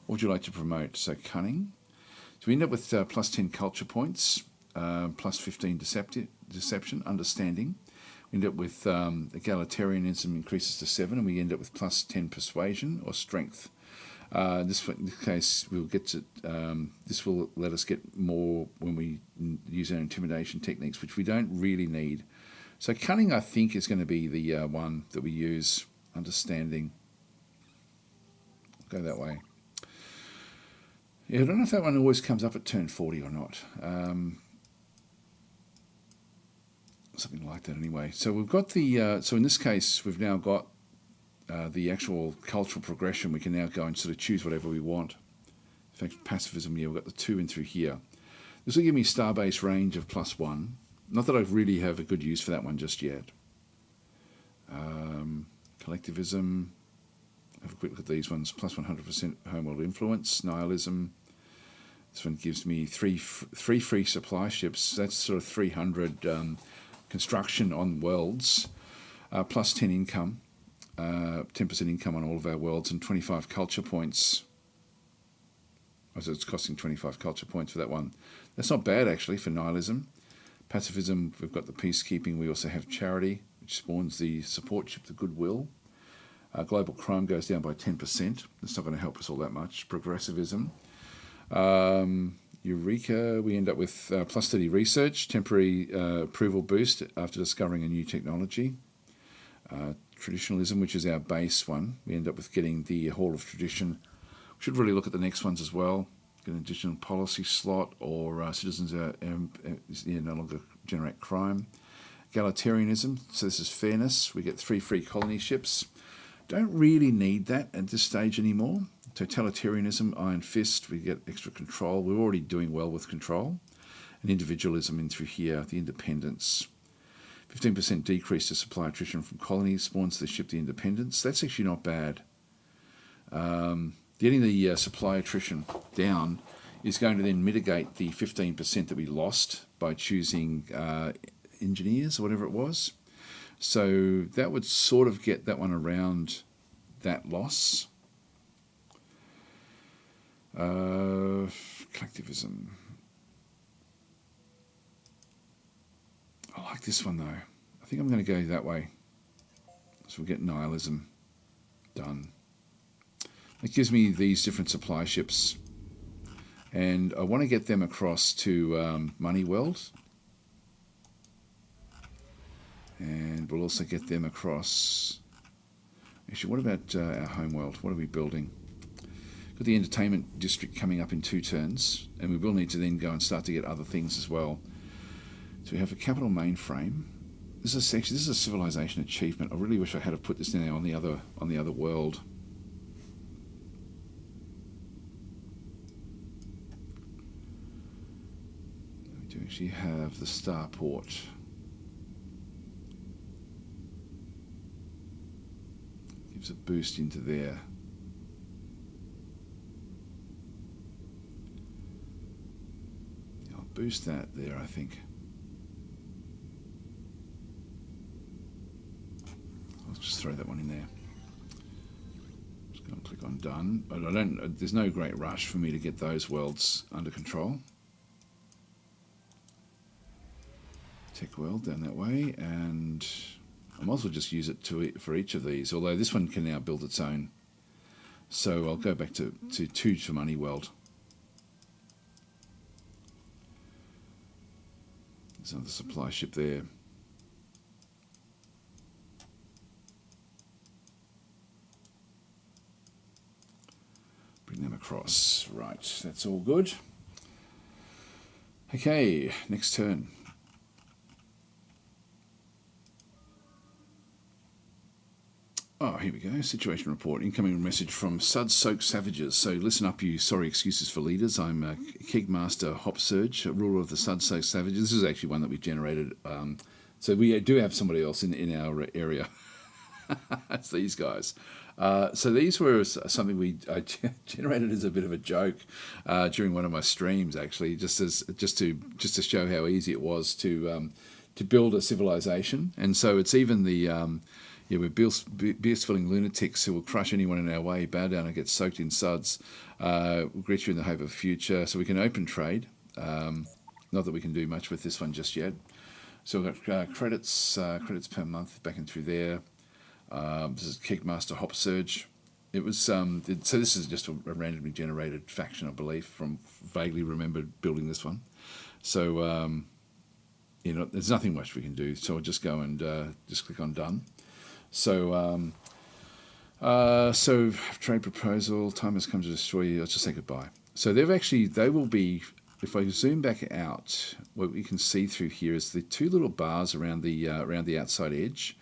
What would you like to promote? So cunning. So we end up with plus 10 culture points, plus 15 deception, understanding. We end up with egalitarianism increases to 7, and we end up with plus 10 persuasion or strength. In this case, we'll get to. This will let us get more when we use our intimidation techniques, which we don't really need. So cunning, I think, is going to be the one that we use. Understanding. Go that way. Yeah, I don't know if that one always comes up at turn 40 or not. Something like that anyway. So we've got the, so in this case, we've now got the actual cultural progression. We can now go and sort of choose whatever we want. In fact, pacifism, yeah, we've got the 2 in through here. This will give me starbase range of plus 1. Not that I really have a good use for that one just yet. Collectivism, have a quick look at these ones. Plus 100% homeworld influence, nihilism. This one gives me three free supply ships. That's sort of 300 construction on worlds, plus 10 income, 10% income on all of our worlds, and 25 culture points. So it's costing 25 culture points for that one. That's not bad, actually, for nihilism. Pacifism, we've got the peacekeeping. We also have charity, which spawns the support ship, the goodwill. Global crime goes down by 10%. That's not going to help us all that much. Progressivism. Eureka, we end up with plus 30 research, temporary approval boost after discovering a new technology. Traditionalism, which is our base one, we end up with getting the Hall of Tradition. We should really look at the next ones as well. Get an additional policy slot, or citizens no longer generate crime. Egalitarianism, so this is fairness. We get 3 free colony ships. Don't really need that at this stage anymore. Totalitarianism, Iron Fist, we get extra control. We're already doing well with control. And individualism in through here, the independence. 15% decrease to supply attrition from colonies, spawns the ship the independence. That's actually not bad. Getting the supply attrition down is going to then mitigate the 15% that we lost by choosing engineers or whatever it was. So that would sort of get that one around that loss. Collectivism. I like this one though. I think I'm going to go that way. So we'll get nihilism done. It gives me these different supply ships, and I want to get them across to Money World, and we'll also get them across. Actually, what about our home world? What are we building? Got the entertainment district coming up in 2 turns, and we will need to then go and start to get other things as well. So we have a capital mainframe. This is a civilization achievement. I really wish I had have put this now on the other world. We do actually have the starport. Gives a boost into there. I'll boost that there, I think. Let's just throw that one in there. Just go and click on done. But there's no great rush for me to get those worlds under control. Tech world down that way, and I might as well just use it for each of these, although this one can now build its own. So I'll go back to 2 to Money World. There's another supply ship there. Bring them across. Right, that's all good. Okay, next turn. Oh, here we go. Situation report. Incoming message from Sud-Soaked Savages. So listen up, you sorry excuses for leaders. I'm Kegmaster Hop Surge, ruler of the Sud-Soaked Savages. This is actually one that we've generated. So we do have somebody else in our area. That's these guys. So these were something I generated as a bit of a joke during one of my streams, actually, just to show how easy it was to build a civilization. And so it's even we're beer-spilling lunatics who will crush anyone in our way, bow down and get soaked in suds. We'll greet you in the hope of a future. So we can open trade. Not that we can do much with this one just yet. So we've got credits per month back and through there. This is Kickmaster Hop Surge. It was so this is just a randomly generated faction, I believe, from vaguely remembered building this one. So there's nothing much we can do. So I'll just go and just click on done. So trade proposal. Time has come to destroy you. Let's just say goodbye. So they will be. If I zoom back out, what we can see through here is the two little bars around the outside edge.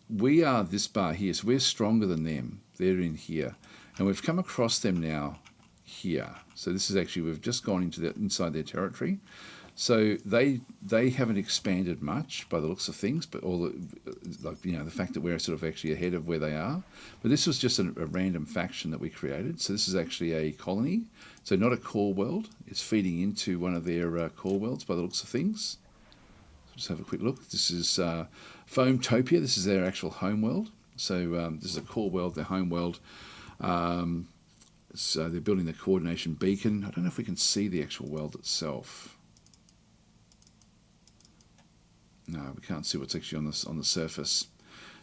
We are this bar here, so we're stronger than them. They're in here, and we've come across them now here. So this is actually, we've just gone inside their territory. So they haven't expanded much by the looks of things, but the fact that we're sort of actually ahead of where they are. But this was just a random faction that we created. So this is actually a colony. So not a core world. It's feeding into one of their core worlds by the looks of things. So just have a quick look. This is Foamtopia. This is their actual home world. So this is a core world, their home world. So they're building the coordination beacon. I don't know if we can see the actual world itself. No, we can't see what's actually on the surface.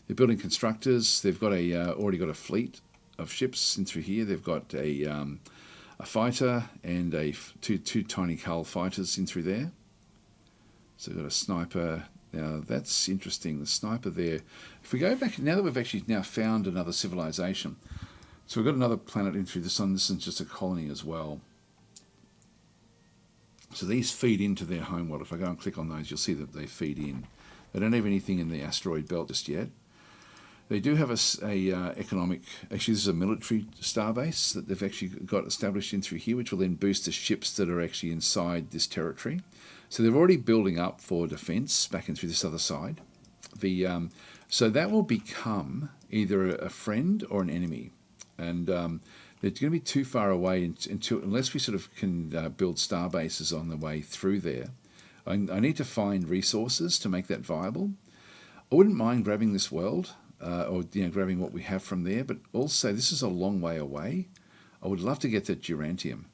They're building constructors. They've got already got a fleet of ships in through here. They've got a fighter and two tiny hull fighters in through there. So they've got a sniper. Now that's interesting. The sniper there. If we go back now that we've actually found another civilization, so we've got another planet in through this one. This is just a colony as well. So these feed into their home world. If I go and click on those, you'll see that they feed in. They don't have anything in the asteroid belt just yet. They do have a economic, actually this is a military starbase that they've actually got established in through here, which will then boost the ships that are actually inside this territory. So they're already building up for defense back in through this other side. So that will become either a friend or an enemy. And they're going to be too far away unless we sort of can build star bases on the way through there. I need to find resources to make that viable. I wouldn't mind grabbing this world or grabbing what we have from there, but also this is a long way away. I would love to get that Durantium,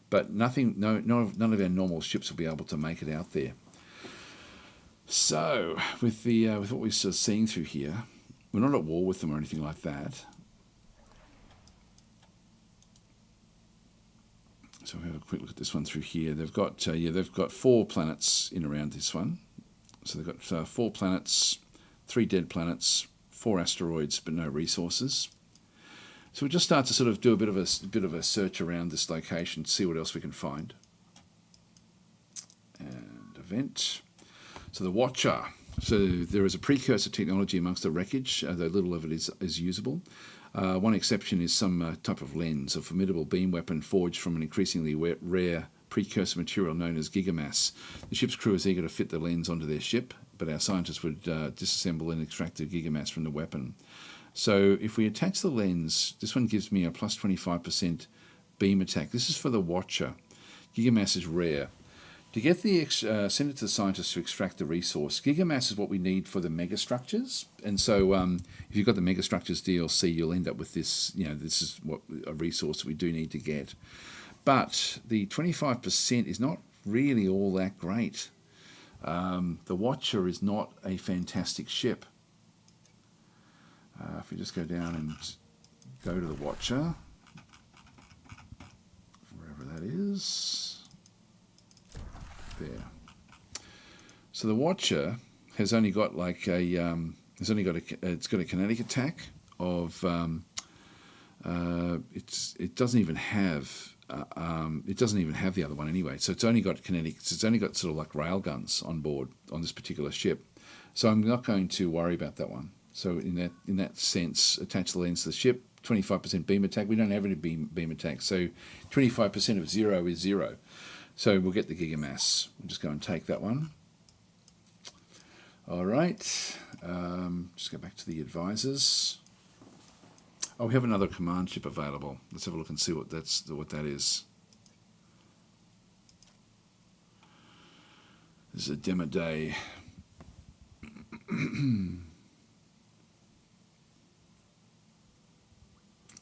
but none of our normal ships will be able to make it out there. So with what we're sort of seeing through here, we're not at war with them or anything like that. So we'll have a quick look at this one through here. They've got 4 planets in around this one. So they've got 4 planets, 3 dead planets, 4 asteroids, but no resources. So we'll just start to sort of do a bit of a search around this location to see what else we can find. And event. So the Watcher. So there is a precursor technology amongst the wreckage, though little of it is usable. One exception is some type of lens, a formidable beam weapon forged from an increasingly rare precursor material known as gigamass. The ship's crew is eager to fit the lens onto their ship, but our scientists would disassemble and extract the gigamass from the weapon. So if we attach the lens, this one gives me a plus 25% beam attack. This is for the Watcher. Gigamass is rare. To get send it to the scientists to extract the resource. Gigamass is what we need for the megastructures, and so if you've got the megastructures DLC, you'll end up with this. This is a resource we do need to get. But the 25% is not really all that great. The Watcher is not a fantastic ship. If we just go down and go to the Watcher, wherever that is. There. So the Watcher has only got it's got a kinetic attack of it doesn't even have the other one anyway. So it's only got kinetics. It's only got sort of like rail guns on board on this particular ship. So I'm not going to worry about that one. So in that sense, attach the lens to the ship. 25% beam attack. We don't have any beam attack. So 25% of 0 is 0. So we'll get the gigamass. We'll just go and take that one. All right. Just go back to the advisors. Oh, we have another command ship available. Let's have a look and see what that is. This is a demo day.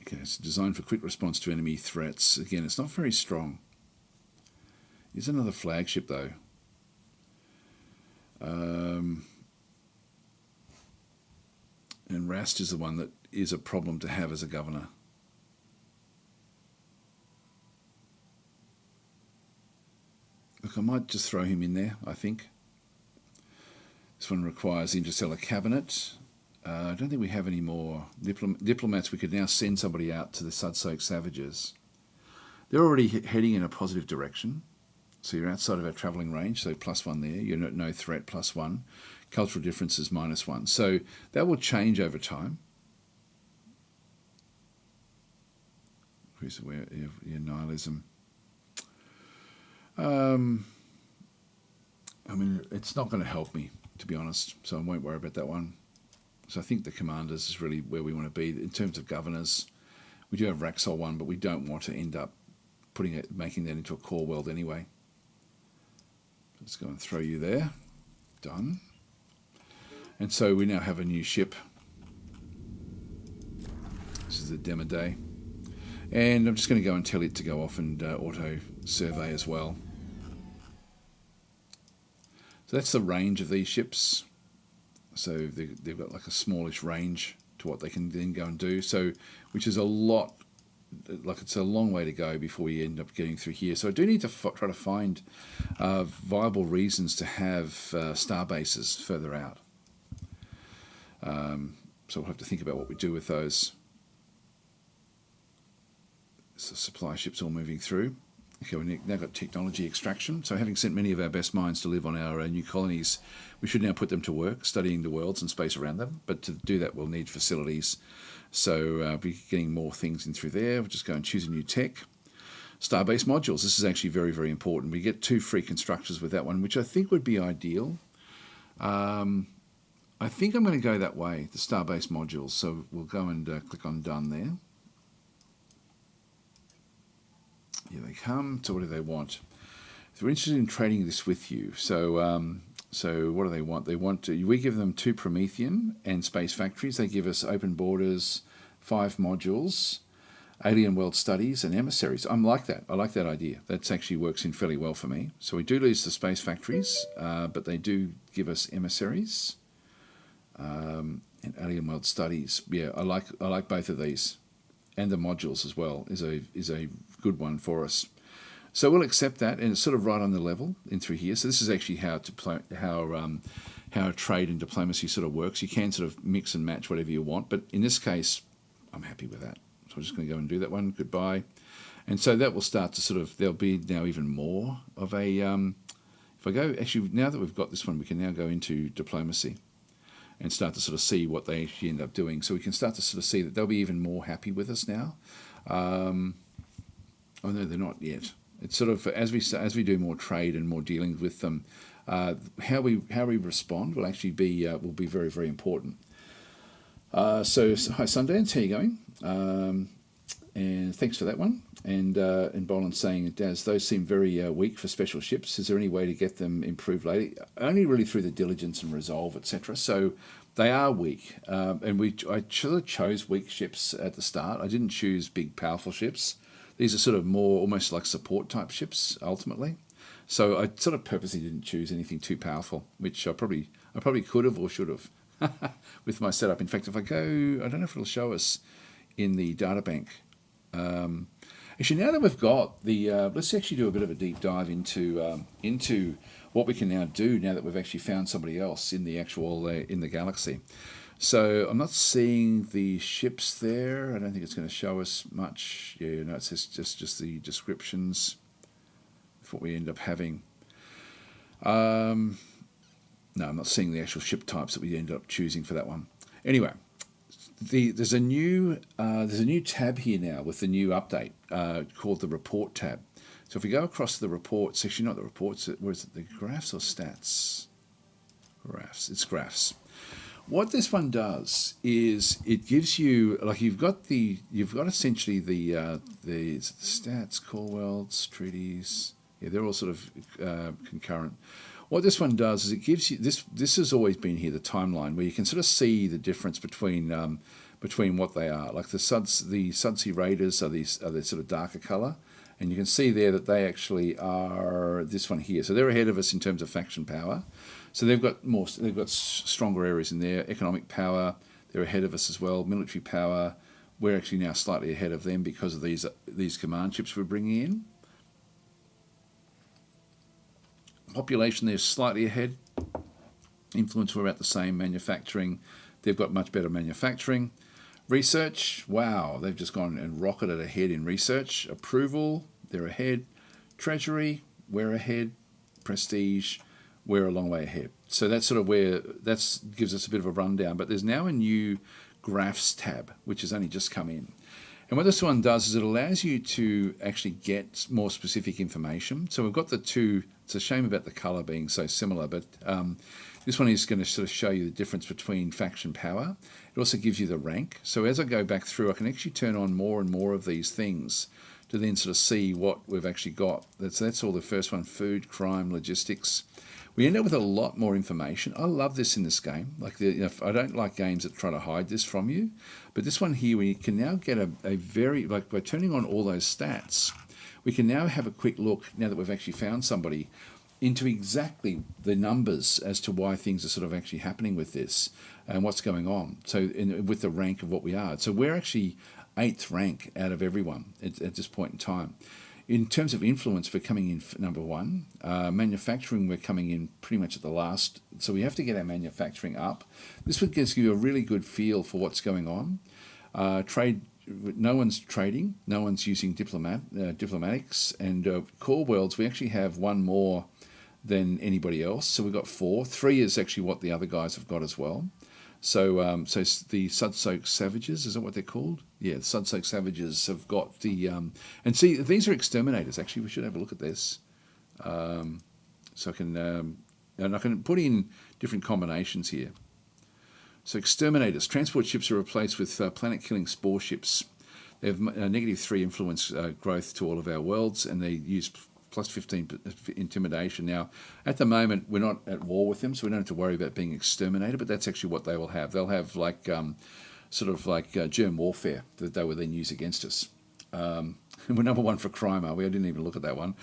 Okay, it's designed for quick response to enemy threats. Again, it's not very strong. Here's another flagship, though. And Rast is the one that is a problem to have as a governor. Look, I might just throw him in there, I think. This one requires the Interstellar Cabinet. I don't think we have any more diplomats. We could now send somebody out to the Sudsoak Savages. They're already heading in a positive direction. So you're outside of our travelling range, so +1 there. You're no threat, +1. Cultural differences, -1. So that will change over time. Increase your nihilism. I mean, it's not going to help me, to be honest, so I won't worry about that one. So I think the commanders is really where we want to be. In terms of governors, we do have Raxol 1, but we don't want to end up making that into a core world anyway. Let's go and throw you there. Done. And so we now have a new ship. This is the demo day. And I'm just going to go and tell it to go off and auto survey as well. So that's the range of these ships. So they've got like a smallish range to what they can then go and do. So, which is a lot, like it's a long way to go before we end up getting through here. So I do need to try to find viable reasons to have star bases further out. So we'll have to think about what we do with those. So supply ships all moving through. Okay, we've now got technology extraction. So having sent many of our best minds to live on our new colonies, we should now put them to work, studying the worlds and space around them. But to do that, we'll need facilities. So we'll be getting more things in through there. We'll just go and choose a new tech. Starbase modules. This is actually very, very important. We get 2 free constructors with that one, which I think would be ideal. I think I'm going to go that way, the Starbase modules. So we'll go and click on Done there. Here they come. So what do they want? So we're interested in trading this with you. So so what do they want? They want to, we give them 2 Promethean and space factories. They give us open borders, 5 modules, alien world studies, and emissaries. I like that. I like that idea. That actually works in fairly well for me. So we do lose the space factories, but they do give us emissaries and alien world studies. Yeah, I like both of these. And the modules as well is a good one for us. So we'll accept that, and it's sort of right on the level in through here. So this is actually how trade and diplomacy sort of works. You can sort of mix and match whatever you want, but in this case, I'm happy with that. So I'm just going to go and do that one. Goodbye. And so that will start to sort of, there'll be now even more of a, if I go, actually now that we've got this one, we can now go into diplomacy and start to sort of see what they actually end up doing. So we can start to sort of see that they'll be even more happy with us now. Oh no, they're not yet. It's sort of as we do more trade and more dealings with them, how we respond will actually be very, very important. So hi Sundance, how are you going? And thanks for that one. And Boland's saying, Daz, those seem very weak for special ships. Is there any way to get them improved later? Only really through the diligence and resolve, etc. So they are weak. And I sort of chose weak ships at the start. I didn't choose big, powerful ships. These are sort of more almost like support type ships, ultimately. So I sort of purposely didn't choose anything too powerful, which I probably could have or should have with my setup. In fact, if I go, I don't know if it'll show us in the data bank. Actually, now that we've got the, let's actually do a bit of a deep dive into what we can now do now that we've actually found somebody else in the actual in the galaxy. So I'm not seeing the ships there. I don't think it's going to show us much. Yeah, no, it's just the descriptions of what we end up having. No, I'm not seeing the actual ship types that we end up choosing for that one. Anyway. There's a new tab here now with the new update called the report tab. So if we go across the reports, actually not the reports, where is it, the graphs or stats? Graphs, it's graphs. What this one does is it gives you, like, you've got essentially the stats, core worlds, treaties. Yeah, they're all sort of concurrent. What this one does is it gives you this. This has always been here, the timeline, where you can sort of see the difference between what they are. Like the Sudsea Raiders are the sort of darker color, and you can see there that they actually are this one here. So they're ahead of us in terms of faction power. So they've got stronger areas in there. Economic power, they're ahead of us as well. Military power, we're actually now slightly ahead of them because of these command ships we're bringing in. Population, they're slightly ahead. Influence, we're about the same. Manufacturing, they've got much better manufacturing. Research, wow, they've just gone and rocketed ahead in research. Approval, they're ahead. Treasury, we're ahead. Prestige, we're a long way ahead. So that's sort of where that gives us a bit of a rundown. But there's now a new graphs tab, which has only just come in. And what this one does is it allows you to actually get more specific information. So we've got the two. It's a shame about the colour being so similar, but this one is going to sort of show you the difference between faction power. It also gives you the rank. So as I go back through, I can actually turn on more and more of these things to then sort of see what we've actually got. That's all the first one: food, crime, logistics. We end up with a lot more information. I love this in this game. Like, I don't like games that try to hide this from you, but this one here, we can now get a very, like, by turning on all those stats, we can now have a quick look, now that we've actually found somebody, into exactly the numbers as to why things are sort of actually happening with this and what's going on. So with the rank of what we are. So we're actually 8th rank out of everyone at this point in time. In terms of influence, we're coming in number 1. Manufacturing, we're coming in pretty much at the last. So we have to get our manufacturing up. This would give you a really good feel for what's going on. Trade, no one's trading. No one's using diplomatics. And core worlds, we actually have one more than anybody else. So we've got 4. 3 is actually what the other guys have got as well. So the Sud-Soaked Savages, is that what they're called? Yeah, the Sud-Soaked Savages have got the... and see, these are exterminators. Actually, we should have a look at this. So I can... and I can put in different combinations here. So exterminators. Transport ships are replaced with planet-killing spore ships. They have -3 influence growth to all of our worlds, and they use plus 15 intimidation. Now, at the moment, we're not at war with them, so we don't have to worry about being exterminated, but that's actually what they will have. They'll have like sort of like germ warfare that they will then use against us. We're number 1 for crime, are we? I didn't even look at that one.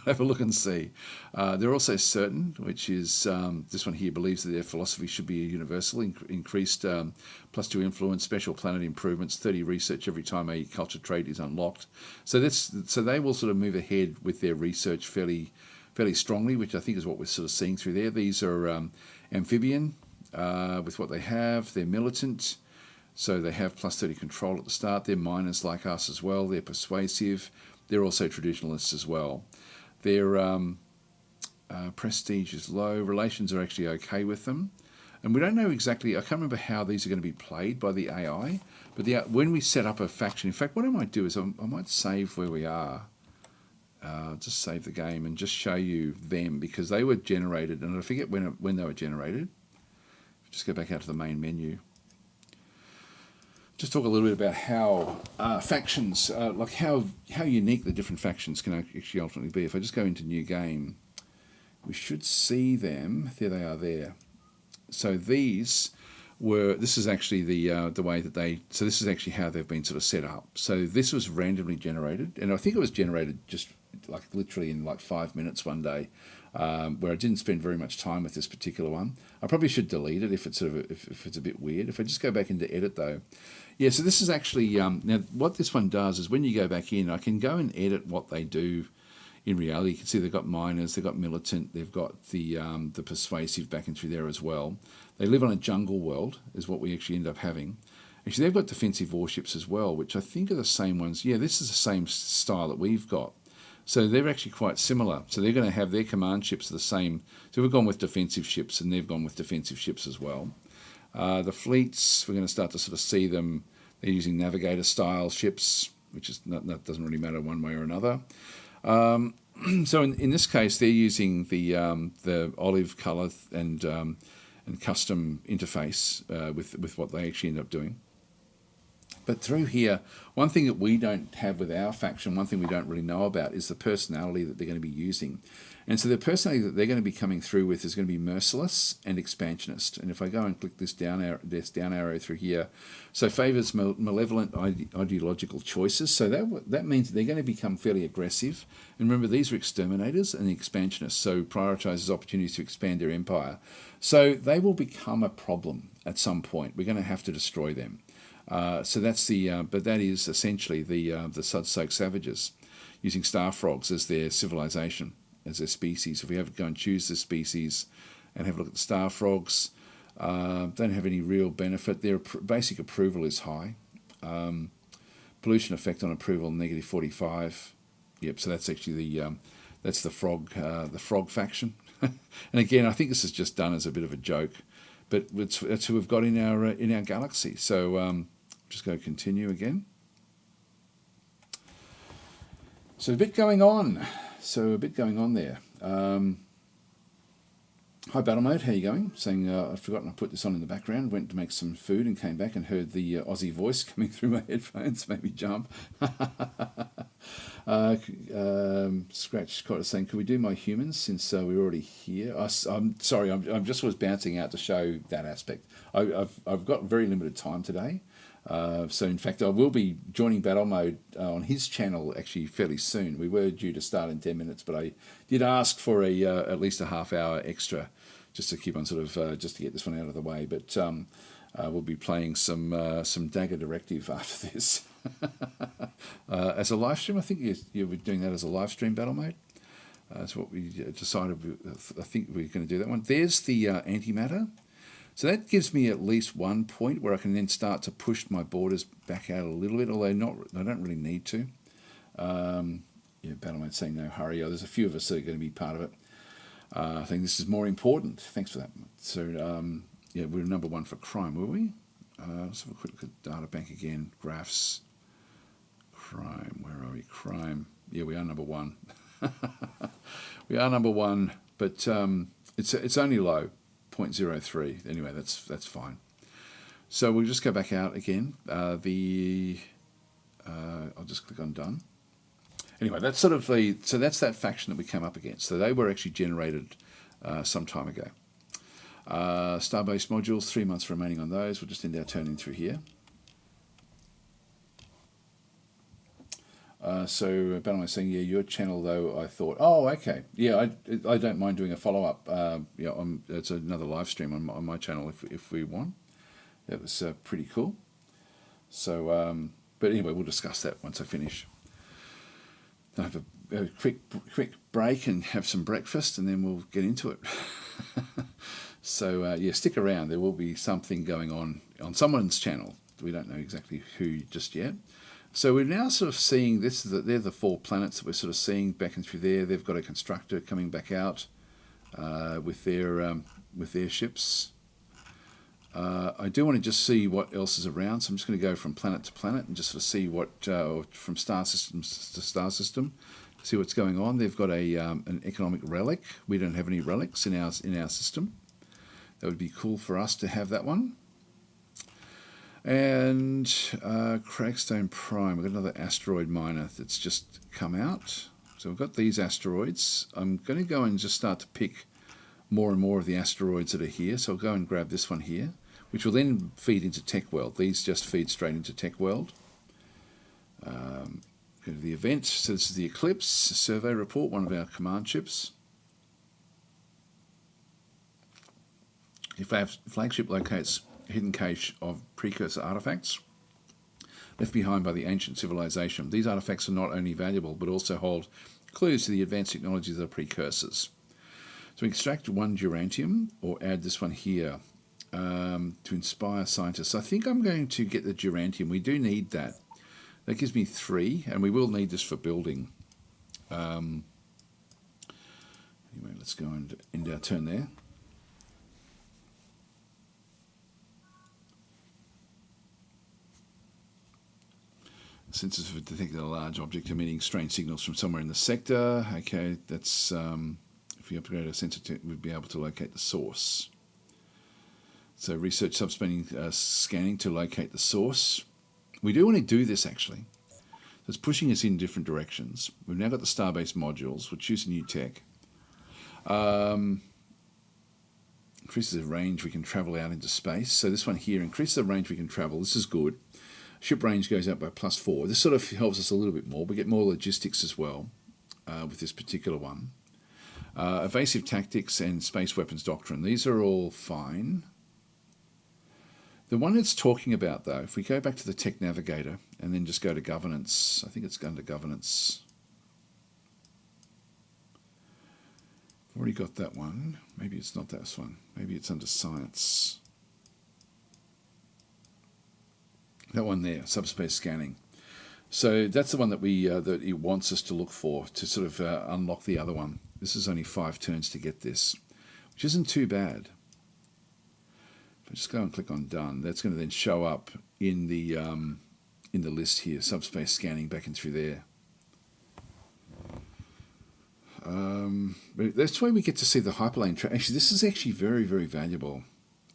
Have a look and see. They're also certain, which is this one here, believes that their philosophy should be universal, increased +2 influence, special planet improvements, 30 research every time a culture trait is unlocked. So they will sort of move ahead with their research fairly strongly, which I think is what we're sort of seeing through there. These are amphibian with what they have. They're militant. So they have +30 control at the start. They're miners like us as well. They're persuasive. They're also traditionalists as well. Their prestige is low. Relations are actually okay with them. And we don't know exactly, I can't remember how these are going to be played by the AI, but when we set up a faction, in fact, what I might do is I might save where we are. Just save the game and just show you them, because they were generated, and I forget when they were generated. Just go back out to the main menu. Just talk a little bit about how factions, like how unique the different factions can actually ultimately be. If I just go into new game, we should see them. There they are there. So this is actually the way that so this is actually how they've been sort of set up. So this was randomly generated, and I think it was generated just like literally in like 5 minutes one day, where I didn't spend very much time with this particular one. I probably should delete it if it's if it's a bit weird. If I just go back into edit though, yeah. So this is actually now what this one does is when you go back in, I can go and edit what they do. In reality, you can see they've got miners, they've got militant, they've got the persuasive back in through there as well. They live on a jungle world, is what we actually end up having. Actually, they've got defensive warships as well, which I think are the same ones. Yeah, this is the same style that we've got. So they're actually quite similar. So they're going to have their command ships are the same. So we've gone with defensive ships, and they've gone with defensive ships as well. The fleets, we're going to start to sort of see them. They're using navigator-style ships, which is that doesn't really matter one way or another. So in this case, they're using the olive colour and and custom interface with what they actually end up doing. But through here, one thing that we don't have with our faction, one thing we don't really know about, is the personality that they're going to be using. And so the personality that they're going to be coming through with is going to be merciless and expansionist. And if I go and click this down arrow through here, so favours malevolent ideological choices. So that means they're going to become fairly aggressive. And remember, these are exterminators and expansionists, so prioritises opportunities to expand their empire. So they will become a problem at some point. We're going to have to destroy them. So that's but that is essentially the Sudsoak Savages, using star frogs as their civilization, as their species. If we have to go and choose the species and have a look at the star frogs, don't have any real benefit. Their basic approval is high. Pollution effect on approval -45. Yep. So that's actually that's the frog faction. And again, I think this is just done as a bit of a joke, but that's who we've got in our galaxy. So just go continue again. So a bit going on. There. Hi Battle Mode, how you going? Saying I'd forgotten I put this on in the background. Went to make some food and came back and heard the Aussie voice coming through my headphones. Made me jump. Scratch Cott is saying, could we do my humans since we're already here? I'm sorry, I'm just was bouncing out to show that aspect. I've got very limited time today. So in fact, I will be joining Battle Mode on his channel actually fairly soon. We were due to start in 10 minutes, but I did ask for at least a half hour extra, just to keep on sort of just to get this one out of the way. But we'll be playing some Dagger Directive after this as a live stream. I think you were doing that as a live stream, Battle Mode. That's what we decided. I think we're going to do that one. There's the antimatter. So that gives me at least one point where I can then start to push my borders back out a little bit, although I don't really need to. Battle Mode saying no hurry. There's a few of us that are going to be part of it. I think this is more important. Thanks for that. So, we're number one for crime, were we? Let's have a quick look at the data bank again. Graphs. Crime. Where are we? Crime. Yeah, we are number one. We are number one, but it's only low. 0.03. Anyway, that's fine. So we'll just go back out again. I'll just click on done. Anyway, that's sort of so that's that faction that we came up against. So they were actually generated some time ago. Starbase modules, 3 months remaining on those. We'll just end our turn in through here. So Battle is saying, yeah, your channel though, I thought, oh, okay. Yeah, I don't mind doing a follow-up. It's another live stream on my channel if we want. That was pretty cool. So, but anyway, we'll discuss that once I finish. I'll have a quick break and have some breakfast, and then we'll get into it. So, stick around. There will be something going on someone's channel. We don't know exactly who just yet. So we're now sort of seeing this. They're the 4 planets that we're sort of seeing back and through there. They've got a constructor coming back out with their ships. I do want to just see what else is around. So I'm just going to go from planet to planet and just sort of see what from star systems to star system, see what's going on. They've got an economic relic. We don't have any relics in our system. That would be cool for us to have that one. And Cragstone Prime, we've got another asteroid miner that's just come out. So we've got these asteroids. I'm going to go and just start to pick more and more of the asteroids that are here. So I'll go and grab this one here, which will then feed into Tech World. These just feed straight into Tech World. Go to the event. So this is the Eclipse survey report, one of our command ships. If our flagship locates hidden cache of precursor artifacts left behind by the ancient civilization. These artifacts are not only valuable, but also hold clues to the advanced technologies of the precursors. So we extract 1 Durantium, or add this one here, to inspire scientists. I think I'm going to get the Durantium. We do need that. That gives me 3, and we will need this for building. Anyway, let's go and end our turn there. Sensors for detecting a large object emitting strange signals from somewhere in the sector. Okay, that's if you upgrade a sensor, we'd be able to locate the source. So research subspace scanning to locate the source. We do want to do this actually. It's pushing us in different directions. We've now got the Starbase modules. We'll choose a new tech. Increases the range we can travel out into space. So this one here increases the range we can travel. This is good. Ship range goes up by +4. This sort of helps us a little bit more. We get more logistics as well with this particular one. Evasive tactics and space weapons doctrine. These are all fine. The one it's talking about, though, if we go back to the tech navigator and then just go to governance, I think it's under governance. I've already got that one. Maybe it's not that one. Maybe it's under science. That one there, subspace scanning. So that's the one that that it wants us to look for to sort of unlock the other one. This is only 5 turns to get this, which isn't too bad. If I just go and click on done, that's going to then show up in the list here, subspace scanning back in through there. That's why we get to see the hyperlane. Actually, this is actually very, very valuable.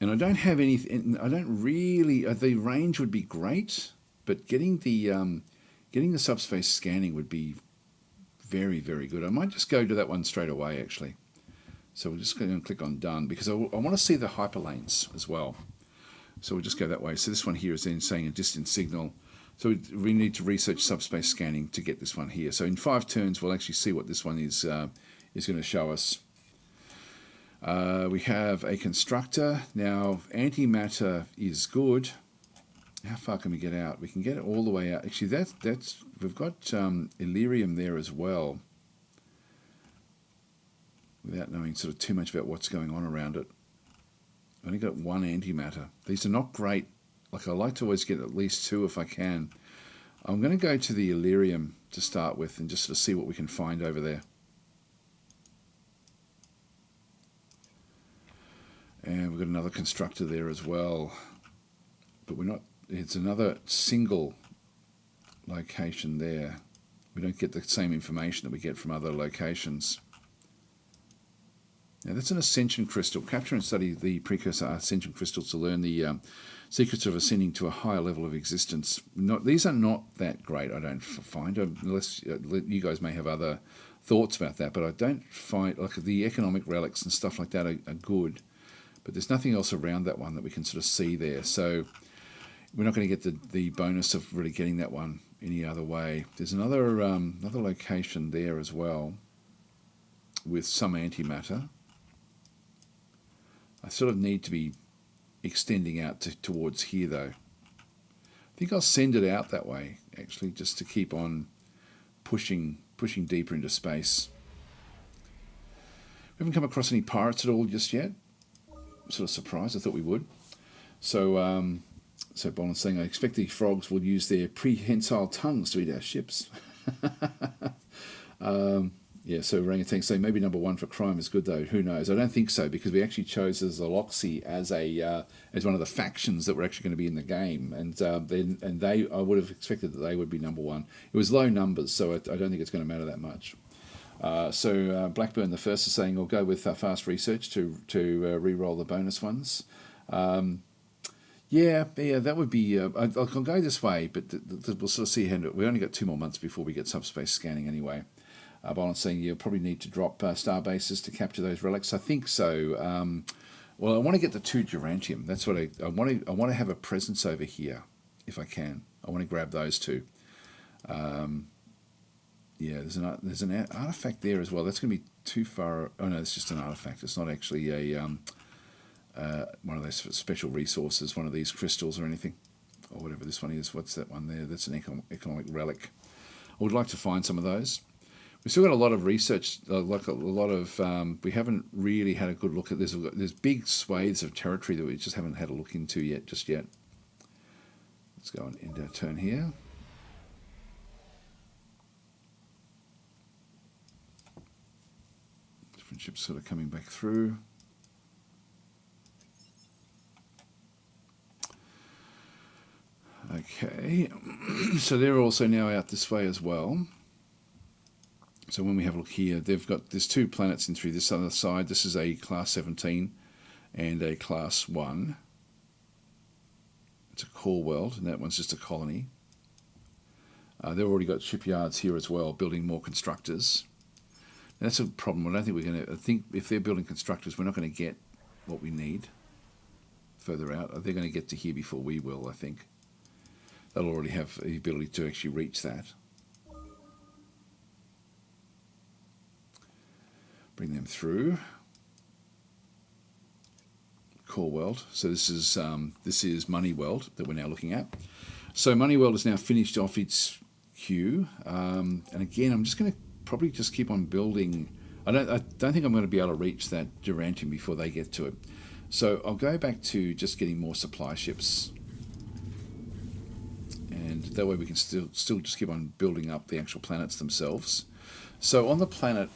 And I don't have anything. I don't really. The range would be great, but getting the subspace scanning would be very, very good. I might just go to that one straight away, actually. So we'll just go and click on done because I want to see the hyperlanes as well. So we'll just go that way. So this one here is then saying a distant signal. So we need to research subspace scanning to get this one here. So in 5 turns, we'll actually see what this one is going to show us. We have a constructor. Now, antimatter is good. How far can we get out? We can get it all the way out. Actually, that's we've got Illyrium there as well. Without knowing sort of too much about what's going on around it. I've only got 1 antimatter. These are not great. Like, I like to always get at least 2 if I can. I'm going to go to the Illyrium to start with and just sort of see what we can find over there. And we've got another constructor there as well. But we're not, it's another single location there. We don't get the same information that we get from other locations. Now that's an ascension crystal. Capture and study the precursor ascension crystals to learn the secrets of ascending to a higher level of existence. These are not that great, I don't find, unless you guys may have other thoughts about that, but I don't find, like the economic relics and stuff like that are good, but there's nothing else around that one that we can sort of see there. So we're not going to get the bonus of really getting that one any other way. There's another location there as well with some antimatter. I sort of need to be extending out towards here, though. I think I'll send it out that way, actually, just to keep on pushing deeper into space. We haven't come across any pirates at all just yet. I'm sort of surprised. I thought we would. So, so Boland's saying, I expect the frogs will use their prehensile tongues to eat our ships. Yeah, so orangutan say maybe number 1 for crime is good though. Who knows? I don't think so because we actually chose the Zoloxy as one of the factions that were actually going to be in the game, and I would have expected that they would be number 1. It was low numbers, so I don't think it's going to matter that much. So Blackburn the First is saying, I'll go with fast research to re-roll the bonus ones. Yeah, that would be. I'll go this way, but we'll sort of see how. We only got 2 more months before we get subspace scanning anyway. Boland's saying you'll probably need to drop star bases to capture those relics. I think so. Well, I want to get the 2 Durantium. That's what I want. I want to have a presence over here, if I can. I want to grab those 2. Yeah, there's an artifact there as well. That's going to be too far. Oh no, it's just an artifact. It's not actually a one of those special resources, one of these crystals or anything, or whatever this one is. What's that one there? That's an economic relic. I would like to find some of those. We've still got a lot of research, like a lot of, we haven't really had a good look at this. There's big swathes of territory that we just haven't had a look into just yet. Let's go and end our turn here. Different ships sort of coming back through. Okay, so they're also now out this way as well. So when we have a look here, there's 2 planets in through this other side. This is a class 17 and a class 1. It's a core world, and that one's just a colony. They've already got shipyards here as well, building more constructors. And that's a problem. I don't think we're going to... I think if they're building constructors, we're not going to get what we need further out. They're going to get to here before we will, I think. They'll already have the ability to actually reach that. Bring them through. Core world. So this is Money World that we're now looking at. So Money World is now finished off its queue, and again, I'm just going to probably just keep on building. I don't think I'm going to be able to reach that Durantium before they get to it. So I'll go back to just getting more supply ships, and that way we can still just keep on building up the actual planets themselves. So on the planet,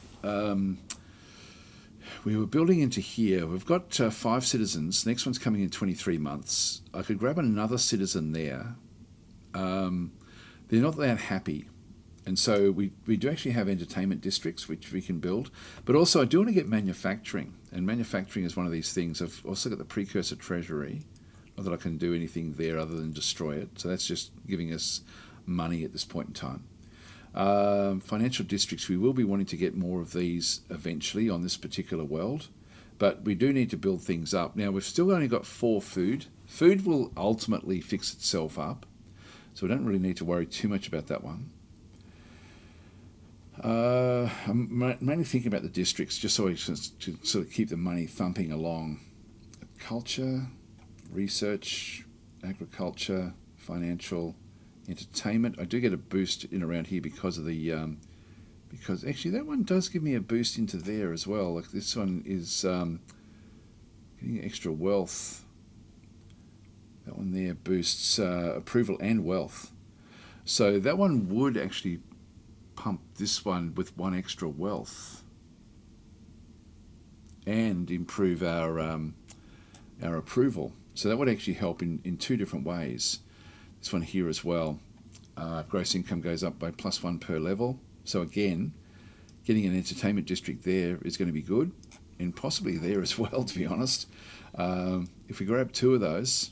we were building into here. We've got 5 citizens. Next one's coming in 23 months. I could grab another citizen there. They're not that happy. And so we do actually have entertainment districts, which we can build. But also I do want to get manufacturing. And manufacturing is one of these things. I've also got the precursor treasury. Not that I can do anything there other than destroy it. So that's just giving us money at this point in time. Financial districts, we will be wanting to get more of these eventually on this particular world. But we do need to build things up. Now, we've still only got 4 food. Food will ultimately fix itself up. So we don't really need to worry too much about that one. I'm mainly thinking about the districts, just so we can sort of keep the money thumping along. Culture, research, agriculture, financial, entertainment. I do get a boost in around here because of the... because actually that one does give me a boost into there as well. Like this one is getting extra wealth. That one there boosts approval and wealth. So that one would actually pump this one with 1 extra wealth and improve our approval. So that would actually help in 2 different ways. This one here as well. Gross income goes up by +1 per level. So again, getting an entertainment district there is going to be good, and possibly there as well, to be honest. If we grab 2 of those...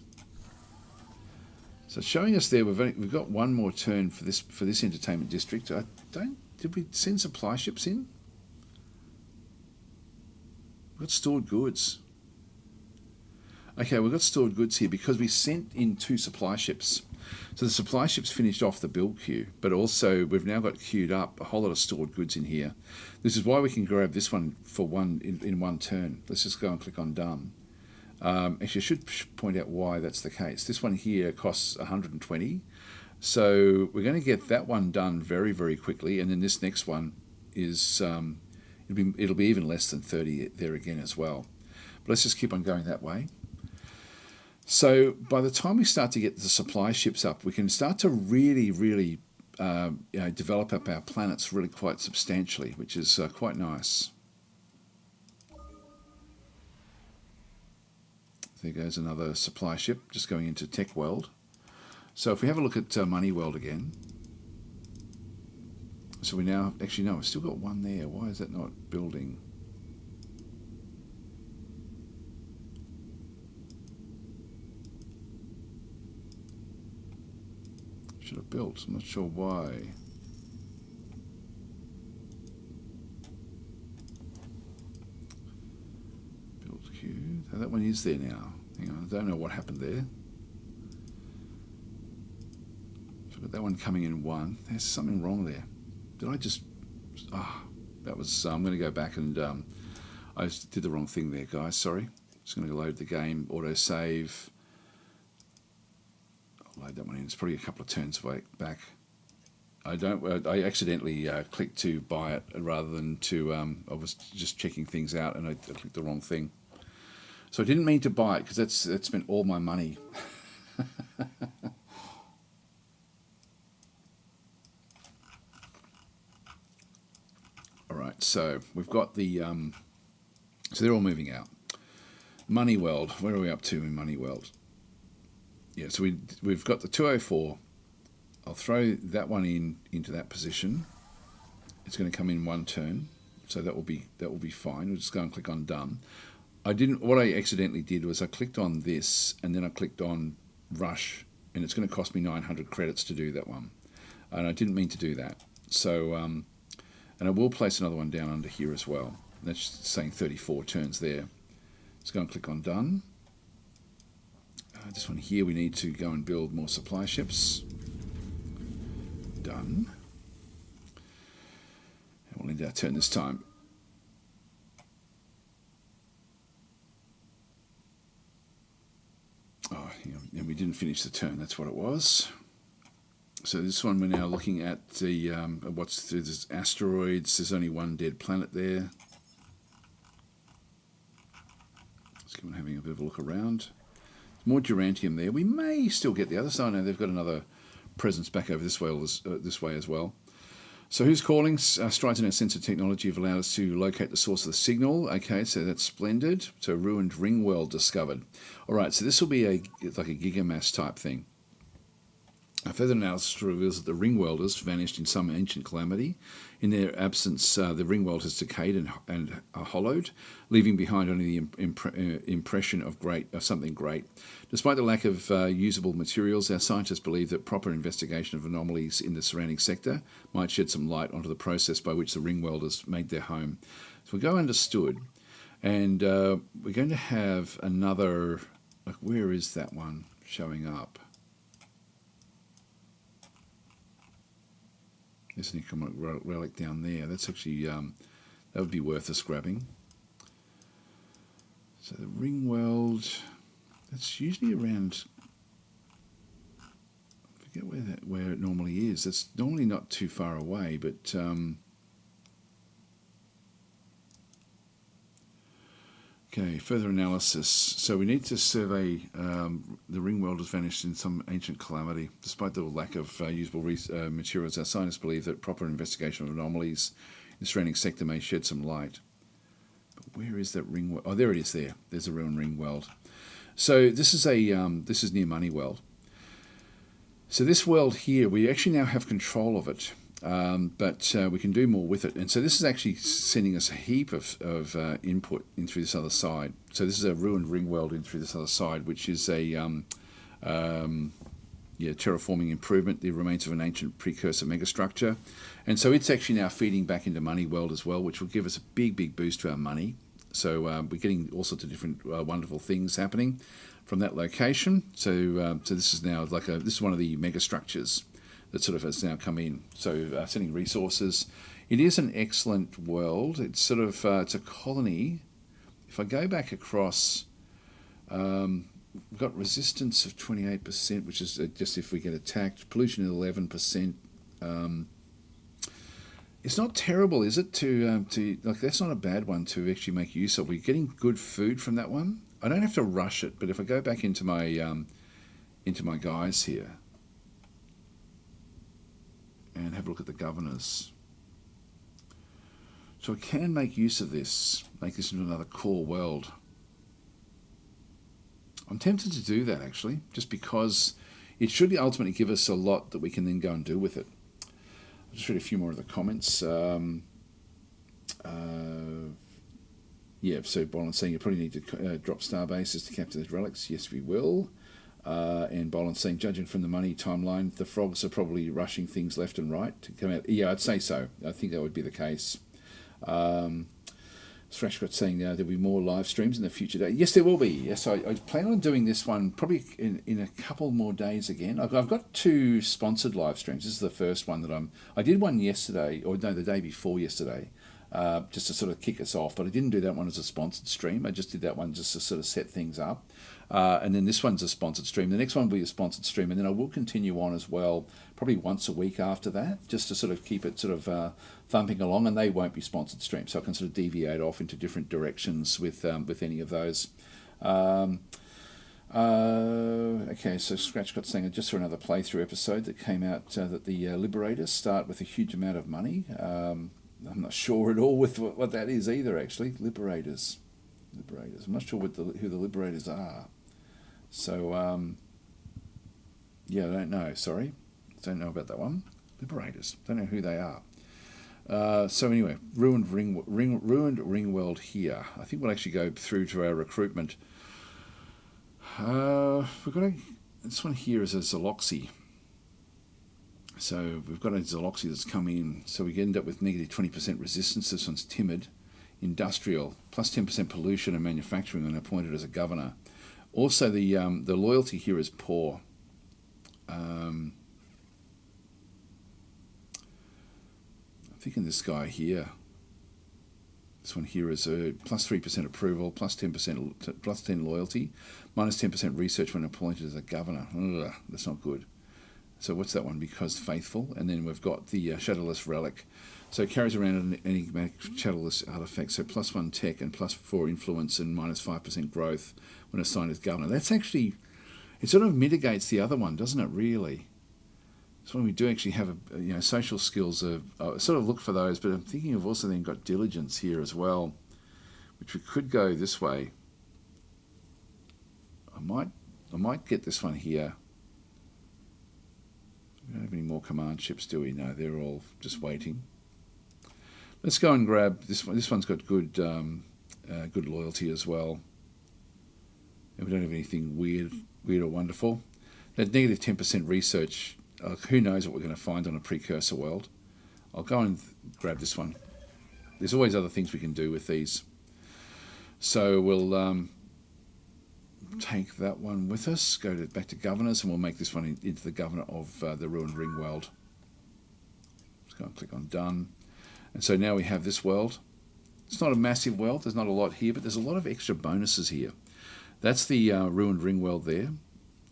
So showing us there, we've got 1 more turn for this entertainment district. Did we send supply ships in? We've got stored goods. Okay, we've got stored goods here because we sent in 2 supply ships. So the supply ships finished off the build queue, but also we've now got queued up a whole lot of stored goods in here. This is why we can grab this one for in 1 turn. Let's just go and click on done. Actually, I should point out why that's the case. This one here costs 120, so we're going to get that one done very, very quickly, and then this next one is it'll be even less than 30 there again as well. But let's just keep on going that way. So by the time we start to get the supply ships up, we can start to really, really develop up our planets really quite substantially, which is quite nice. There goes another supply ship just going into Tech World. So if we have a look at Money World again. So we now, actually no, we've still got 1 there. Why is that not building? Should have built, I'm not sure why. Build queue, oh, that one is there now. Hang on, I don't know what happened there. So I've got that one coming in 1. There's something wrong there. Did I just... that was... I'm going to go back and... I did the wrong thing there, guys. Sorry. Just going to load the game, auto-save. I'll load that one in. It's probably a couple of turns back. I accidentally clicked to buy it rather than to... I was just checking things out and I clicked the wrong thing. So I didn't mean to buy it because that's spent all my money. All right, so we've got the... so they're all moving out. Money World, where are we up to in Money World? Yeah, so we've got the 204. I'll throw that one into that position. It's going to come in 1 turn, so that will be fine. We'll just go and click on done. What I accidentally did was I clicked on this and then I clicked on rush, and it's going to cost me 900 credits to do that one. And I didn't mean to do that. So, and I will place another one down under here as well. That's saying 34 turns there. Let's go and click on done. This one here, we need to go and build more supply ships. Done. And we'll end our turn this time. Oh, and we didn't finish the turn, that's what it was. So this one we're now looking at the what's there's asteroids. There's only one dead planet there. Let's go on having a bit of a look around. More Durantium there. We may still get the other side. No, they've got another presence back over this way as well. So who's calling? Strides in our sensor technology have allowed us to locate the source of the signal. Okay, so that's splendid. So ruined ring world discovered. All right, so this will be like a gigamass type thing. Further analysis reveals that the ring worlders vanished in some ancient calamity. In their absence, the ring world has decayed and hollowed, leaving behind only the impression of something great. Despite the lack of usable materials, our scientists believe that proper investigation of anomalies in the surrounding sector might shed some light onto the process by which the ring worlders made their home. So we'll go understood, and we're going to have another. Like, where is that one showing up? There's an economic relic down there. That's actually, that would be worth us grabbing. So the ring world, that's usually around, I forget where it normally is. It's normally not too far away, but okay, further analysis. So we need to survey the ring world has vanished in some ancient calamity. Despite the lack of usable materials, our scientists believe that proper investigation of anomalies in the surrounding sector may shed some light. But where is that ring world? Oh, there it is there. There's a ruined ring world. So this is this is near Money World. So this world here, we actually now have control of it. But we can do more with it. And so this is actually sending us a heap of input in through this other side. So this is a ruined ring world in through this other side, which is a terraforming improvement, the remains of an ancient precursor megastructure. And so it's actually now feeding back into Money World as well, which will give us a big boost to our money. So we're getting all sorts of different wonderful things happening from that location. So this is now like this is one of the megastructures that sort of has now come in. So sending resources. It is an excellent world. It's sort of it's a colony. If I go back across, we've got resistance of 28%, which is just if we get attacked. Pollution at 11%. It's not terrible, is it? To like, that's not a bad one to actually make use of. We're getting good food from that one. I don't have to rush it, but if I go back into my guys here and have a look at the governors. So I can make use of this, make this into another core world. I'm tempted to do that, actually, just because it should ultimately give us a lot that we can then go and do with it. I'll just read a few more of the comments. So Boland's saying you probably need to drop star bases to capture the relics. Yes, we will. And Boland's saying, judging from the money timeline, the frogs are probably rushing things left and right to come out. Yeah, I'd say so. I think that would be the case. Thrashcott saying there'll be more live streams in the future day. Yes, there will be. Yes, I plan on doing this one probably in a couple more days again. I've got 2 sponsored live streams. This is the first one that I did one yesterday, or no, the day before yesterday. Just to sort of kick us off, but I didn't do that one as a sponsored stream. I just did that one just to sort of set things up. And then this one's a sponsored stream. The next one will be a sponsored stream, and then I will continue on as well, probably once a week after that, just to sort of keep it sort of thumping along, and they won't be sponsored streams, so I can sort of deviate off into different directions with any of those. Okay, so Scratchcott saying, just for another playthrough episode that came out that the Liberators start with a huge amount of money. I'm not sure at all with what that is either, actually. Liberators. I'm not sure who the Liberators are. So, yeah, I don't know. Sorry. Don't know about that one. Liberators. Don't know who they are. So anyway, ruined ring world here. I think we'll actually go through to our recruitment. We've got this one here is a Zoloxy. So we've got a Zoloxy that's come in, so we end up with negative 20% resistance. This one's timid. Industrial, plus 10% pollution and manufacturing, and appointed as a governor. Also, the loyalty here is poor. I'm thinking this guy here. This one here is a plus 3% approval, plus 10%, plus 10 loyalty, minus 10% research when appointed as a governor. Ugh, that's not good. So what's that one? Because faithful. And then we've got the shadowless relic. So it carries around an enigmatic shadowless artifact. So plus 1 tech and plus 4 influence and minus 5% growth when assigned as governor. That's actually, it sort of mitigates the other one, doesn't it, really? So when we do actually have social skills, sort of look for those, but I'm thinking of also then got diligence here as well, which we could go this way. I might get this one here. We don't have any more command ships, do we? No, they're all just waiting. Let's go and grab this one. This one's got good good loyalty as well. And we don't have anything weird or wonderful. That negative 10% research, who knows what we're going to find on a precursor world. I'll go and grab this one. There's always other things we can do with these. So we'll take that one with us, back to governors, and we'll make this one into the governor of the Ruined Ring world. Let's go and click on done. And so now we have this world. It's not a massive world, there's not a lot here, but there's a lot of extra bonuses here. That's the Ruined Ring world there.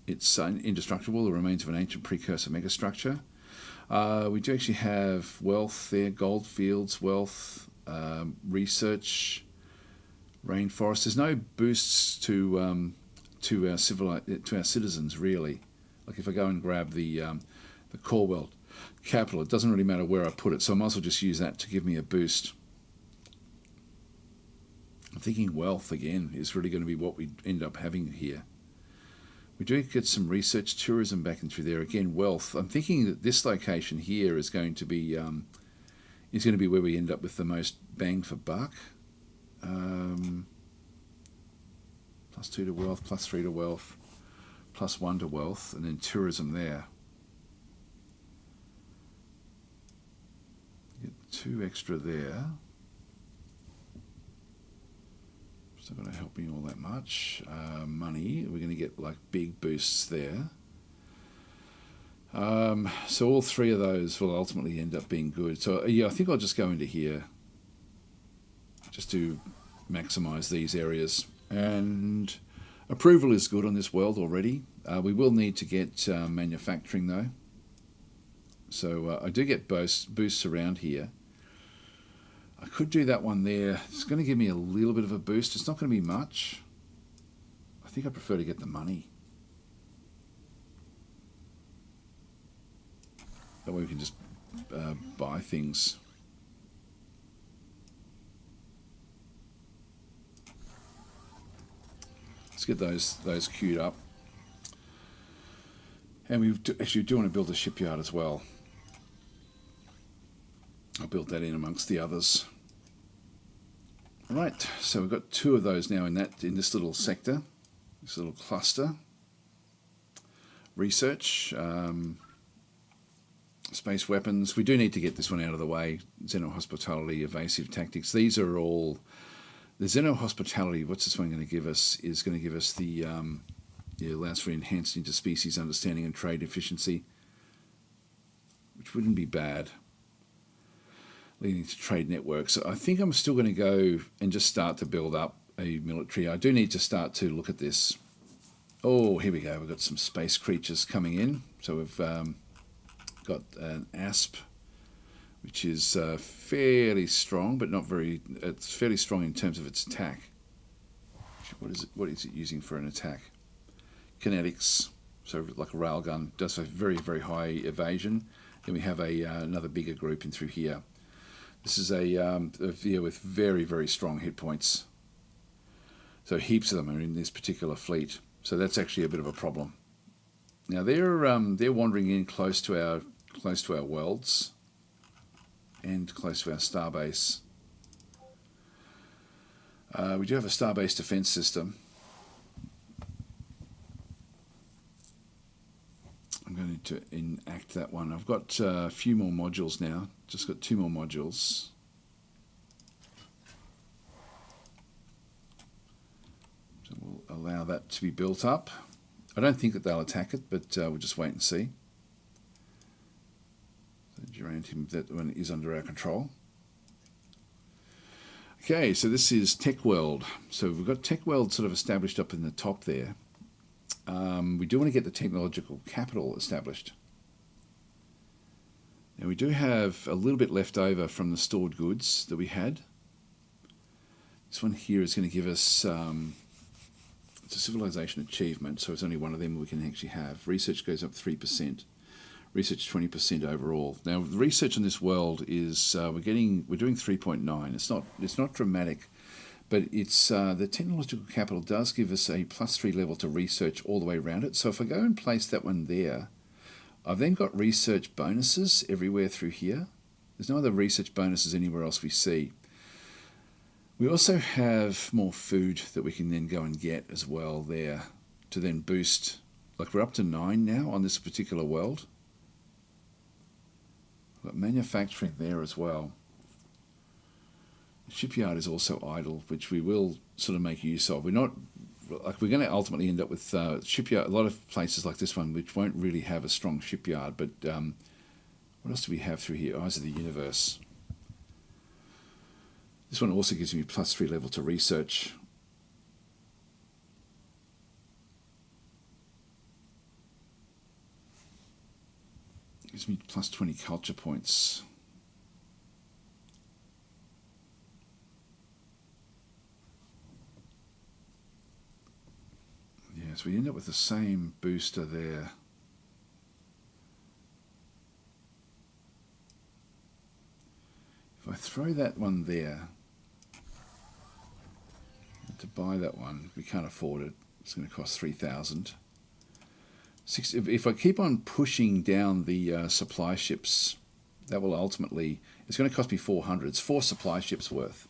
It's indestructible, the remains of an ancient precursor megastructure. We do actually have wealth there, gold fields, wealth, research, rainforest. There's no boosts to our citizens, really. Like if I go and grab the core world capital, it doesn't really matter where I put it, so I might as well just use that to give me a boost. I'm thinking wealth again is really going to be what we end up having here. We do get some research tourism back into there. Again, wealth. I'm thinking that this location here is going to be where we end up with the most bang for buck. Plus 2 to wealth, plus 3 to wealth, plus 1 to wealth, and then tourism there. Get 2 extra there. It's not going to help me all that much. Money, we're going to get like big boosts there. So all 3 of those will ultimately end up being good. So yeah, I think I'll just go into here just to maximize these areas. And approval is good on this world already. We will need to get manufacturing though. So I do get boosts around here. I could do that one there. It's going to give me a little bit of a boost. It's not going to be much. I think I prefer to get the money. That way we can just buy things. Let's get those queued up. And we actually do want to build a shipyard as well. I'll build that in amongst the others. Right, so we've got 2 of those now in this little sector, this little cluster. Research, space weapons. We do need to get this one out of the way. Xenohospitality, evasive tactics. These are all the xenohospitality. What's this one going to give us? Is going to give us the allows for enhanced interspecies understanding and trade efficiency, which wouldn't be bad. Leading to trade networks. I think I'm still going to go and just start to build up a military. I do need to start to look at this. Oh, here we go. We've got some space creatures coming in. So we've got an asp, which is fairly strong, but not very. It's fairly strong in terms of its attack. What is it using for an attack? Kinetics. So like a railgun does a very, very high evasion. Then we have another bigger group in through here. This is a with very, very strong hit points. So heaps of them are in this particular fleet. So that's actually a bit of a problem. Now they're wandering in close to our worlds and close to our starbase. We do have a starbase defense system. that one. I've got a few more modules now. Just got 2 more modules. So we'll allow that to be built up. I don't think that they'll attack it, but we'll just wait and see. So Duranium, that one is under our control. Okay, so this is Tech World. So we've got Tech World sort of established up in the top there. We do want to get the technological capital established. Now we do have a little bit left over from the stored goods that we had. This one here is going to give us, it's a civilization achievement, so it's only one of them we can actually have. Research goes up 3%. Research 20% overall. Now the research on this world is we're doing 3.9. It's not dramatic, but it's the technological capital does give us a +3 level to research all the way around it. So if I go and place that one there, I've then got research bonuses everywhere through here. There's no other research bonuses anywhere else we see. We also have more food that we can then go and get as well there to then boost. Like we're up to 9 now on this particular world. Got manufacturing there as well. The shipyard is also idle, which we will sort of make use of. We're going to ultimately end up with shipyard. A lot of places like this one, which won't really have a strong shipyard. But what else do we have through here? Eyes of the Universe. This one also gives me +3 level to research. Gives me +20 culture points. Yeah, so we end up with the same booster there. If I throw that one there, to buy that one, we can't afford it. It's going to cost 3,000. If I keep on pushing down the supply ships, that will ultimately, it's going to cost me 400. It's 4 supply ships worth.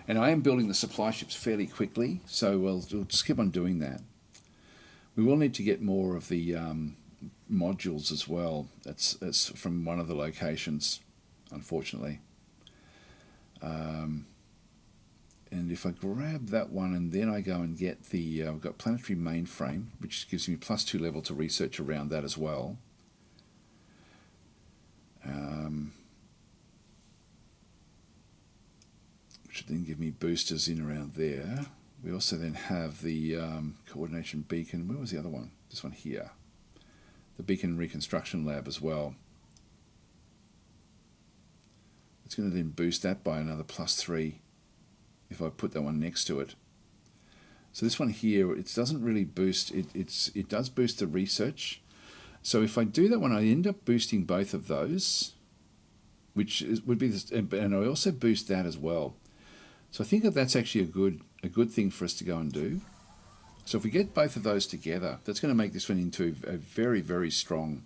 And I am building the supply ships fairly quickly, so we'll just keep on doing that. We will need to get more of the modules as well. That's from one of the locations, unfortunately. And if I grab that one and then I go and get the, I've got planetary mainframe, which gives me +2 level to research around that as well. Which would then give me boosters in around there. We also then have the coordination beacon. Where was the other one? This one here. The beacon reconstruction lab as well. It's going to then boost that by another +3 if I put that one next to it. So this one here, it doesn't really boost, it does boost the research. So if I do that one, I end up boosting both of those, which would be this, and I also boost that as well. So I think that that's actually a good thing for us to go and do. So if we get both of those together, that's going to make this one into a very, very strong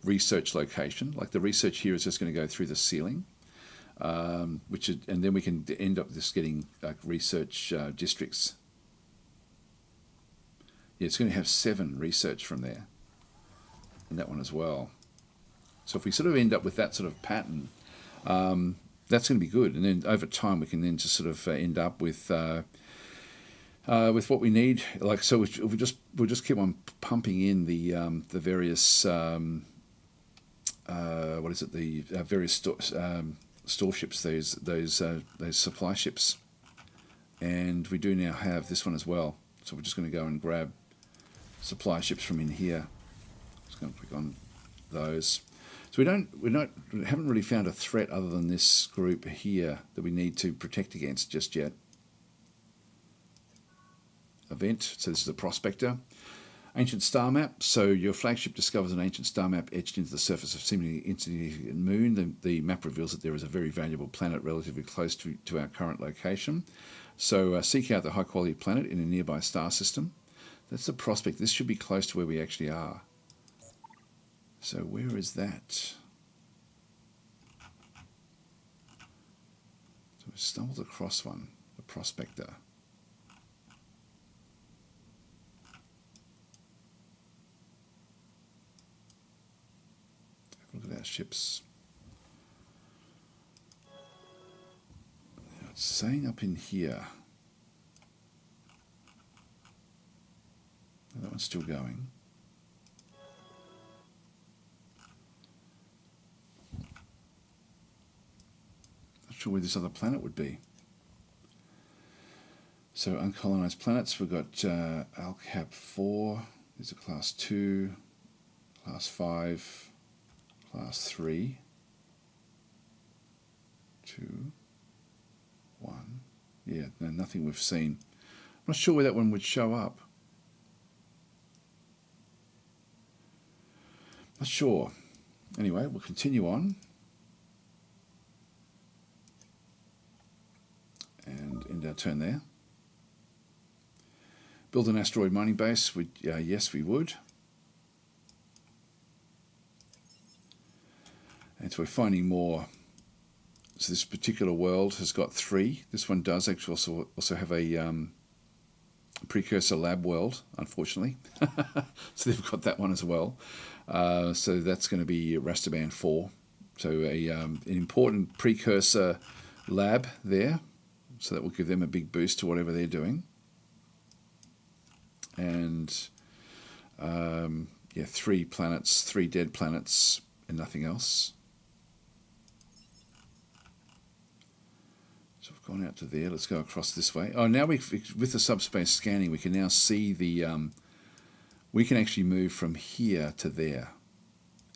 research location. Like the research here is just going to go through the ceiling. And then we can end up just getting research districts. Yeah, it's going to have 7 research from there, and that one as well. So if we sort of end up with that sort of pattern, that's going to be good. And then over time, we can then just sort of end up with what we need. Like so, we'll just keep on pumping in the various what is it? The various store ships, those supply ships, and we do now have this one as well. So we're just going to go and grab supply ships from in here. Just going to click on those. So we haven't really found a threat other than this group here that we need to protect against just yet. Event. So this is a prospector. Ancient star map. So your flagship discovers an ancient star map etched into the surface of a seemingly insignificant moon. The map reveals that there is a very valuable planet relatively close to our current location. So seek out the high quality planet in a nearby star system. That's the prospect. This should be close to where we actually are. So where is that? So we stumbled across one, a prospector. Have a look ships. Now it's saying up in here. Oh, that one's still going. Not sure where this other planet would be. So uncolonized planets, we've got ALCAP 4, these are class 2, class 5, class 3, 2, 1. Yeah, no, nothing we've seen. I'm not sure where that one would show up. Not sure. Anyway, we'll continue on. And end our turn there. Build an asteroid mining base. Yes, we would. And so we're finding more. So this particular world has got 3. This one does actually also have a precursor lab world, unfortunately. So they've got that one as well. So that's going to be Rastaban 4. So an important precursor lab there. So that will give them a big boost to whatever they're doing. And 3 planets, 3 dead planets, and nothing else. So we've gone out to there. Let's go across this way. Oh, now with the subspace scanning, we can now see the. We can actually move from here to there,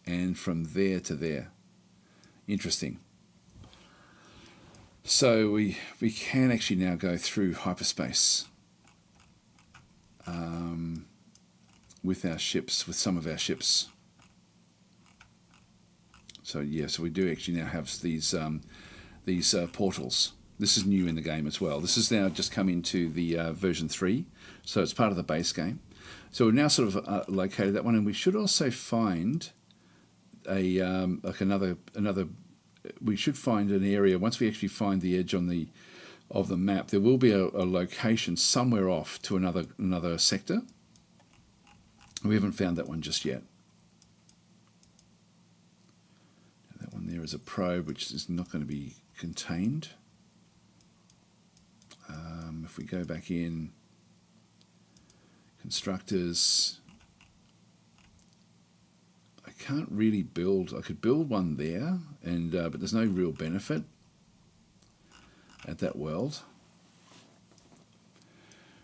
and from there to there. Interesting. So we can actually now go through hyperspace. With our ships, with some of our ships. So yeah, so we do actually now have these portals. This is new in the game as well. This has now just come into the version 3, so it's part of the base game. So we've now sort of located that one, and we should also find a another. We should find an area once we actually find the edge on of the map. There will be a location somewhere off to another sector. We haven't found that one just yet. That one there is a probe, which is not going to be contained. If we go back in, constructors, I can't really build. I could build one there, but there's no real benefit at that world.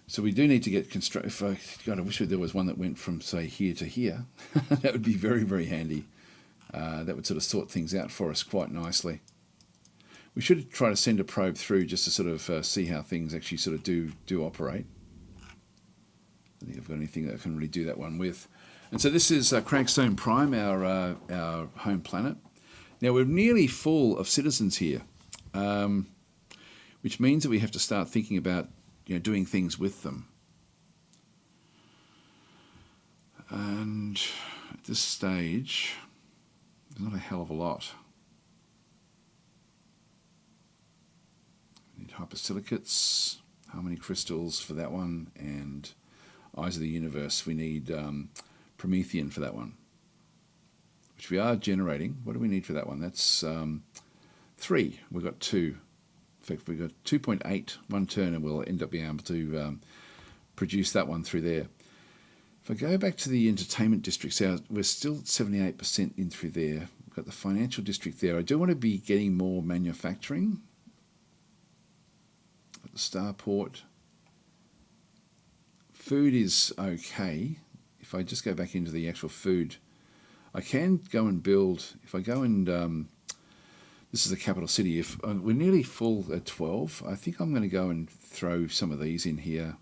So we do need to get God, I wish there was one that went from, say, here to here. That would be very, very handy. That would sort of sort things out for us quite nicely. We should try to send a probe through just to sort of see how things actually sort of do operate. I think I've got anything that I can really do that one with. And so this is Crankstone Prime, our home planet. Now we're nearly full of citizens here, which means that we have to start thinking about doing things with them. And at this stage, there's not a hell of a lot. We need hypersilicates, harmony crystals for that one, and eyes of the universe. We need Promethean for that one, which we are generating. What do we need for that one? That's 3. We've got 2. In fact, we've got 2.8 one turn, and we'll end up being able to produce that one through there. If I go back to the entertainment districts, we're still 78% in through there. We've got the financial district there. I do want to be getting more manufacturing. Got the starport. Food is okay. If I just go back into the actual food, I can go and build. If I go and this is the capital city. If we're nearly full at 12, I think I'm going to go and throw some of these in here.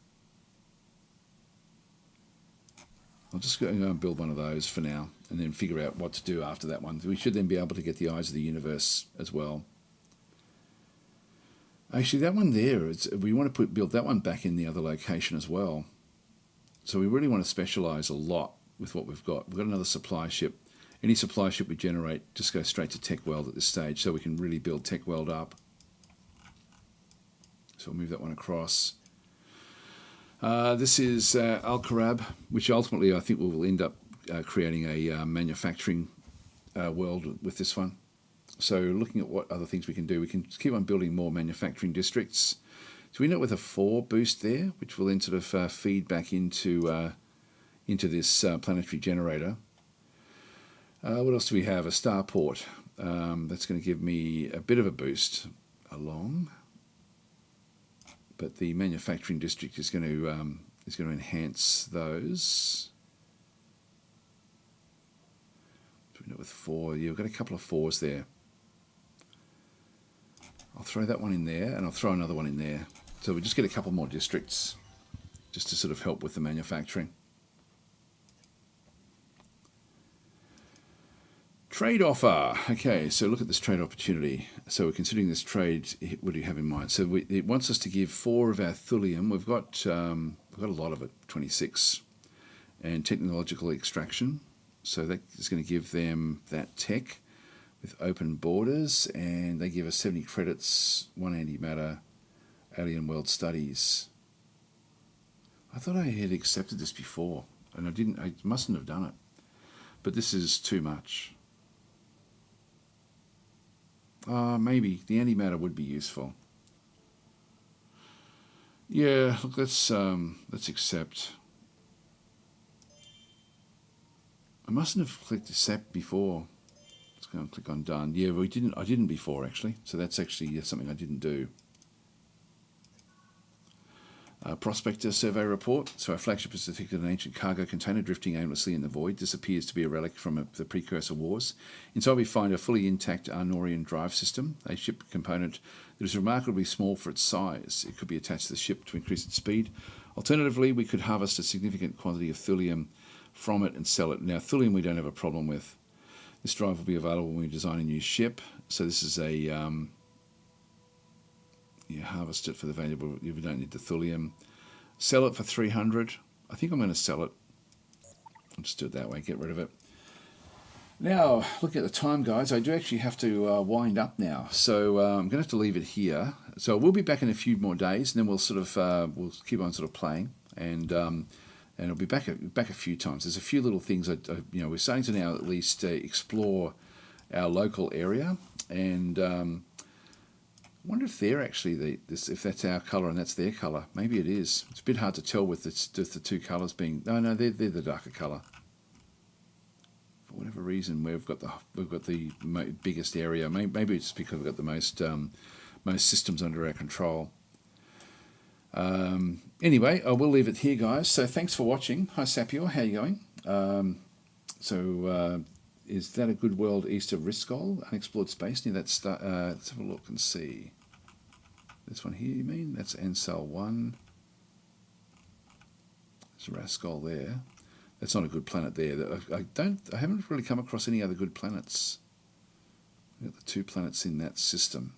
I'll just go and build one of those for now, and then figure out what to do after that one. We should then be able to get the eyes of the universe as well. Actually, that one there, we want to build that one back in the other location as well. So we really want to specialise a lot with what we've got. We've got another supply ship. Any supply ship we generate, just go straight to Tech World at this stage, so we can really build Tech World up. So we'll move that one across. This is Al-Karab, which ultimately I think will end up creating a manufacturing world with this one. So looking at what other things we can do, we can keep on building more manufacturing districts. So we end up with a 4 boost there, which will then sort of feed back into this planetary generator. What else do we have? A starport. That's going to give me a bit of a boost along, but the manufacturing district is going to enhance those. So we end up with 4. You've got a couple of 4s there. I'll throw that one in there, and I'll throw another one in there. So we just get a couple more districts, just to sort of help with the manufacturing. Trade offer. Okay, so look at this trade opportunity. So we're considering this trade. What do you have in mind? So it wants us to give 4 of our thulium. We've got a lot of it, 26, and technological extraction. So that is going to give them that tech with open borders, and they give us 70 credits, 1 antimatter, alien world studies. I thought I had accepted this before, and I didn't. I mustn't have done it. But this is too much. Maybe the antimatter would be useful. Yeah, look, let's accept. I mustn't have clicked accept before. Let's go and click on done. Yeah, we didn't. I didn't before actually. So that's actually something I didn't do. Prospector survey report. So our flagship has detected an ancient cargo container drifting aimlessly in the void. This appears to be a relic from the precursor wars. Inside we find a fully intact Arnorian drive system, a ship component that is remarkably small for its size. It could be attached to the ship to increase its speed. Alternatively, we could harvest a significant quantity of thulium from it and sell it. Now, thulium we don't have a problem with. This drive will be available when we design a new ship. So this is a... you harvest it for the valuable. You don't need the thulium. Sell it for 300. I think I'm going to sell it. I'll just do it that way. Get rid of it. Now, look at the time, guys. I do actually have to wind up now, so I'm going to have to leave it here. So we'll be back in a few more days, and then we'll sort of we'll keep on sort of playing, and I'll be back a few times. There's a few little things we're starting to now at least explore our local area, and. I wonder if they're actually if that's our colour and that's their colour. Maybe it is. It's a bit hard to tell with the two colours being. No, they're the darker colour. For whatever reason, we've got the biggest area. Maybe it's because we've got the most systems under our control. Anyway, I will leave it here, guys. So thanks for watching. Hi Sapio, how are you going? Is that a good world east of Riskol? Unexplored space near that star. Let's have a look and see. This one here, you mean? That's Ansel 1. There's Raskol there. That's not a good planet there. I haven't really come across any other good planets. We've got the 2 planets in that system.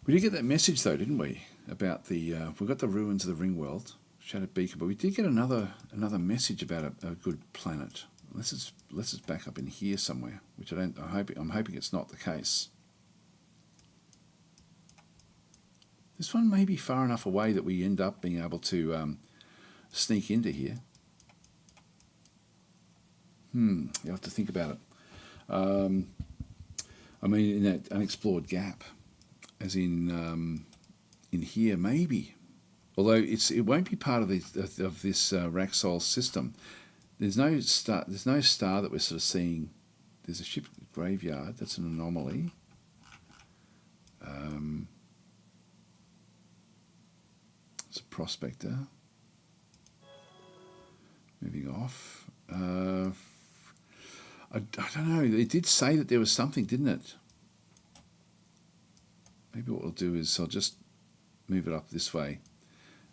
We did get that message though, didn't we? About the we got the ruins of the ring world. Shattered beacon, but we did get another message about a good planet. Unless it's back up in here somewhere, which I'm hoping it's not the case. This one may be far enough away that we end up being able to sneak into here. You have to think about it. I mean, in that unexplored gap, as in here, maybe. Although it won't be part of this Raxol system. There's no star that we're sort of seeing. There's a ship graveyard. That's an anomaly. It's a prospector. Moving off. I don't know. It did say that there was something, didn't it? Maybe what we'll do is I'll just move it up this way.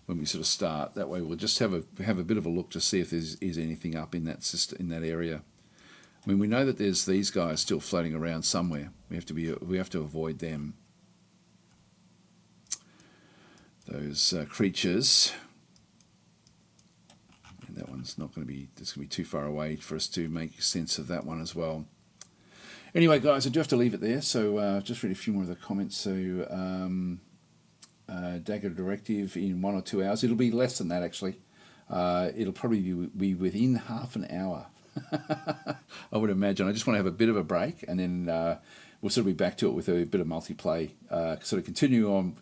When we sort of start, that way we'll just have a bit of a look to see if there's anything up in that system, in that area. I mean, we know that there's these guys still floating around somewhere. We have to avoid them. Those creatures. And that one's not going to be. It's going to be too far away for us to make sense of that one as well. Anyway, guys, I do have to leave it there. So just read a few more of the comments. So. Dagger directive in 1 or 2 hours. It'll be less than that actually. It'll probably be within half an hour. I would imagine. I just want to have a bit of a break, and then we'll sort of be back to it with a bit of multiplay. Sort of continue on.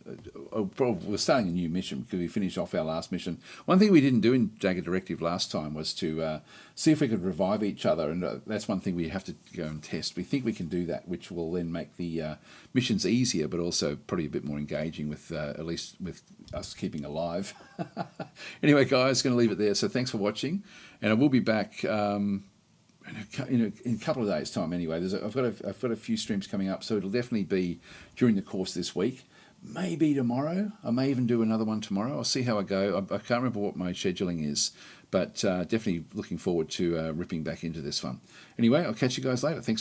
We're starting a new mission because we finished off our last mission. One thing we didn't do in Dagger Directive last time was to see if we could revive each other, and that's one thing we have to go and test. We think we can do that, which will then make the missions easier, but also probably a bit more engaging with at least with us keeping alive. Anyway, guys, going to leave it there. So thanks for watching, and I will be back. In a couple of days' time, anyway. I've got a few streams coming up, so it'll definitely be during the course this week. Maybe tomorrow. I may even do another one tomorrow. I'll see how I go. I can't remember what my scheduling is, but definitely looking forward to ripping back into this one. Anyway, I'll catch you guys later. Thanks.